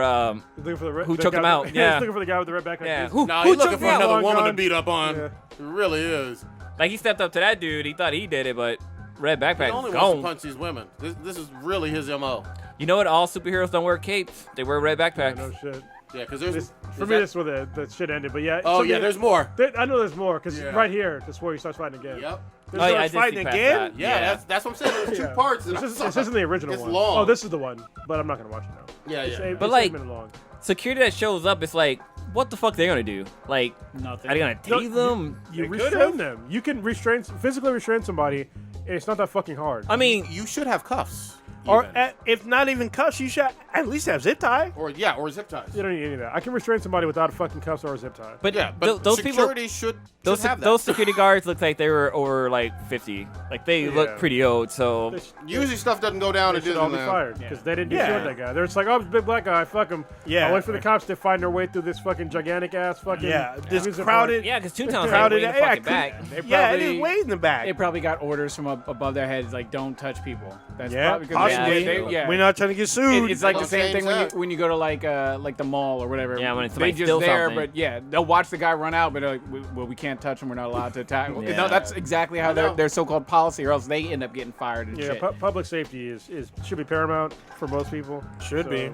Speaker 6: He's looking for the
Speaker 8: Who
Speaker 6: the
Speaker 8: choked
Speaker 6: guy
Speaker 8: him
Speaker 6: with-
Speaker 8: out?
Speaker 6: He's
Speaker 8: Yeah.
Speaker 6: looking for the guy with the red backpack.
Speaker 8: Yeah.
Speaker 6: Who-
Speaker 4: No,
Speaker 6: who
Speaker 4: he's looking
Speaker 6: choked
Speaker 4: for
Speaker 6: me out?
Speaker 4: another
Speaker 6: Long
Speaker 4: woman to
Speaker 6: gone.
Speaker 4: beat up on.
Speaker 6: Yeah.
Speaker 4: It really is.
Speaker 8: like he stepped up to that dude. He thought he did it, but red
Speaker 4: He
Speaker 8: backpack
Speaker 4: only
Speaker 8: is
Speaker 4: wants to
Speaker 8: gone.
Speaker 4: punch these women. This is really his MO.
Speaker 8: You know what? All superheroes don't wear capes. They wear red backpacks.
Speaker 6: No shit.
Speaker 4: Yeah, because there's...
Speaker 6: This, for
Speaker 4: is
Speaker 6: me,
Speaker 4: that-
Speaker 6: this is where the shit ended. But yeah.
Speaker 4: Oh,
Speaker 6: so
Speaker 4: yeah, there's more.
Speaker 6: I know there's more because
Speaker 4: Yeah.
Speaker 6: right here, that's where he starts fighting again.
Speaker 4: Yep.
Speaker 7: They
Speaker 8: Oh, yeah,
Speaker 7: start
Speaker 8: I did see
Speaker 7: fighting
Speaker 8: past
Speaker 7: again?
Speaker 8: that.
Speaker 4: Yeah, that's what I'm saying. There's two
Speaker 6: Yeah.
Speaker 4: parts. and
Speaker 6: This isn't the original
Speaker 4: It's
Speaker 6: one.
Speaker 4: long.
Speaker 6: Oh, this is the one, but I'm not gonna watch it now.
Speaker 4: Yeah,
Speaker 6: It's
Speaker 4: yeah.
Speaker 6: eight-
Speaker 8: But
Speaker 6: it's
Speaker 8: like-
Speaker 6: 8 minutes long.
Speaker 8: Security that shows up, it's like, what the fuck they gonna do? Like,
Speaker 9: Nothing.
Speaker 8: are they gonna
Speaker 6: No,
Speaker 8: tase them?
Speaker 6: You
Speaker 7: They
Speaker 6: restrain
Speaker 7: could've.
Speaker 6: them. You can physically restrain somebody, and it's not that fucking hard.
Speaker 8: I mean,
Speaker 4: You should have cuffs.
Speaker 7: Or
Speaker 4: even.
Speaker 7: if not even cuffs, you should at least have zip tie.
Speaker 4: or zip ties.
Speaker 6: You don't need any of that. I can restrain somebody without a fucking cuffs or a zip tie.
Speaker 8: but
Speaker 4: Yeah, but
Speaker 8: those people,
Speaker 4: security should
Speaker 8: those
Speaker 4: have that.
Speaker 8: those security guards look like they were over like 50. Like they look
Speaker 6: Yeah.
Speaker 8: pretty old. So
Speaker 6: They sh-
Speaker 4: Usually stuff doesn't go down
Speaker 6: They
Speaker 4: at
Speaker 6: should all be
Speaker 4: Disneyland.
Speaker 6: fired because they didn't do
Speaker 7: Yeah.
Speaker 6: shit with that guy. They're just like, oh, it's a big black guy. Fuck him.
Speaker 7: Yeah.
Speaker 6: I wait for the cops to find their way through this fucking gigantic ass fucking.
Speaker 7: Yeah, this
Speaker 6: amusement
Speaker 7: crowded-
Speaker 8: yeah, because Toontown's
Speaker 7: Crowded.
Speaker 8: like way in the
Speaker 7: Yeah,
Speaker 8: fucking back.
Speaker 7: yeah, it is way in the back.
Speaker 9: They probably got orders from above their heads, like don't touch people. That's
Speaker 7: Yeah,
Speaker 9: probably because
Speaker 7: possibly.
Speaker 9: yeah.
Speaker 7: We're not trying to get sued.
Speaker 9: It's like the
Speaker 4: Don't
Speaker 9: same
Speaker 4: change
Speaker 9: thing
Speaker 4: that.
Speaker 9: when you go to like the mall or whatever.
Speaker 8: Yeah, when
Speaker 9: they
Speaker 8: somebody
Speaker 9: just
Speaker 8: steals
Speaker 9: there,
Speaker 8: something.
Speaker 9: but yeah, they'll watch the guy run out, but like, well, we can't touch him. We're not allowed to attack.
Speaker 8: Yeah.
Speaker 9: No, that's exactly how their so-called policy, or else they end up getting fired and
Speaker 6: Yeah,
Speaker 9: shit.
Speaker 6: public safety is should be paramount for most people.
Speaker 7: Should
Speaker 6: So-
Speaker 7: be.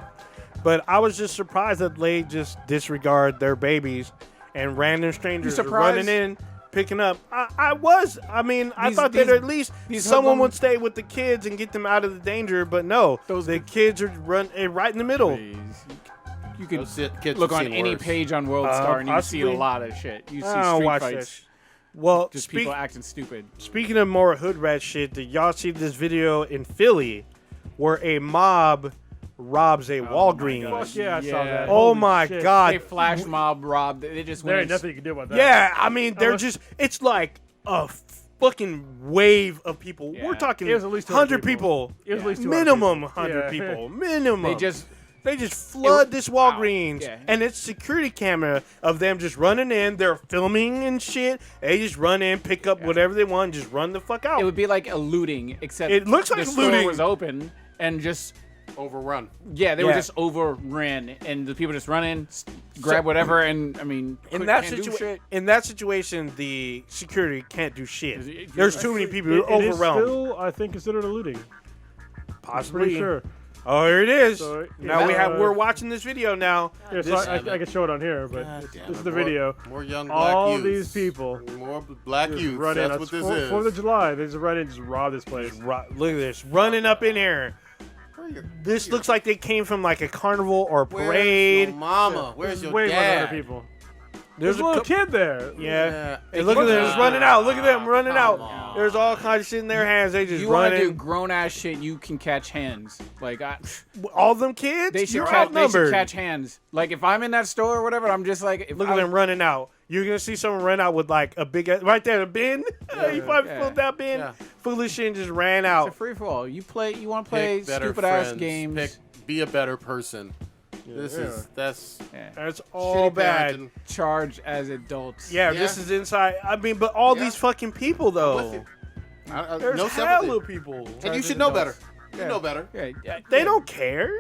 Speaker 7: But I was just surprised that they just disregard their babies and random strangers are
Speaker 9: surprised?
Speaker 7: running in, picking up. I was. I mean, I
Speaker 9: These-
Speaker 7: thought that
Speaker 9: these-
Speaker 7: at least
Speaker 9: these
Speaker 7: someone
Speaker 9: hoodlum-
Speaker 7: would stay with the kids and get them out of the danger. But no, the kids are right in the middle.
Speaker 9: Please. You could
Speaker 4: Those kids
Speaker 9: look
Speaker 4: have
Speaker 9: on
Speaker 4: seen
Speaker 9: any
Speaker 4: worse.
Speaker 9: page on World Star and you see a
Speaker 7: possibly.
Speaker 9: lot of shit. You see
Speaker 7: I don't
Speaker 9: street
Speaker 7: watch
Speaker 9: fights,
Speaker 7: this. Well,
Speaker 9: just people acting stupid.
Speaker 7: speaking of more hood rat shit, did y'all see this video in Philly where a mob robs a Walgreens?
Speaker 6: Fuck yeah, I saw
Speaker 9: Yeah.
Speaker 6: that.
Speaker 7: Oh
Speaker 6: Holy
Speaker 7: my
Speaker 6: shit.
Speaker 7: God.
Speaker 9: They flash mob robbed. They just
Speaker 6: There
Speaker 9: went
Speaker 6: ain't nothing you can do about that.
Speaker 7: Yeah, I mean, they're
Speaker 6: Unless-
Speaker 7: just, it's like a fucking wave of people.
Speaker 9: Yeah.
Speaker 7: We're talking
Speaker 6: It was at least 200
Speaker 7: 100 people.
Speaker 6: It was at least 200
Speaker 7: Minimum
Speaker 6: people.
Speaker 7: 100
Speaker 6: Yeah.
Speaker 7: people. Minimum. They just flood this Walgreens,
Speaker 9: Yeah.
Speaker 7: and it's security camera of them just running in. They're filming and shit. They just run in, pick up whatever they want, just run the fuck out.
Speaker 9: It would be like a looting, except
Speaker 7: It looks like
Speaker 9: the store
Speaker 7: looting.
Speaker 9: was open and just
Speaker 4: Overrun.
Speaker 9: they were
Speaker 7: Yeah.
Speaker 9: just overran, and the people just run in, grab whatever, and I mean,
Speaker 7: in that
Speaker 9: can't do shit.
Speaker 7: situation, the security can't do shit.
Speaker 9: It-
Speaker 7: There's too many people. You're
Speaker 6: It is
Speaker 7: overwhelmed.
Speaker 6: still, I think, considered a looting.
Speaker 7: Possibly.
Speaker 6: Pretty sure.
Speaker 7: Oh, here it is.
Speaker 6: So,
Speaker 7: now
Speaker 6: yeah.
Speaker 7: we're watching this video now.
Speaker 6: Yeah, so I can show it on here, but this is the video.
Speaker 4: More young black
Speaker 6: All
Speaker 4: youths.
Speaker 6: these people
Speaker 4: More black
Speaker 6: just
Speaker 4: youths.
Speaker 6: run in.
Speaker 4: That's what this
Speaker 6: Fourth
Speaker 4: is.
Speaker 6: of July. They just run in, just rob this place.
Speaker 7: Look at this, running up in here. This looks like they came from like a carnival or a
Speaker 4: Where's
Speaker 7: parade.
Speaker 4: your mama? Where's
Speaker 6: There's
Speaker 4: your
Speaker 6: way more than
Speaker 4: dad?
Speaker 6: 100 people. There's a little kid there.
Speaker 7: Yeah. Hey, look at them just running out. Look at them running out. There's all kinds of shit in their hands. They just
Speaker 9: You want to do
Speaker 7: running.
Speaker 9: grown ass shit? You can catch hands. Like
Speaker 7: All them kids.
Speaker 9: they should
Speaker 7: You're
Speaker 9: catch. They should
Speaker 7: outnumbered.
Speaker 9: catch hands. Like if I'm in that store or whatever, I'm just like, if
Speaker 7: Look
Speaker 9: I
Speaker 7: at
Speaker 9: was-
Speaker 7: them running out. You're gonna see someone run out with like a big right there, a bin. He probably filled that bin full of shit and just ran
Speaker 9: It's a
Speaker 7: out.
Speaker 9: free for all. You want to play
Speaker 4: Pick better
Speaker 9: stupid ass
Speaker 4: friends.
Speaker 9: games.
Speaker 4: Be a better person. That's
Speaker 9: Yeah.
Speaker 7: That's all
Speaker 4: shitty
Speaker 7: bad.
Speaker 4: parenting.
Speaker 9: Charge as adults.
Speaker 7: Yeah,
Speaker 4: Yeah.
Speaker 7: this is inside. I mean, but all these fucking people
Speaker 4: with
Speaker 7: though.
Speaker 4: you.
Speaker 7: There's
Speaker 4: no
Speaker 7: hella
Speaker 4: sympathy.
Speaker 7: people.
Speaker 4: And you should know better. You know better.
Speaker 9: Yeah.
Speaker 7: They don't care.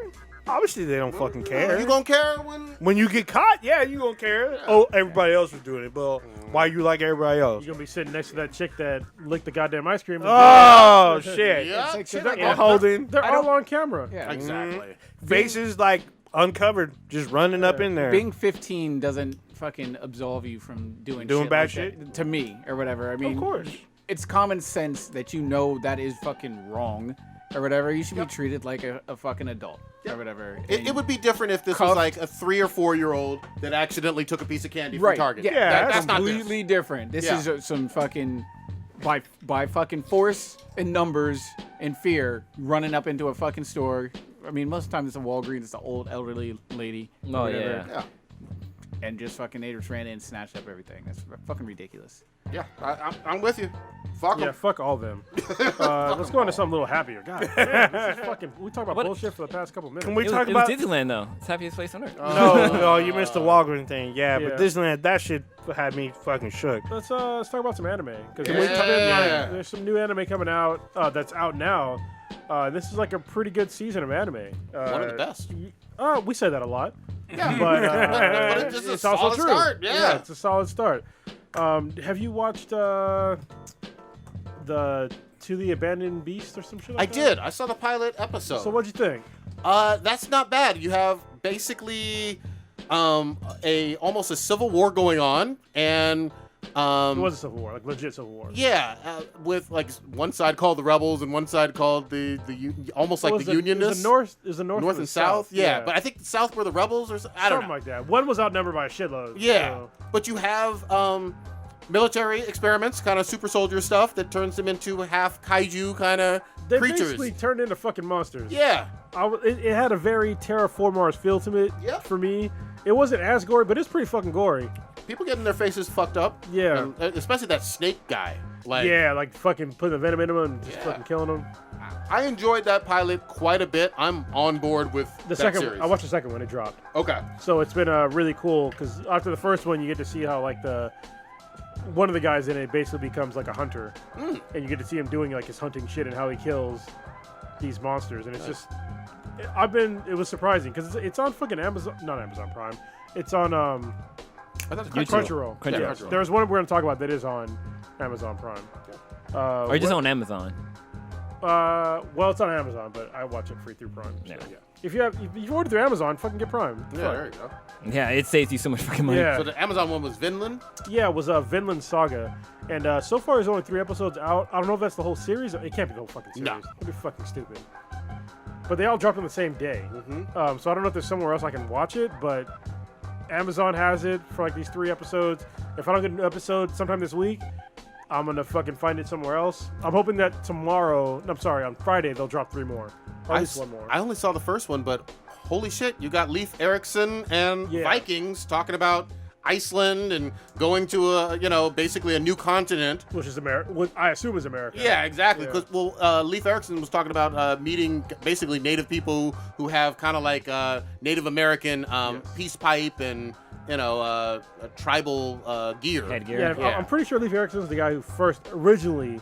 Speaker 7: Obviously, they don't fucking care.
Speaker 4: You gonna care when
Speaker 7: When you get caught, yeah, you gonna care. Oh, everybody else was doing it, but why you like everybody else?
Speaker 6: You're gonna be sitting next to that chick that licked the goddamn ice cream.
Speaker 7: Oh shit!
Speaker 4: Yeah.
Speaker 9: It's like, shit,
Speaker 6: They're,
Speaker 9: like,
Speaker 7: And holding
Speaker 6: they're all on camera.
Speaker 9: yeah.
Speaker 4: exactly.
Speaker 7: faces like uncovered, just running up in there.
Speaker 9: Being 15 doesn't fucking absolve you from doing
Speaker 7: Doing
Speaker 9: shit
Speaker 7: bad
Speaker 9: like
Speaker 7: shit?
Speaker 9: that, to me or whatever. I mean,
Speaker 6: Of course.
Speaker 9: it's common sense that you know that is fucking wrong or whatever. You should be treated like a fucking adult or whatever.
Speaker 4: It would be different if this was like a 3 or 4 year old that accidentally took a piece of candy from
Speaker 9: right.
Speaker 4: Target.
Speaker 9: Yeah,
Speaker 7: that's
Speaker 4: not
Speaker 9: completely different. This
Speaker 4: Yeah.
Speaker 9: is some fucking by fucking force and numbers and fear running up into a fucking store. I mean, most of the time it's a Walgreens, it's an old elderly lady. or
Speaker 8: Oh,
Speaker 9: whatever,
Speaker 8: yeah.
Speaker 9: And just fucking they just ran in and snatched up everything. That's fucking ridiculous.
Speaker 4: Yeah, I'm with you. Fuck 'em.
Speaker 6: Yeah, fuck all them. Let's go into something a little happier. God damn, this is fucking. We talked about
Speaker 8: What-
Speaker 6: bullshit for the past couple minutes.
Speaker 7: Can we
Speaker 8: It was,
Speaker 7: talk
Speaker 8: it was
Speaker 7: about?
Speaker 8: Disneyland though. It's the happiest place on earth.
Speaker 7: No, you missed the Walgreens thing. Yeah,
Speaker 6: Yeah.
Speaker 7: but Disneyland, that shit had me fucking shook.
Speaker 6: Let's talk about some anime because
Speaker 4: Yeah.
Speaker 6: there's some new anime coming out that's out now. This is like a pretty good season of anime.
Speaker 4: One of the best.
Speaker 6: We say that a lot.
Speaker 4: Yeah,
Speaker 6: But
Speaker 4: it's just a
Speaker 6: it's also
Speaker 4: solid
Speaker 6: true.
Speaker 4: start. Yeah.
Speaker 6: It's a solid start. Have you watched the To the Abandoned Beast or some shit
Speaker 4: I
Speaker 6: like that?
Speaker 4: did. I saw the pilot episode.
Speaker 6: So what'd you think?
Speaker 4: That's not bad. You have basically almost a civil war going on, and
Speaker 6: It was a civil war, like legit civil war.
Speaker 4: yeah, with like one side called the rebels and one side called the almost like
Speaker 6: Was
Speaker 4: the
Speaker 6: it-
Speaker 4: Unionists.
Speaker 6: Is the north
Speaker 4: North
Speaker 6: or the
Speaker 4: and South. Yeah, but I
Speaker 6: I
Speaker 4: think the South were the rebels, or I don't
Speaker 6: something
Speaker 4: know.
Speaker 6: like that. One was outnumbered by a shitload.
Speaker 4: Yeah,
Speaker 6: so-
Speaker 4: but you have military experiments, kind of super soldier stuff that turns them into half kaiju kind of
Speaker 6: They
Speaker 4: creatures.
Speaker 6: basically turned into fucking monsters.
Speaker 4: Yeah,
Speaker 6: It had a very Terraform Mars feel to it
Speaker 4: Yep.
Speaker 6: for me. It wasn't as gory, but it's pretty fucking gory.
Speaker 4: people getting their faces fucked up.
Speaker 6: Yeah.
Speaker 4: and especially that snake guy. Like,
Speaker 6: Yeah, like fucking putting the venom in them and just
Speaker 4: Yeah.
Speaker 6: fucking killing them.
Speaker 4: I enjoyed that pilot quite a bit. I'm on board with
Speaker 6: The
Speaker 4: that
Speaker 6: second,
Speaker 4: series.
Speaker 6: I watched the second one. It dropped,
Speaker 4: Okay.
Speaker 6: so it's been really cool because after the first one, you get to see how like one of the guys in it basically becomes like a hunter, and you get to see him doing like his hunting shit and how he kills these monsters, and it's just. It was surprising because it's on fucking Amazon, not Amazon Prime. It's on
Speaker 4: I thought it was
Speaker 6: Crunchyroll.
Speaker 8: Crunchyroll.
Speaker 6: Yeah.
Speaker 4: Crunchyroll.
Speaker 6: There's one we're gonna talk about that is on Amazon Prime.
Speaker 8: Or just on Amazon.
Speaker 6: Well, it's on Amazon, but I watch it free through Prime. So,
Speaker 8: Yeah.
Speaker 6: yeah. If you order through Amazon, fucking get Prime.
Speaker 4: Yeah, there you go.
Speaker 8: Yeah, it saves you so much fucking money.
Speaker 6: Yeah.
Speaker 4: So the Amazon one was Vinland.
Speaker 6: Yeah, it was Vinland Saga, and so far there's only 3 episodes out. I don't know if that's the whole series. It can't be the whole fucking series.
Speaker 4: No.
Speaker 6: It'd be fucking stupid. But they all dropped on the same day, so I don't know if there's somewhere else I can watch it. But Amazon has it for like these 3 episodes. If I don't get an episode sometime this week, I'm gonna fucking find it somewhere else. I'm hoping that on Friday they'll drop 3 more, or at least 1 more.
Speaker 4: I only saw the first one, but holy shit, you got Leif Erikson and
Speaker 6: Yeah.
Speaker 4: Vikings talking about Iceland and going to basically a new continent.
Speaker 6: Which is America. I assume is America.
Speaker 4: Yeah, exactly.
Speaker 6: Yeah.
Speaker 4: Because Leif Erikson was talking about meeting basically native people who have kind of like Native American peace pipe and a tribal gear.
Speaker 8: Headgear.
Speaker 6: Yeah, I'm pretty sure Leif Erikson is the guy who originally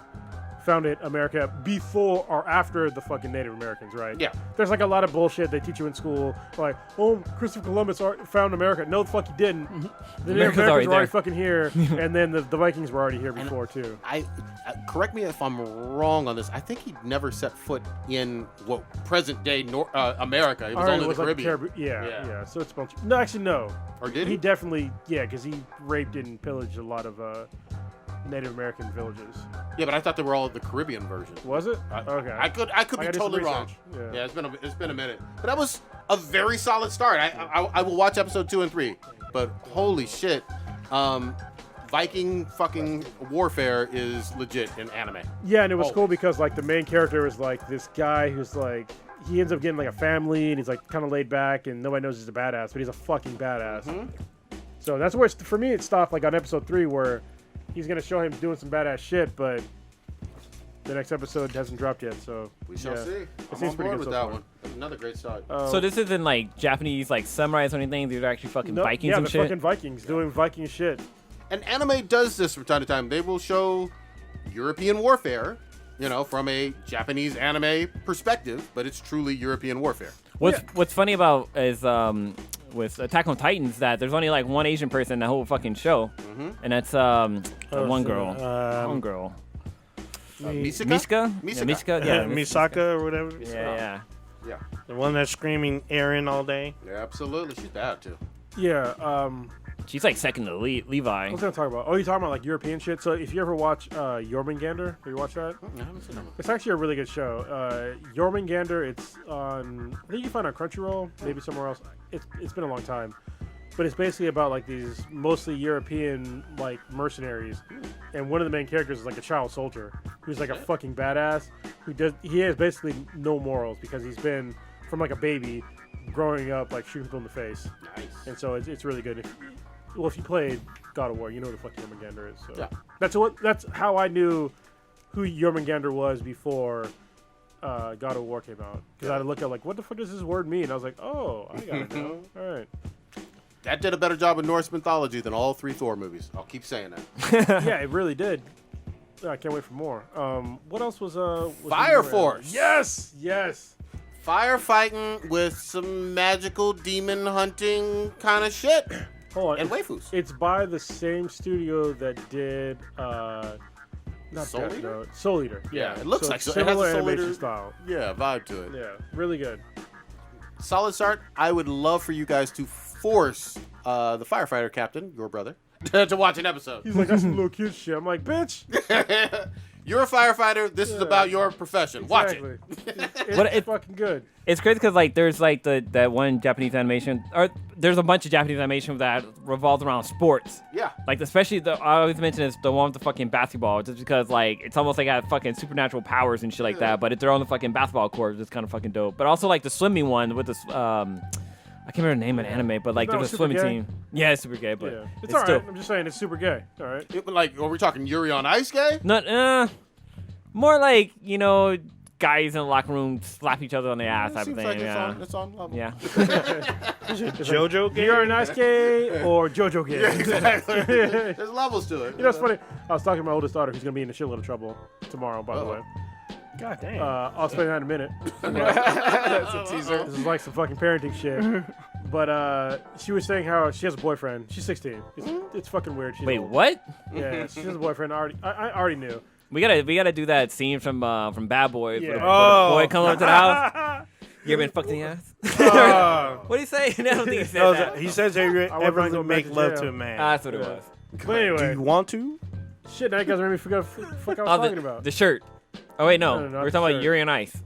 Speaker 6: founded America before or after the fucking Native Americans, right?
Speaker 4: Yeah.
Speaker 6: There's like a lot of bullshit they teach you in school, like, oh, Christopher Columbus found America. No, the fuck he didn't. The Native
Speaker 8: America's
Speaker 6: Americans
Speaker 8: already
Speaker 6: were already
Speaker 8: there.
Speaker 6: fucking here, and then the Vikings were already here before too.
Speaker 4: I correct me if I'm wrong on this. I think he never set foot in present day America. It was
Speaker 6: Alright,
Speaker 4: only the
Speaker 6: like
Speaker 4: Caribbean.
Speaker 6: yeah. So it's a bunch. No, actually, no.
Speaker 4: Or did
Speaker 6: He
Speaker 4: he?
Speaker 6: definitely, because he raped and pillaged a lot of Native American villages.
Speaker 4: Yeah, but I thought they were all the Caribbean version.
Speaker 6: Was it? Okay.
Speaker 4: I could
Speaker 6: I
Speaker 4: be
Speaker 6: gotta do some
Speaker 4: totally wrong.
Speaker 6: research.
Speaker 4: Yeah, it's been a minute, but that was a very solid start. I will watch episode 2 and 3, but holy shit, Viking fucking warfare is legit in anime.
Speaker 6: Yeah, and it was cool because like the main character is like this guy who's like he ends up getting like a family and he's like kind of laid back and nobody knows he's a badass, but he's a fucking badass.
Speaker 4: Mm-hmm.
Speaker 6: So that's where for me it stopped like on episode 3 where he's gonna show him doing some badass shit, but the next episode hasn't dropped yet. So
Speaker 4: we shall see.
Speaker 6: It
Speaker 4: I'm
Speaker 6: seems
Speaker 4: on
Speaker 6: pretty
Speaker 4: board
Speaker 6: good
Speaker 4: with
Speaker 6: so
Speaker 4: that
Speaker 6: far.
Speaker 4: one. Another great start.
Speaker 8: So this isn't like Japanese like samurais or anything. These are actually fucking Vikings
Speaker 6: yeah,
Speaker 8: and
Speaker 6: the
Speaker 8: shit.
Speaker 6: fucking Vikings doing Viking shit.
Speaker 4: And anime does this from time to time. They will show European warfare, you know, from a Japanese anime perspective, but it's truly European warfare.
Speaker 8: What's funny about is with Attack on Titans that there's only like one Asian person in the whole fucking show, and that's one girl. One girl.
Speaker 4: Misaka?
Speaker 8: Misaka?
Speaker 7: Yeah, Misaka or whatever.
Speaker 8: Yeah.
Speaker 7: The one that's screaming Aaron all day.
Speaker 4: Yeah, absolutely. She's bad too.
Speaker 6: Yeah,
Speaker 8: She's like second to Levi.
Speaker 6: I was gonna talk about. Oh, you're talking about like European shit. So if you ever watch Jormungandr, have you watched that?
Speaker 4: I haven't seen that.
Speaker 6: It's actually a really good show. Jormungandr, it's on. I think you can find it on Crunchyroll, maybe somewhere else. It's been a long time, but it's basically about like these mostly European like mercenaries, and one of the main characters is like a child soldier who's like a fucking badass. He has basically no morals because he's been from like a baby growing up like shooting people in the face.
Speaker 4: Nice.
Speaker 6: And so it's really good. If you played God of War, you know what the fuck Jormungandr is. So
Speaker 4: Yeah.
Speaker 6: That's how I knew who Jormungandr was before God of War came out. Because I had to look at like, what the fuck does this word mean? I was like, oh, I gotta know. All right.
Speaker 4: That did a better job of Norse mythology than all 3 Thor movies. I'll keep saying that.
Speaker 6: Yeah, it really did. I can't wait for more. What else was
Speaker 4: Fire Force.
Speaker 6: Yes.
Speaker 4: Firefighting with some magical demon hunting kind of shit.
Speaker 6: Hold on.
Speaker 4: And waifus.
Speaker 6: It's by the same studio that did not
Speaker 4: Soul
Speaker 6: Death
Speaker 4: Eater?
Speaker 6: Note. Soul Eater.
Speaker 4: Yeah, it looks like so. It has
Speaker 6: Similar
Speaker 4: a Soul
Speaker 6: animation
Speaker 4: Eater
Speaker 6: style.
Speaker 4: Yeah, vibe to it.
Speaker 6: Yeah, really good.
Speaker 4: Solid start. I would love for you guys to force the firefighter captain, your brother, to watch an episode.
Speaker 6: He's like, that's some little kid shit. I'm like, bitch.
Speaker 4: You're a firefighter. This is about your profession. Watch it.
Speaker 6: It's fucking good.
Speaker 8: It's crazy because like there's like that one Japanese animation, or there's a bunch of Japanese animation that revolves around sports.
Speaker 4: Yeah.
Speaker 8: Like especially I always mention is the one with the fucking basketball, just because like it's almost like got fucking supernatural powers and shit like that. But if they're on the fucking basketball court, it's kind of fucking dope. But also like the swimming one with this I can't remember the name of the anime, but like
Speaker 6: No,
Speaker 8: there's a
Speaker 6: super
Speaker 8: swimming
Speaker 6: gay.
Speaker 8: team. Yeah, it's super gay, but
Speaker 6: Yeah. It's all right.
Speaker 8: still
Speaker 6: I'm just saying it's super gay. All right.
Speaker 4: Like, are we talking Yuri on Ice gay?
Speaker 8: not more like guys in the locker room slap each other on the ass type of
Speaker 4: Seems
Speaker 8: thing.
Speaker 4: like
Speaker 8: Yeah.
Speaker 4: it's on level.
Speaker 8: Yeah.
Speaker 7: JoJo gay?
Speaker 6: You're a nice gay or JoJo gay.
Speaker 4: Yeah, exactly. There's levels to it.
Speaker 6: You know, it's funny. I was talking to my oldest daughter who's going to be in a shitload of trouble tomorrow, by the way.
Speaker 7: God damn.
Speaker 6: I'll explain that in a minute.
Speaker 9: That's a teaser.
Speaker 6: This is like some fucking parenting shit. But she was saying how she has a boyfriend. She's 16. It's fucking weird. She's
Speaker 8: Wait,
Speaker 6: old.
Speaker 8: what?
Speaker 6: Yeah, she has a boyfriend. I already knew.
Speaker 8: We gotta do that scene from Bad Boys.
Speaker 6: Yeah.
Speaker 8: Where the boy comes up to the house. You ever been fucked in the ass? What do you say? I don't think he said that.
Speaker 7: He says ever
Speaker 6: I wouldn't go
Speaker 7: make
Speaker 6: back to
Speaker 7: love
Speaker 6: jail.
Speaker 7: to a man.
Speaker 8: That's what it was.
Speaker 6: But anyway,
Speaker 7: Do you want to?
Speaker 6: shit, now you guys made me forget what the fuck I was talking about.
Speaker 8: The shirt. Oh wait, no.
Speaker 6: No, not
Speaker 8: We're
Speaker 6: the
Speaker 8: talking about
Speaker 6: shirt.
Speaker 8: Yuri on Ice.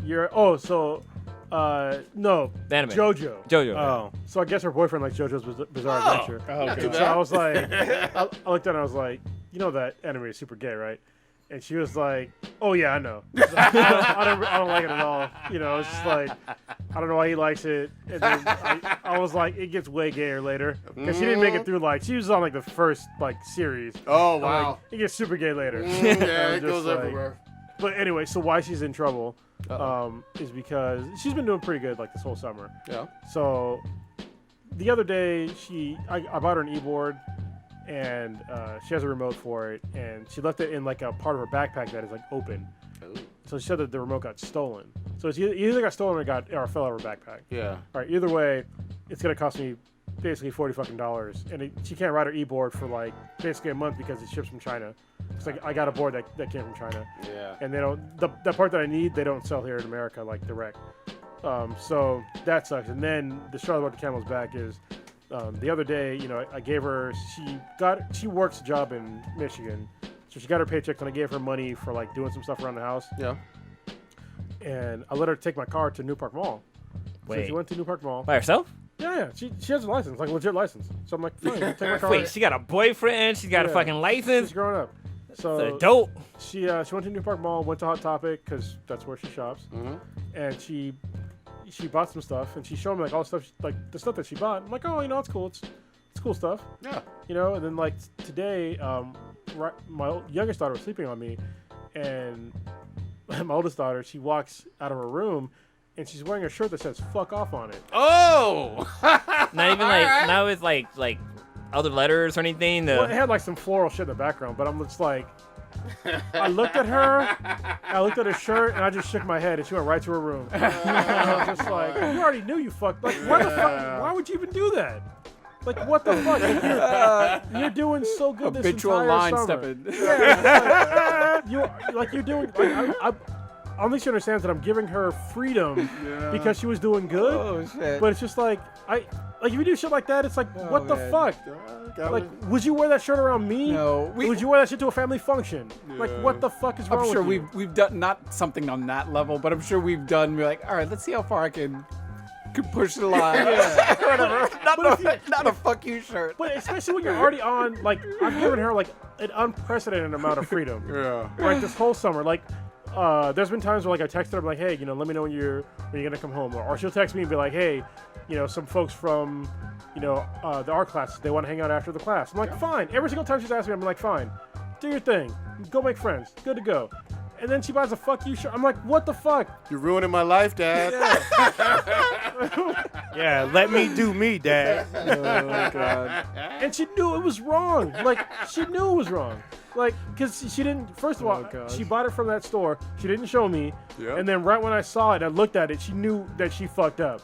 Speaker 6: No,
Speaker 8: The anime.
Speaker 6: JoJo.
Speaker 8: JoJo.
Speaker 7: Oh.
Speaker 6: So I guess her boyfriend likes JoJo's Bizarre Adventure.
Speaker 4: Not too
Speaker 6: So
Speaker 4: bad.
Speaker 6: I was like, I looked at her and I was like, you know that anime is super gay, right? And she was like, oh yeah, I know. I don't like it at all. You know, it's just like, I don't know why he likes it. And then I was like, it gets way gayer later. Because she didn't make it through, like, she was on like the first like series.
Speaker 4: Oh,
Speaker 6: I'm
Speaker 4: wow.
Speaker 6: like, it gets super gay later.
Speaker 4: Yeah,
Speaker 6: I'm
Speaker 4: it goes
Speaker 6: just like-
Speaker 4: everywhere.
Speaker 6: But anyway, so why she's in trouble
Speaker 4: Uh-oh.
Speaker 6: is because she's been doing pretty good like this whole summer.
Speaker 4: Yeah.
Speaker 6: So the other day, I bought her an e-board, and she has a remote for it, and she left it in like a part of her backpack that is like open.
Speaker 4: Ooh.
Speaker 6: So she said that the remote got stolen. So it's either got stolen or fell out of her backpack.
Speaker 4: Yeah.
Speaker 6: All right, either way, it's gonna cost me basically $40, and she can't ride her e-board for like basically a month because it ships from China. It's like I got a board that came from China,
Speaker 4: Yeah.
Speaker 6: and they don't the part that I need they don't sell here in America like direct. So that sucks. And then the straw that broke the camel's back is the other day, you know, I gave her she works a job in Michigan, so she got her paycheck and I gave her money for like doing some stuff around the house.
Speaker 4: Yeah.
Speaker 6: And I let her take my car to New Park Mall. So
Speaker 8: Wait.
Speaker 6: she went to New Park Mall.
Speaker 8: By herself?
Speaker 6: Yeah. She has a license, like a legit license. So I'm like, fine, take my car.
Speaker 8: Wait, she got a boyfriend. She's got a fucking license.
Speaker 6: She's growing up. So
Speaker 8: That's dope.
Speaker 6: she went to New Park Mall, went to Hot Topic because that's where she shops, and she bought some stuff, and she showed me like all the stuff, like the stuff that she bought. I'm like, oh, it's cool. It's cool stuff.
Speaker 4: Yeah.
Speaker 6: And then like today, my youngest daughter was sleeping on me, and my oldest daughter, she walks out of her room, and she's wearing a shirt that says "fuck off" on it.
Speaker 4: Oh.
Speaker 8: Not even like now it's like other letters or anything.
Speaker 6: Well, it had like some floral shit in the background, but I'm just like, I looked at her, I looked at her shirt, and I just shook my head, and she went right to her room. And I was just like, you already knew you fucked. Like, what the fuck? Why would you even do that? Like, what the fuck? Like, you're doing so good this
Speaker 9: Habitual
Speaker 6: entire
Speaker 9: line
Speaker 6: summer.
Speaker 9: stepping.
Speaker 6: Yeah, you're doing. Like, at least she understands that I'm giving her freedom because she was doing good.
Speaker 9: Oh shit.
Speaker 6: But it's just like if you do shit like that, it's like, what the
Speaker 9: man.
Speaker 6: fuck? Like, would you wear that shirt around me?
Speaker 9: No.
Speaker 6: Would you wear that shit to a family function? Like, what the fuck is wrong
Speaker 9: I'm sure
Speaker 6: with you?
Speaker 9: we've done not something on that level, but I'm sure we've done. We're like, all right, let's see how far I can push the line. Whatever. Not a fuck you shirt.
Speaker 6: But especially when you're already on, like, I've given her like an unprecedented amount of freedom.
Speaker 4: Yeah.
Speaker 6: Like this whole summer, like. There's been times where like I text her, I'm like, hey, let me know when you're gonna come home, or she'll text me and be like, hey, some folks from, the art class, they want to hang out after the class. I'm like, fine. Every single time she's asked me, I'm like, fine, do your thing, go make friends, good to go. And then she buys a fuck you shirt. I'm like, what the fuck?
Speaker 4: You're ruining my life, Dad.
Speaker 7: Yeah, let me do me, Dad.
Speaker 9: Oh god.
Speaker 6: And she knew it was wrong. Like, she knew it was wrong. Like, because she didn't, first of all, she bought it from that store. She didn't show me.
Speaker 4: Yep.
Speaker 6: And then right when I saw it, I looked at it, she knew that she fucked up.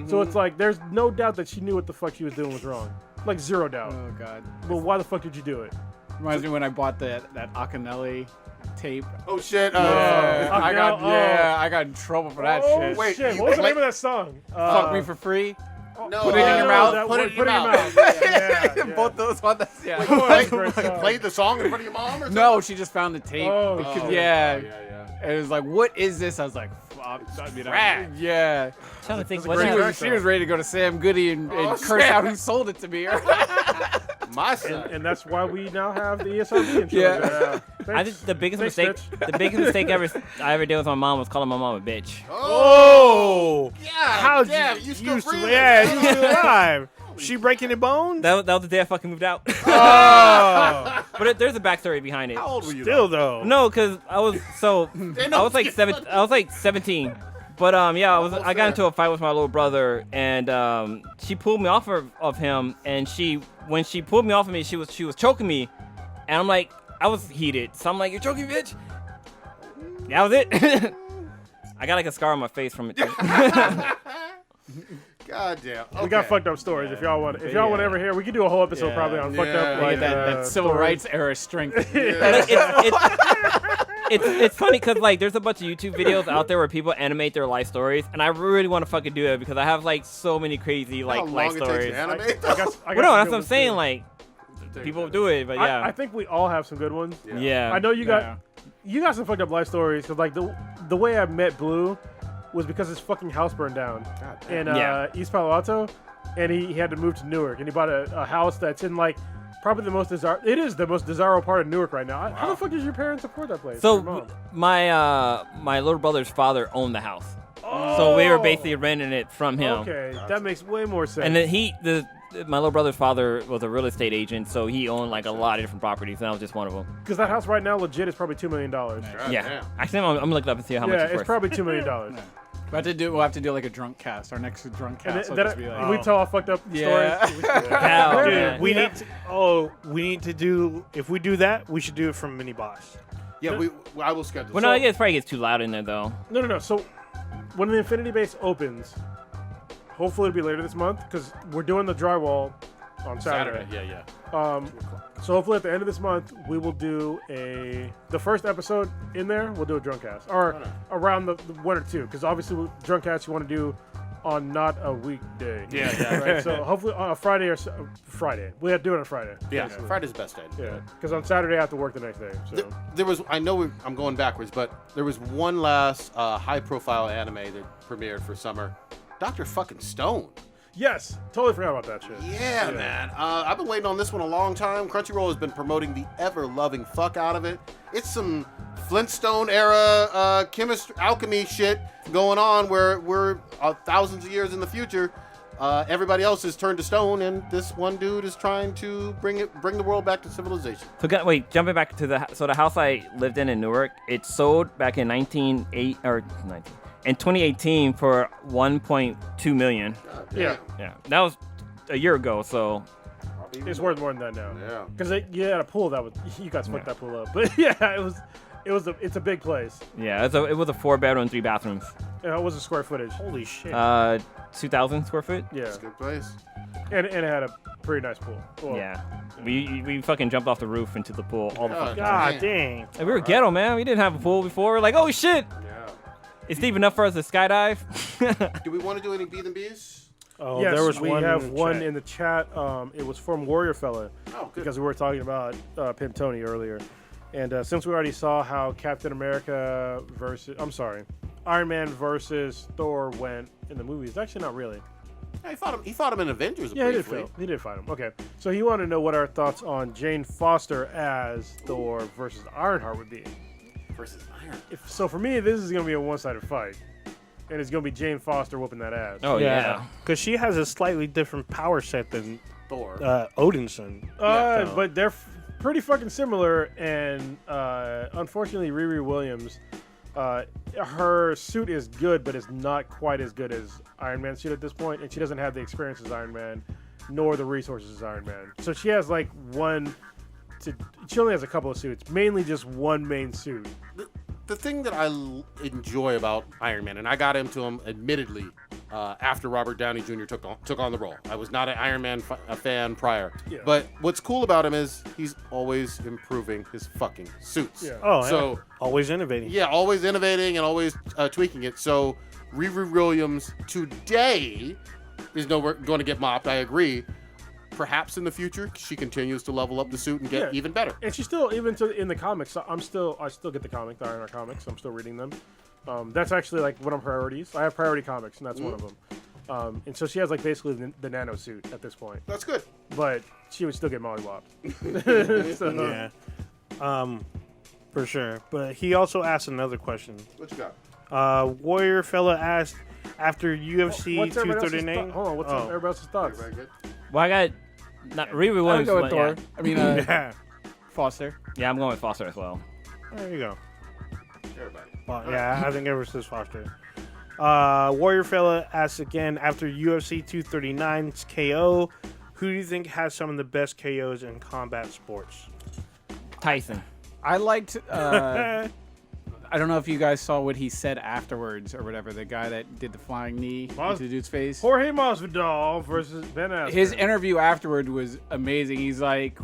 Speaker 6: So it's like, there's no doubt that she knew what the fuck she was doing was wrong. Like, zero doubt.
Speaker 9: Oh god.
Speaker 6: But why the fuck did you do it?
Speaker 9: Reminds me when I bought that Akinelli tape.
Speaker 4: Oh shit.
Speaker 9: I got in trouble for that shit.
Speaker 6: Wait, shit. What was the name of that song?
Speaker 9: Fuck me for free.
Speaker 4: No,
Speaker 9: Put it in your mouth.
Speaker 4: Put it in your mouth.
Speaker 6: Yeah.
Speaker 9: Both those ones. Yeah.
Speaker 4: Played the song in front of your mom or something?
Speaker 9: No, she just found the tape.
Speaker 6: Oh,
Speaker 9: yeah. And it was like, what is this? I was like, fuck. Yeah.
Speaker 8: Trying to think
Speaker 6: a
Speaker 8: what
Speaker 6: great
Speaker 8: else.
Speaker 6: record.
Speaker 9: She was ready to go to Sam Goody and curse out who sold it to me.
Speaker 4: My son.
Speaker 6: And that's why we now have the ESRB insurance.
Speaker 9: Yeah.
Speaker 8: I think the biggest
Speaker 6: Thanks,
Speaker 8: mistake,
Speaker 6: bitch.
Speaker 8: the biggest mistake I ever did with my mom was calling my mom a bitch.
Speaker 7: Oh!
Speaker 4: Yeah.
Speaker 7: How'd
Speaker 4: damn,
Speaker 7: you
Speaker 4: you still
Speaker 7: used to,
Speaker 4: breathing?
Speaker 7: yeah, you still alive. She breaking your bones?
Speaker 8: That was the day I fucking moved out.
Speaker 7: Oh!
Speaker 8: But there's a backstory behind it.
Speaker 4: How old were you?
Speaker 7: Still though.
Speaker 8: No, because I was I was like 17. But I got into a fight with my little brother, and she pulled me off of him, and when she pulled me off of me, she was choking me, and I'm like, I was heated, so I'm like, you're choking me, bitch. That was it. I got like a scar on my face from it.
Speaker 4: God damn. Okay.
Speaker 6: We got fucked up stories. If y'all want to ever hear, we could do a whole episode probably on fucked up.
Speaker 4: Yeah.
Speaker 6: Like,
Speaker 9: that civil
Speaker 6: stories.
Speaker 9: rights era strength.
Speaker 8: It's funny because like there's a bunch of YouTube videos out there where people animate their life stories, and I really want to fucking do it because I have like so many crazy like
Speaker 4: How
Speaker 8: life
Speaker 4: long it takes
Speaker 8: stories.
Speaker 4: to animate?
Speaker 6: I got
Speaker 8: Well, no,
Speaker 6: some
Speaker 8: that's
Speaker 6: good
Speaker 8: what I'm
Speaker 6: ones,
Speaker 8: saying.
Speaker 6: too.
Speaker 8: Like people do it, but yeah,
Speaker 6: I think we all have some good ones.
Speaker 8: yeah.
Speaker 6: I know you got some fucked up life stories because like the way I met Blue was because his fucking house burned down in East Palo Alto, and he had to move to Newark, and he bought a house that's in like probably the most it is the most desirable part of Newark right now. How the fuck does your parents support that place? Your
Speaker 8: So
Speaker 6: mom?
Speaker 8: my little brother's father owned the house, so we were basically renting it from him.
Speaker 6: Okay, that makes way more sense.
Speaker 8: And then my little brother's father was a real estate agent, so he owned like a lot of different properties, and that was just one of them.
Speaker 6: because that house right now legit is probably $2 million.
Speaker 8: Yeah, actually, I'm gonna look it up and see how much it's
Speaker 6: it's
Speaker 8: worth.
Speaker 6: probably $2 million.
Speaker 9: We'll have to do like a drunk cast. Our next drunk
Speaker 6: And
Speaker 9: cast will
Speaker 6: then
Speaker 9: just be like,
Speaker 6: we tell all fucked up
Speaker 9: Yeah.
Speaker 6: stories.
Speaker 8: Hell,
Speaker 7: Dude,
Speaker 8: man.
Speaker 7: we need to do. If we do that, we should do it from Mini Boss.
Speaker 4: Yeah, I will schedule.
Speaker 8: Well, no, I guess it probably gets too loud in there though.
Speaker 6: No. So when the Infinity Base opens, hopefully it'll be later this month because we're doing the drywall on Saturday.
Speaker 4: Yeah.
Speaker 6: So hopefully at the end of this month we will do the first episode in there. We'll do a drunk cast or around the 1 or 2 because obviously with drunk cast you want to do on not a weekday.
Speaker 4: Yeah.
Speaker 6: Right? So hopefully on a Friday Friday. We have to do it on Friday.
Speaker 4: Yeah,
Speaker 6: basically.
Speaker 4: Friday's the best day.
Speaker 6: Yeah, because on Saturday I have to work the next day. So
Speaker 4: There was, I know I'm going backwards, but there was one last high-profile anime that premiered for summer. Dr. fucking Stone.
Speaker 6: Yes, totally forgot about that shit.
Speaker 4: Yeah, man. I've been waiting on this one a long time. Crunchyroll has been promoting the ever-loving fuck out of it. It's some Flintstone era chemistry, alchemy shit going on where we're thousands of years in the future. Everybody else is turned to stone, and this one dude is trying to bring the world back to civilization.
Speaker 8: So jumping back to the house I lived in Newark, it sold back in 2018 for $1.2 million.
Speaker 6: Yeah.
Speaker 8: That was a year ago, so
Speaker 6: It's worth more than that now.
Speaker 4: Yeah.
Speaker 6: Because you had a pool you guys fucked that pool up. But yeah, it's a big place.
Speaker 8: yeah, it was a 4-bedroom, 3 bathrooms.
Speaker 6: And what was the square footage?
Speaker 7: Holy shit.
Speaker 8: 2,000 square foot.
Speaker 6: Yeah.
Speaker 4: It's a good place.
Speaker 6: And it had a pretty nice pool. Well,
Speaker 8: Yeah, we fucking jumped off the roof into the pool all the fucking time.
Speaker 7: God dang.
Speaker 8: Like, we were ghetto, man. We didn't have a pool before. We're like, oh shit,
Speaker 4: Yeah.
Speaker 8: it's deep enough for us to skydive.
Speaker 4: Do we want to do any Bees and Bees?
Speaker 7: Oh,
Speaker 6: yes,
Speaker 7: there was
Speaker 6: we
Speaker 7: one
Speaker 6: have
Speaker 7: in the
Speaker 6: one
Speaker 7: chat.
Speaker 6: in the chat. It was from Warrior Fella.
Speaker 4: Oh, good.
Speaker 6: Because we were talking about Pimp Tony earlier. And since we already saw how Iron Man versus Thor went in the movies, actually not really.
Speaker 4: Yeah, he fought him in Avengers
Speaker 6: Yeah,
Speaker 4: briefly.
Speaker 6: he did fight him. Okay. So he wanted to know what our thoughts on Jane Foster as Thor versus Ironheart would be.
Speaker 4: Versus Iron.
Speaker 6: So for me, this is going to be a one-sided fight. And it's going to be Jane Foster whooping that ass.
Speaker 8: Oh yeah.
Speaker 7: Because she has a slightly different power set than
Speaker 4: Thor.
Speaker 7: Odinson.
Speaker 6: So. But they're pretty fucking similar. And unfortunately, Riri Williams, her suit is good, but it's not quite as good as Iron Man's suit at this point. And she doesn't have the experience as Iron Man, nor the resources as Iron Man. So she has like she only has a couple of suits, mainly just one main suit.
Speaker 4: The thing that I enjoy about Iron Man, and I got into him admittedly after Robert Downey Jr. took on the role. I was not an Iron Man fan prior.
Speaker 6: Yeah.
Speaker 4: But what's cool about him is he's always improving his fucking suits.
Speaker 6: Yeah.
Speaker 7: Oh,
Speaker 4: So,
Speaker 7: yeah. Always innovating.
Speaker 4: yeah, always innovating and always tweaking it. So Riri Williams today is going to get mopped, I agree. Perhaps in the future, she continues to level up the suit and get even better.
Speaker 6: And she's still, in the comics, I still get the comic, the Ironheart comics. I'm still reading them. That's actually like one of my priorities. I have priority comics, and that's one of them. And so she has like basically the nano suit at this point.
Speaker 4: That's good.
Speaker 6: But she would still get mollywopped. So,
Speaker 7: Yeah. For sure. But he also asked another question.
Speaker 4: What you got?
Speaker 7: Warrior Fella asked, after UFC
Speaker 6: what's everybody else's
Speaker 7: 239.
Speaker 6: Hold on, what's everybody else's thoughts?
Speaker 4: Very good.
Speaker 8: Well, I got not Riri
Speaker 9: I would
Speaker 8: Williams.
Speaker 9: go with
Speaker 8: but
Speaker 9: Thor.
Speaker 8: yeah.
Speaker 9: I mean,
Speaker 7: Yeah.
Speaker 9: Foster.
Speaker 8: Yeah, I'm going with Foster as well.
Speaker 7: There you go.
Speaker 4: Everybody.
Speaker 7: Well, yeah, I think ever since Foster. Warrior Fella asks again, after UFC 239's KO, who do you think has some of the best KOs in combat sports?
Speaker 8: Tyson.
Speaker 9: I liked. I don't know if you guys saw what he said afterwards or whatever. The guy that did the flying knee into the dude's face.
Speaker 6: Jorge Masvidal versus Ben Askren.
Speaker 9: His interview afterward was amazing. He's like,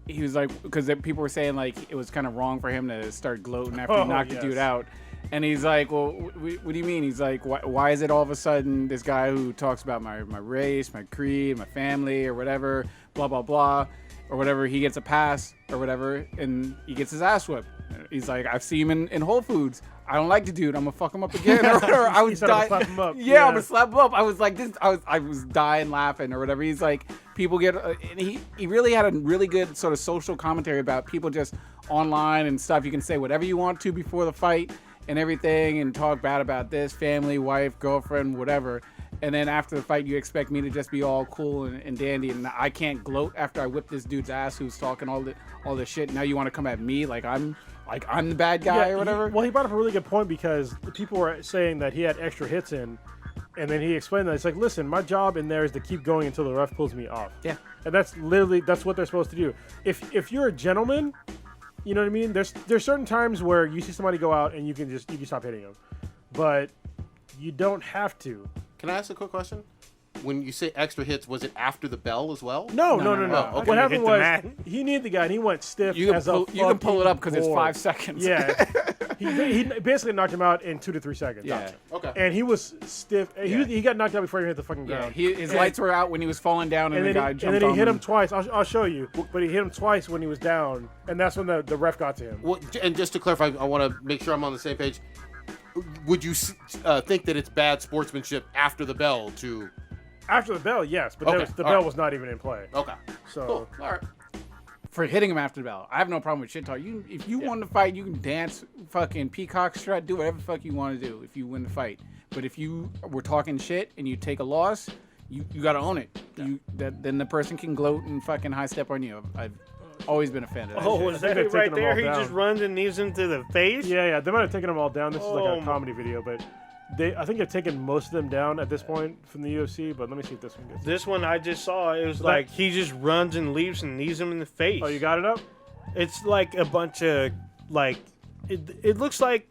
Speaker 9: because people were saying like it was kind of wrong for him to start gloating after he knocked the dude out. And he's like, well, what do you mean? He's like, why is it all of a sudden this guy who talks about my race, my creed, my family, or whatever, blah, blah, blah, or whatever, he gets a pass or whatever, and he gets his ass whipped. He's like, I've seen him in Whole Foods. I don't like the dude. I'm gonna fuck him up again. Or whatever. I was dying.
Speaker 6: Slap him up.
Speaker 9: Yeah, I'm gonna slap him up. I was like, this. I was dying laughing or whatever. He's like, people get. And he really had a really good sort of social commentary about people just online and stuff. You can say whatever you want to before the fight and everything, and talk bad about this family, wife, girlfriend, whatever. And then after the fight, you expect me to just be all cool and dandy, and I can't gloat after I whip this dude's ass who's talking all this shit. Now you want to come at me like I'm the bad guy or whatever?
Speaker 6: He brought up a really good point because people were saying that he had extra hits in, and then he explained that it's like, listen, my job in there is to keep going until the ref pulls me off.
Speaker 9: Yeah.
Speaker 6: And that's what they're supposed to do. If you're a gentleman, you know what I mean? There's certain times where you see somebody go out and you can stop hitting them, but you don't have to.
Speaker 4: Can I ask a quick question? When you say extra hits, was it after the bell as well?
Speaker 6: No.
Speaker 4: Oh, okay.
Speaker 6: What happened
Speaker 7: Hit the
Speaker 6: was
Speaker 7: man.
Speaker 6: he needed the guy and he went stiff
Speaker 9: You
Speaker 6: as
Speaker 9: can pull it up because it's
Speaker 6: board.
Speaker 9: 5 seconds.
Speaker 6: Yeah. he basically knocked him out in 2 to 3 seconds.
Speaker 9: Yeah.
Speaker 4: Okay.
Speaker 6: And he was stiff. He got knocked out before he hit the fucking ground.
Speaker 9: Yeah, his lights were out when he was falling down, and the guy jumped on him.
Speaker 6: And then he hit him twice. I'll show you. But he hit him twice when he was down, and that's when the ref got to him.
Speaker 4: Well, and just to clarify, I want to make sure I'm on the same page. would you think that it's bad sportsmanship after the bell to?
Speaker 6: After the bell, yes, but
Speaker 4: Okay,
Speaker 6: the
Speaker 4: all
Speaker 6: bell
Speaker 4: right.
Speaker 6: was not even in play.
Speaker 4: Okay.
Speaker 6: So
Speaker 4: Cool. All right.
Speaker 9: For hitting him after the bell, I have no problem with shit talk. If you want to fight, you can dance, fucking peacock strut, do whatever the fuck you want to do if you win the fight. But if you were talking shit and you take a loss, you gotta own it. Then the person can gloat and fucking high step on you. I've always been a fan of that.
Speaker 7: Oh,
Speaker 9: shit.
Speaker 7: was
Speaker 6: I think
Speaker 7: that
Speaker 6: they've
Speaker 7: it right
Speaker 6: taken them
Speaker 7: there?
Speaker 6: all
Speaker 7: He
Speaker 6: down.
Speaker 7: just runs and knees him to the face?
Speaker 6: yeah, they might have taken them all down. This is like
Speaker 7: Oh
Speaker 6: a comedy video, but I think they've taken most of them down at this point from the UFC. But let me see if this one gets.
Speaker 7: This one I just saw, it was like he just runs and leaves and knees him in the face.
Speaker 6: Oh, you got it up?
Speaker 7: It's like a bunch of, like, it looks like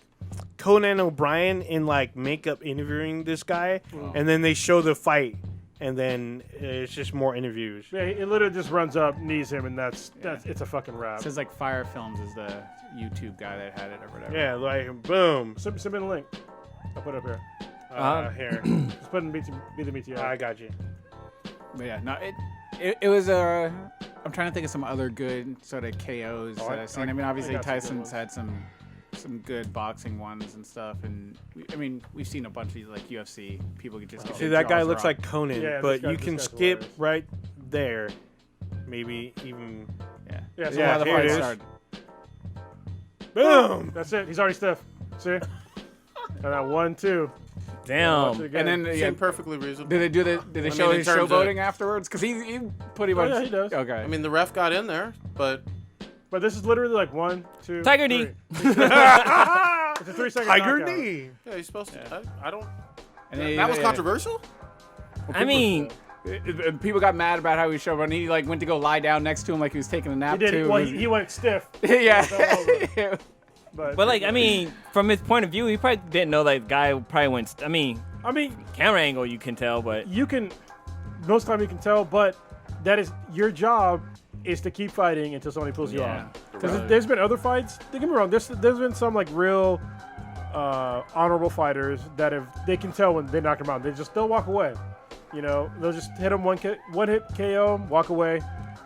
Speaker 7: Conan O'Brien in, like, makeup interviewing this guy, and then they show the fight, and then it's just more interviews.
Speaker 6: Yeah, it literally just runs up, knees him, and that's it's a fucking wrap.
Speaker 5: It says like Fire Films is the YouTube guy that had it or whatever.
Speaker 7: Yeah, like, boom.
Speaker 6: Send me the link. I'll put it up here.
Speaker 7: Here.
Speaker 6: Just put it in be the BTR.
Speaker 7: I got you.
Speaker 5: But yeah, no, it was I'm trying to think of some other good sort of KOs that I've seen. I mean, obviously
Speaker 6: got some good
Speaker 5: Tyson's
Speaker 6: ones.
Speaker 5: had some good boxing ones and stuff, and we've seen a bunch of like UFC people get just get
Speaker 7: See,
Speaker 5: their
Speaker 7: that guy
Speaker 5: jaws
Speaker 7: looks
Speaker 5: rocked.
Speaker 7: like Conan,
Speaker 6: Yeah,
Speaker 7: but
Speaker 6: this
Speaker 7: you
Speaker 6: guy-
Speaker 7: can
Speaker 6: this guy's
Speaker 7: skip
Speaker 6: hilarious.
Speaker 7: right there. Maybe even...
Speaker 6: Yeah, so
Speaker 7: Yeah,
Speaker 6: while the
Speaker 7: here
Speaker 6: fight
Speaker 7: it is.
Speaker 6: started.
Speaker 7: Boom!
Speaker 6: That's it. He's already stiff. See? And that 1, 2.
Speaker 8: Damn.
Speaker 5: And then yeah,
Speaker 4: Seemed perfectly reasonable.
Speaker 5: did they
Speaker 4: mean,
Speaker 5: show
Speaker 4: in
Speaker 5: his
Speaker 4: terms of-
Speaker 5: showboating afterwards? Because he pretty much.
Speaker 6: yeah, he does.
Speaker 5: Okay.
Speaker 4: I mean, the ref got in there, but
Speaker 6: But this is literally like 1, 2.
Speaker 8: Tiger
Speaker 6: 3.
Speaker 8: knee.
Speaker 6: It's a 3-second
Speaker 7: Tiger
Speaker 6: knockout.
Speaker 7: knee!
Speaker 4: yeah, he's supposed to. I don't.
Speaker 5: And they-
Speaker 4: That was
Speaker 5: they-
Speaker 4: controversial.
Speaker 8: I mean,
Speaker 5: People got mad about how he showed, and he like went to go lie down next to him like he was taking a nap
Speaker 6: He did.
Speaker 5: too.
Speaker 6: Well, he went stiff.
Speaker 5: yeah.
Speaker 6: But
Speaker 8: like, I mean, from his point of view, he probably didn't know that guy probably went. I mean, camera angle you can tell, but
Speaker 6: you can. Most of the time you can tell, but that is your job is to keep fighting until somebody pulls you
Speaker 5: Yeah.
Speaker 6: off. Because there's been other fights. Don't get me wrong. There's been some like real honorable fighters that they can tell when they knock them out. They'll walk away. You know, they'll just hit them one hit KO, walk away.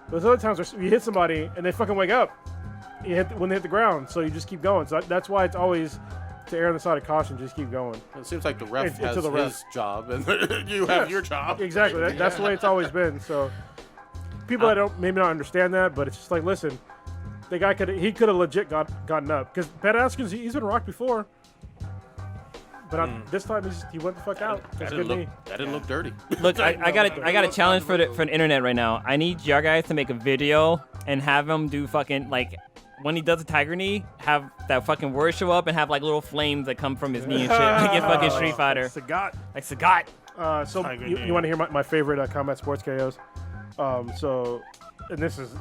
Speaker 6: There's other times where you hit somebody and they fucking wake up. When they hit the ground, so you just keep going. So that's why it's always to err on the side of caution. Just keep going.
Speaker 4: It seems like the ref
Speaker 6: It's
Speaker 4: has
Speaker 6: to the ref.
Speaker 4: his job, and you have your job.
Speaker 6: Exactly. That's the way it's always been. So people that don't maybe not understand that, but it's just like, listen, the guy could have legit gotten up because Pat Askins he's been rocked before, but this time he went the fuck out. That's good knee.
Speaker 4: That didn't look dirty.
Speaker 8: look, I got a challenge for the internet right now. I need y'all guys to make a video and have him do fucking like. When he does a tiger knee, have that fucking word show up and have like little flames that come from his knee and shit. Like in fucking Street Fighter.
Speaker 6: Sagat.
Speaker 8: Like Sagat.
Speaker 6: So
Speaker 7: Tiger
Speaker 6: you
Speaker 7: knee.
Speaker 6: want to hear my favorite combat sports KOs? And this is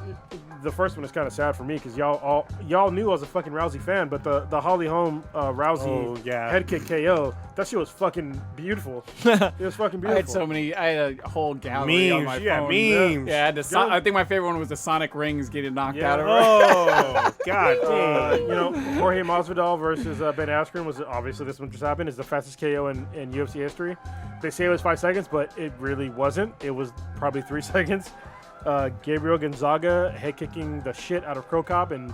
Speaker 6: the first one is kind of sad for me because y'all knew I was a fucking Rousey fan, but the Holly Holm Rousey head kick KO, that shit was fucking beautiful. It was fucking beautiful.
Speaker 5: I had a whole gallery on my
Speaker 7: Memes, yeah,
Speaker 5: phone.
Speaker 7: memes.
Speaker 5: Yeah, I think my favorite one was the Sonic Rings getting knocked
Speaker 6: Yeah.
Speaker 5: out of
Speaker 7: Oh, god damn.
Speaker 6: You know, Jorge Masvidal versus Ben Askren was obviously this one just happened. Is the fastest KO in UFC history. They say it was 5 seconds, but it really wasn't. It was probably 3 seconds. Gabriel Gonzaga head kicking the shit out of Crow Cop and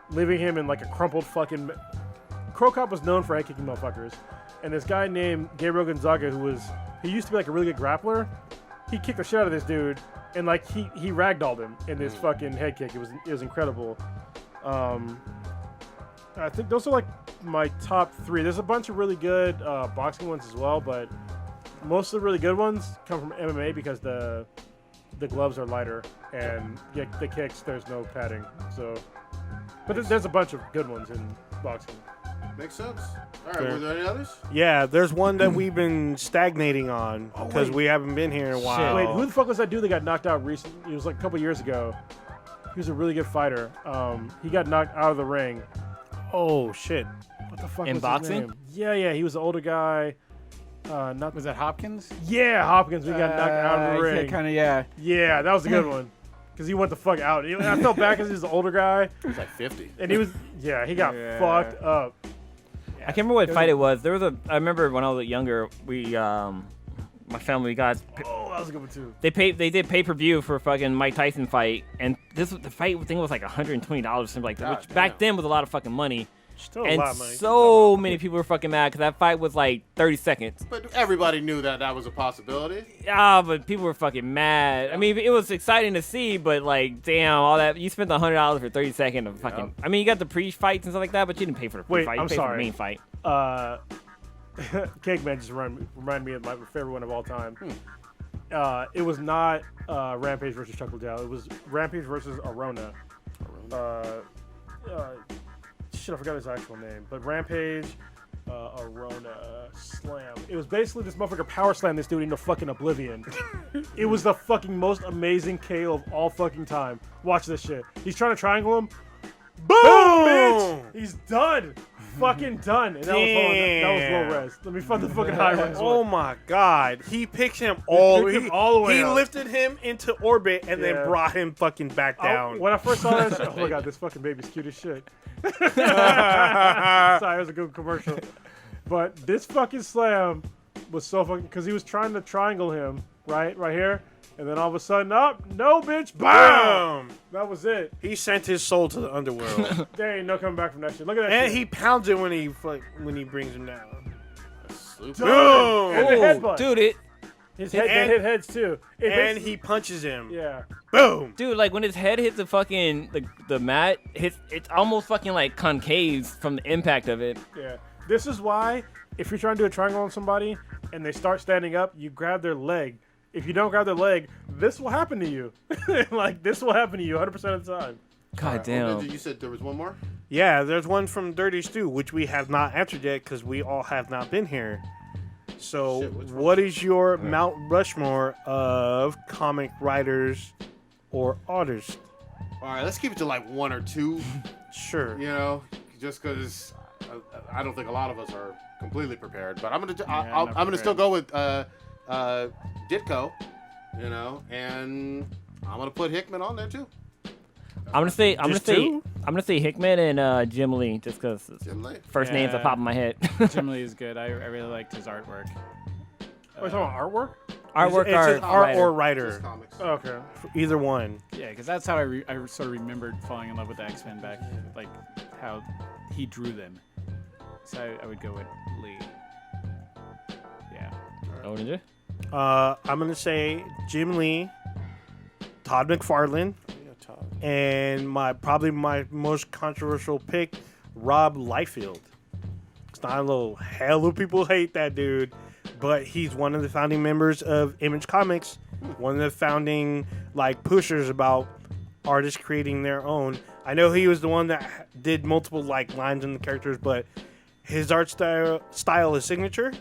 Speaker 6: leaving him in like a crumpled fucking. Crow Cop was known for head kicking motherfuckers, and this guy named Gabriel Gonzaga, he used to be like a really good grappler, he kicked the shit out of this dude, and like he ragdolled him in this fucking head kick. It was incredible. I think those are like my top 3. There's a bunch of really good boxing ones as well, but most of the really good ones come from MMA because the gloves are lighter and the kicks there's no padding. So, but there's a bunch of good ones in boxing.
Speaker 4: Makes sense. All right,
Speaker 7: Fair.
Speaker 4: were there any others?
Speaker 7: Yeah, there's one that we've been stagnating on because
Speaker 6: wait.
Speaker 7: we haven't been here in a while.
Speaker 6: Wait, who the fuck was that dude that got knocked out recently? It was like a couple years ago. He was a really good fighter. He got knocked out of the ring.
Speaker 7: Oh, shit.
Speaker 6: What the fuck
Speaker 8: In
Speaker 6: was
Speaker 8: boxing?
Speaker 6: his name? Yeah, he was an older guy. Not
Speaker 5: Was that Hopkins?
Speaker 6: Yeah, Hopkins. We got knocked out of the ring.
Speaker 5: Kind of, yeah.
Speaker 6: Yeah, that was a good one. Because he went the fuck out. I felt bad because he was an older guy.
Speaker 4: He was like 50.
Speaker 6: And he got fucked up.
Speaker 8: I can't remember what fight it was. I remember when I was younger, my family got.
Speaker 6: Oh, that was a good one too.
Speaker 8: They did pay-per-view for a fucking Mike Tyson fight, and the fight thing was like $120 or something like that, which back then was a lot of fucking money.
Speaker 7: Still a
Speaker 8: And
Speaker 7: lot of money.
Speaker 8: so many people were fucking mad because that fight was like 30 seconds.
Speaker 4: But everybody knew that was a possibility.
Speaker 8: Ah, but people were fucking mad. I mean, it was exciting to see, but like, damn, all that you spent $100 for 30 seconds of fucking. I mean, you got the pre-fights and stuff like that, but you didn't pay for the pre-fight. You
Speaker 6: I'm
Speaker 8: paid for the
Speaker 6: sorry.
Speaker 8: main fight.
Speaker 6: Cake Man just remind me of my favorite one of all time. It was not Rampage versus Chuckle Down. It was Rampage versus Arona. Shit, I forgot his actual name. But Rampage, Arona, Slam. It was basically this motherfucker power slam this dude into fucking oblivion. It was the fucking most amazing KO of all fucking time. Watch this shit. He's trying to triangle him. Boom, bitch! He's done. Fucking done. And that was low res. Let me find the fucking high res.
Speaker 7: Oh my god. He picked him all
Speaker 6: picked him all the way
Speaker 7: He
Speaker 6: up.
Speaker 7: lifted him into orbit and then brought him fucking back down.
Speaker 6: When I first saw that shit, oh my god, this fucking baby's cute as shit. Sorry, it was a good commercial. But this fucking slam was so fucking, because he was trying to triangle him, right here. And then all of a sudden, no, bitch, bam! That was it.
Speaker 7: He sent his soul to the underworld.
Speaker 6: There ain't no coming back from that shit. Look at that
Speaker 7: And
Speaker 6: shit.
Speaker 7: he pounds it when he brings him down.
Speaker 6: Boom! And the headbutt.
Speaker 8: Dude,
Speaker 6: His head, they hit heads too.
Speaker 7: And he punches him.
Speaker 6: Yeah.
Speaker 7: Boom!
Speaker 8: Dude, like when his head hits the fucking the mat, it's almost fucking like concaves from the impact of it.
Speaker 6: Yeah. This is why if you're trying to do a triangle on somebody and they start standing up, you grab their leg. If you don't grab their leg, this will happen to you. Like, this will happen to you 100% of the time.
Speaker 8: God damn.
Speaker 4: You said there was one more?
Speaker 7: Yeah, there's one from Dirty Stew, which we have not answered yet because we all have not been here. So, what is your Mount Rushmore of comic writers or artists?
Speaker 4: All right, let's keep it to like one or two.
Speaker 7: Sure.
Speaker 4: You know, just because I don't think a lot of us are completely prepared. But I'm gonna still go with Ditko, you know, and I'm gonna put Hickman on there too.
Speaker 8: I'm gonna say Hickman and Jim Lee just because first names that pop in my head.
Speaker 5: Jim Lee is good. I really liked his artwork.
Speaker 6: Oh, you're talking about artwork?
Speaker 8: Artwork
Speaker 7: it's
Speaker 8: or
Speaker 7: just art
Speaker 8: writer.
Speaker 7: or writer.
Speaker 6: Okay.
Speaker 7: Either one.
Speaker 5: Yeah, because that's how I sort of remembered falling in love with the X-Men back, like how he drew them. So I would go with Lee. Yeah.
Speaker 8: Oh, did you?
Speaker 7: I'm gonna say Jim Lee, Todd McFarlane, and probably my most controversial pick, Rob Liefeld. It's not a little hell of people hate that dude, but he's one of the founding members of Image Comics, one of the founding pushers about artists creating their own. I know he was the one that did multiple lines in the characters, but his art style is signature.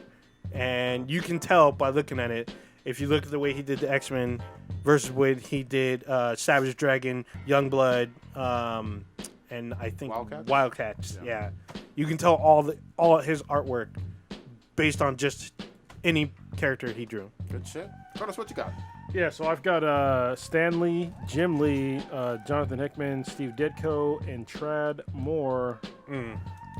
Speaker 7: And you can tell by looking at it, if you look at the way he did the X-Men versus what he did Savage Dragon, Youngblood, and I think Wildcats. Yeah. You can tell all his artwork based on just any character he drew.
Speaker 4: Good shit. Curtis, what you got?
Speaker 6: Yeah, so I've got Stan Lee, Jim Lee, Jonathan Hickman, Steve Ditko, and Trad Moore.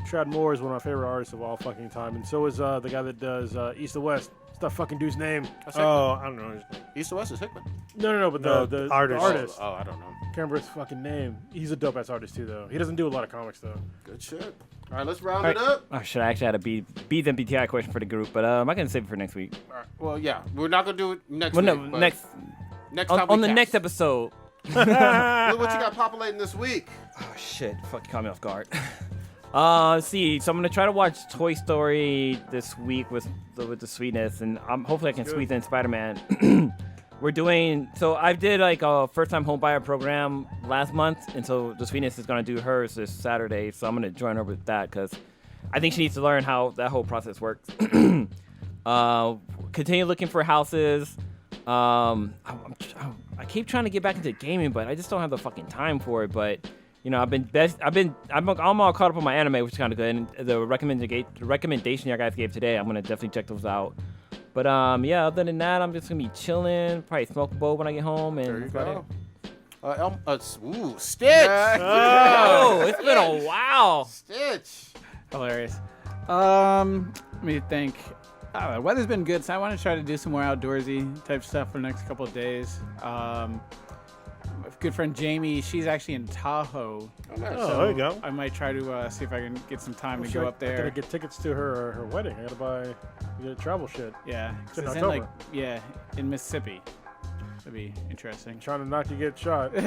Speaker 6: Trad Moore is one of my favorite artists of all fucking time, and so is the guy that does East to West. What's that fucking dude's name?
Speaker 7: Oh, I don't know his name.
Speaker 4: East to West is Hickman.
Speaker 6: No, but the artist.
Speaker 4: Oh, I don't know.
Speaker 6: Can't remember his fucking name. He's a dope ass artist too, though. He doesn't do a lot of comics though.
Speaker 4: Good shit. All right, let's round it up.
Speaker 8: Oh shit! I actually had a B's MBTI question for the group, but I can save it for next week.
Speaker 4: All right. Well, yeah, we're not gonna do it next
Speaker 8: Well,
Speaker 4: week.
Speaker 8: no,
Speaker 4: but
Speaker 8: next
Speaker 4: time
Speaker 8: on
Speaker 4: we
Speaker 8: the
Speaker 4: cast.
Speaker 8: next episode.
Speaker 4: What you got populating this week?
Speaker 8: Oh shit! Fuck, you caught me off guard. Let's see. So I'm gonna try to watch Toy Story this week with the sweetness, and hopefully I can squeeze in Spider-Man. We're doing so. I did a first-time home buyer program last month, and so the sweetness is gonna do hers this Saturday. So I'm gonna join her with that because I think she needs to learn how that whole process works. Continue looking for houses. I keep trying to get back into gaming, but I just don't have the fucking time for it. But you know, I'm all caught up on my anime, which is kind of good. And the recommendation you guys gave today, I'm gonna definitely check those out. But yeah, other than that, I'm just gonna be chilling, probably smoke a bowl when I get home, and
Speaker 4: There you
Speaker 8: that's about
Speaker 4: go. Stitch.
Speaker 8: Oh, it's been a while.
Speaker 4: Stitch.
Speaker 5: Hilarious. Let me think. The weather's been good, so I want to try to do some more outdoorsy type stuff for the next couple of days. good friend Jamie, she's actually in Tahoe.
Speaker 4: Oh, nice.
Speaker 7: Oh, there you go.
Speaker 5: I might try to see if I can get some time to
Speaker 6: Shit,
Speaker 5: go up
Speaker 6: I
Speaker 5: there.
Speaker 6: gotta get tickets to her wedding. I gotta get travel shit.
Speaker 5: Yeah, 'cause
Speaker 6: in
Speaker 5: it's
Speaker 6: October.
Speaker 5: in Mississippi. That'd be interesting.
Speaker 6: Trying to not to get shot or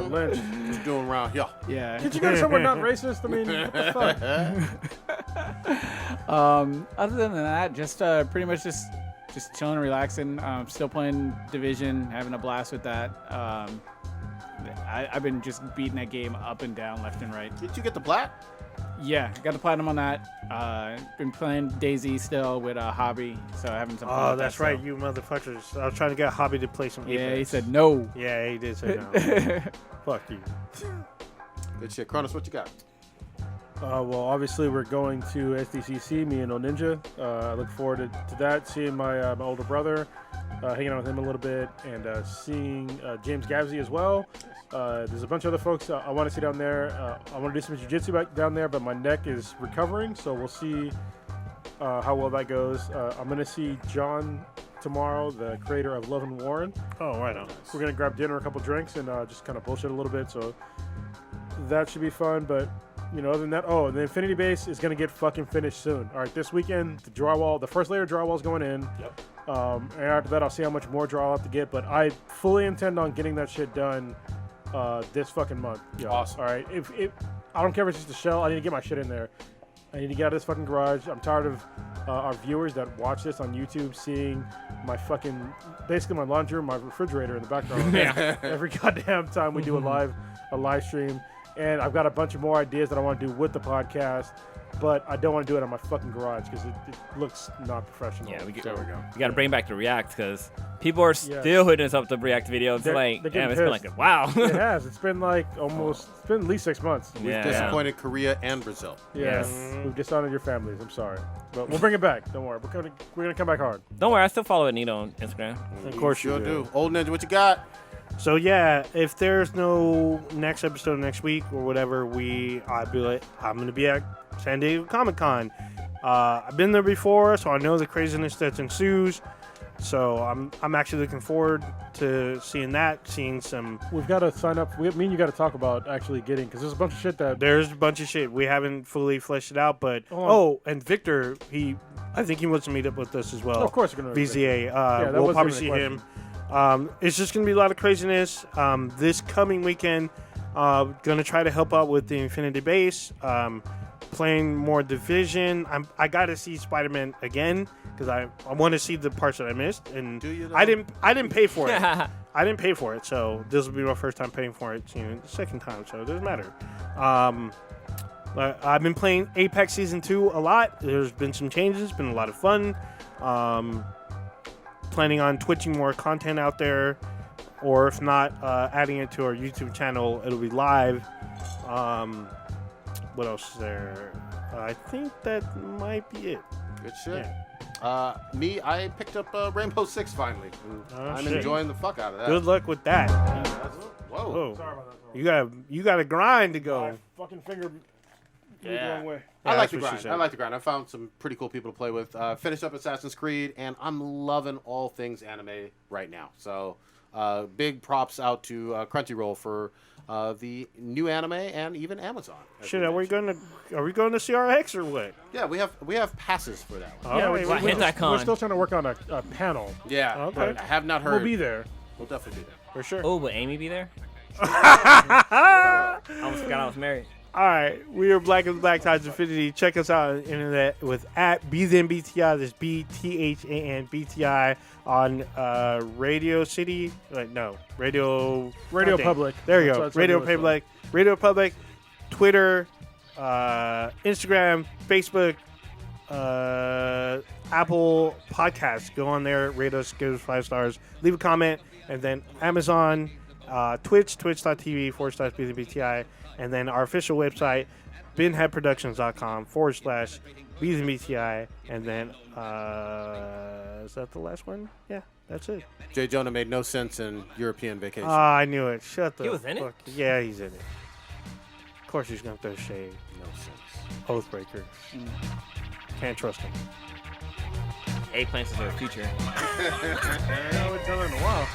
Speaker 6: lynched.
Speaker 4: What you doing around here?
Speaker 5: Yeah.
Speaker 6: Can't you go to somewhere not racist? I mean, what the fuck?
Speaker 5: Other than that, just pretty much just chilling and relaxing. Still playing Division, having a blast with that. I've been just beating that game up and down, left and right.
Speaker 4: Did you get the plat?
Speaker 5: Yeah, got the platinum on that. Been playing DayZ still with Hobby, so having some fun
Speaker 7: Oh,
Speaker 5: with
Speaker 7: that's
Speaker 5: that,
Speaker 7: right,
Speaker 5: so.
Speaker 7: you motherfuckers. I was trying to get Hobby to play some
Speaker 5: Yeah,
Speaker 7: Apex.
Speaker 5: he said no.
Speaker 7: Yeah, he did say no. Fuck you.
Speaker 4: Good shit. Cronus, what you got?
Speaker 6: Well, obviously we're going to SDCC, me and Ninja. I look forward to that, seeing my older brother, hanging out with him a little bit, and seeing James Gavsey as well. There's a bunch of other folks I want to see down there. I want to do some jiu-jitsu back down there, but my neck is recovering, so we'll see how well that goes. I'm going to see John tomorrow, the creator of Love and Warren.
Speaker 7: Oh, right on.
Speaker 6: We're going to grab dinner, a couple drinks, and just kind of bullshit a little bit, so that should be fun. But, you know, other than that, the Infinity Base is going to get fucking finished soon. All right, this weekend, the first layer of drywall is going in.
Speaker 4: Yep.
Speaker 6: And after that, I'll see how much more drywall I have to get, but I fully intend on getting that shit done this fucking month. Yo.
Speaker 4: Awesome.
Speaker 6: All right. If I don't care if it's just a shell. I need to get my shit in there. I need to get out of this fucking garage. I'm tired of our viewers that watch this on YouTube seeing basically my laundry room, my refrigerator in the background. Every goddamn time we do a live stream. And I've got a bunch of more ideas that I want to do with the podcast, but I don't want to do it in my fucking garage because it looks not professional.
Speaker 8: Yeah,
Speaker 4: There we go.
Speaker 8: We got to bring back the React because people are still hitting us up to React videos.
Speaker 6: They're
Speaker 8: Like,
Speaker 6: getting
Speaker 8: damn, it's been
Speaker 6: pissed.
Speaker 8: like, wow.
Speaker 6: It has. It's been like it's been at least 6 months.
Speaker 4: We've
Speaker 8: Yeah.
Speaker 4: disappointed Korea and Brazil.
Speaker 6: Yeah, we've dishonored your families. I'm sorry, but we'll bring it back. Don't worry. We're gonna come back hard.
Speaker 8: Don't worry, I still follow Anita on Instagram.
Speaker 7: Of course you
Speaker 4: Sure
Speaker 7: do.
Speaker 4: do. Old Ninja, what you got?
Speaker 7: So yeah, if there's no next episode next week or whatever, I'm gonna be at San Diego Comic-Con. I've been there before, so I know the craziness that ensues. So I'm actually looking forward to seeing some.
Speaker 6: We've got to sign up. Me and you got to talk about actually getting, because there's a bunch of shit that.
Speaker 7: There's a bunch of shit we haven't fully fleshed it out, but and Victor, I think he wants to meet up with us as well.
Speaker 6: Of course, we're gonna.
Speaker 7: VZA.
Speaker 6: that
Speaker 7: We'll
Speaker 6: was
Speaker 7: probably
Speaker 6: gonna
Speaker 7: see
Speaker 6: be the
Speaker 7: him. It's just going to be a lot of craziness. This coming weekend, going to try to help out with the Infinity Base, playing more Division. I got to see Spider-Man again because I want to see the parts that I missed. And
Speaker 4: Do you, though?
Speaker 7: I didn't pay for it. I didn't pay for it, so this will be my first time paying for it. The second time, so it doesn't matter. I've been playing Apex Season 2 a lot. There's been some changes. It's been a lot of fun. Planning on twitching more content out there, or if not, adding it to our YouTube channel. It'll be live. What else is there? I think that might be it.
Speaker 4: Good shit.
Speaker 7: Yeah.
Speaker 4: I picked up Rainbow Six finally. I'm
Speaker 7: shit.
Speaker 4: enjoying the fuck out of that.
Speaker 7: Good luck with that.
Speaker 4: Whoa.
Speaker 7: Whoa.
Speaker 6: Sorry about that.
Speaker 7: You got a grind to go.
Speaker 6: My fucking finger moved the wrong way.
Speaker 4: I
Speaker 7: Yeah,
Speaker 4: like
Speaker 7: that's
Speaker 4: the
Speaker 7: what she
Speaker 4: grind.
Speaker 7: said.
Speaker 4: I like the grind. I found some pretty cool people to play with. Finished up Assassin's Creed, and I'm loving all things anime right now. So, big props out to Crunchyroll for the new anime and even Amazon.
Speaker 7: Shit, are we going to CRX or what?
Speaker 4: Yeah, we have passes for that one.
Speaker 6: Yeah,
Speaker 7: All
Speaker 6: we're
Speaker 7: right,
Speaker 8: HentaiCon.
Speaker 6: still trying to work on a panel.
Speaker 4: Yeah,
Speaker 7: Okay.
Speaker 4: but I have not heard.
Speaker 6: We'll be there.
Speaker 4: We'll definitely be there.
Speaker 7: For sure.
Speaker 8: Oh, will Amy be there? I almost forgot I was married.
Speaker 7: All right, we are Black and Black Ties Infinity. Check us out on the internet with @BThanBTI. That's BTHANBTI on Radio City. Radio
Speaker 6: Public.
Speaker 7: There you
Speaker 6: That's
Speaker 7: go.
Speaker 6: what
Speaker 7: Radio
Speaker 6: it was.
Speaker 7: Public. Radio Public. Twitter, Instagram, Facebook, Apple Podcasts. Go on there, rate us, give us 5 stars, leave a comment, and then Amazon, Twitch, twitch.tv/BThanBTI. And then our official website, binheadproductions.com/BThanBTI. And then, is that the last one? Yeah, that's it.
Speaker 4: Jay Jonah made no sense in European Vacation.
Speaker 7: I knew it. Shut the
Speaker 8: He was in it?
Speaker 7: fuck. Yeah, he's in it. Of course he's going to throw shade.
Speaker 4: no sense.
Speaker 7: Oathbreaker. Can't trust him.
Speaker 8: Eggplants is our future.
Speaker 6: I haven't done it in a while.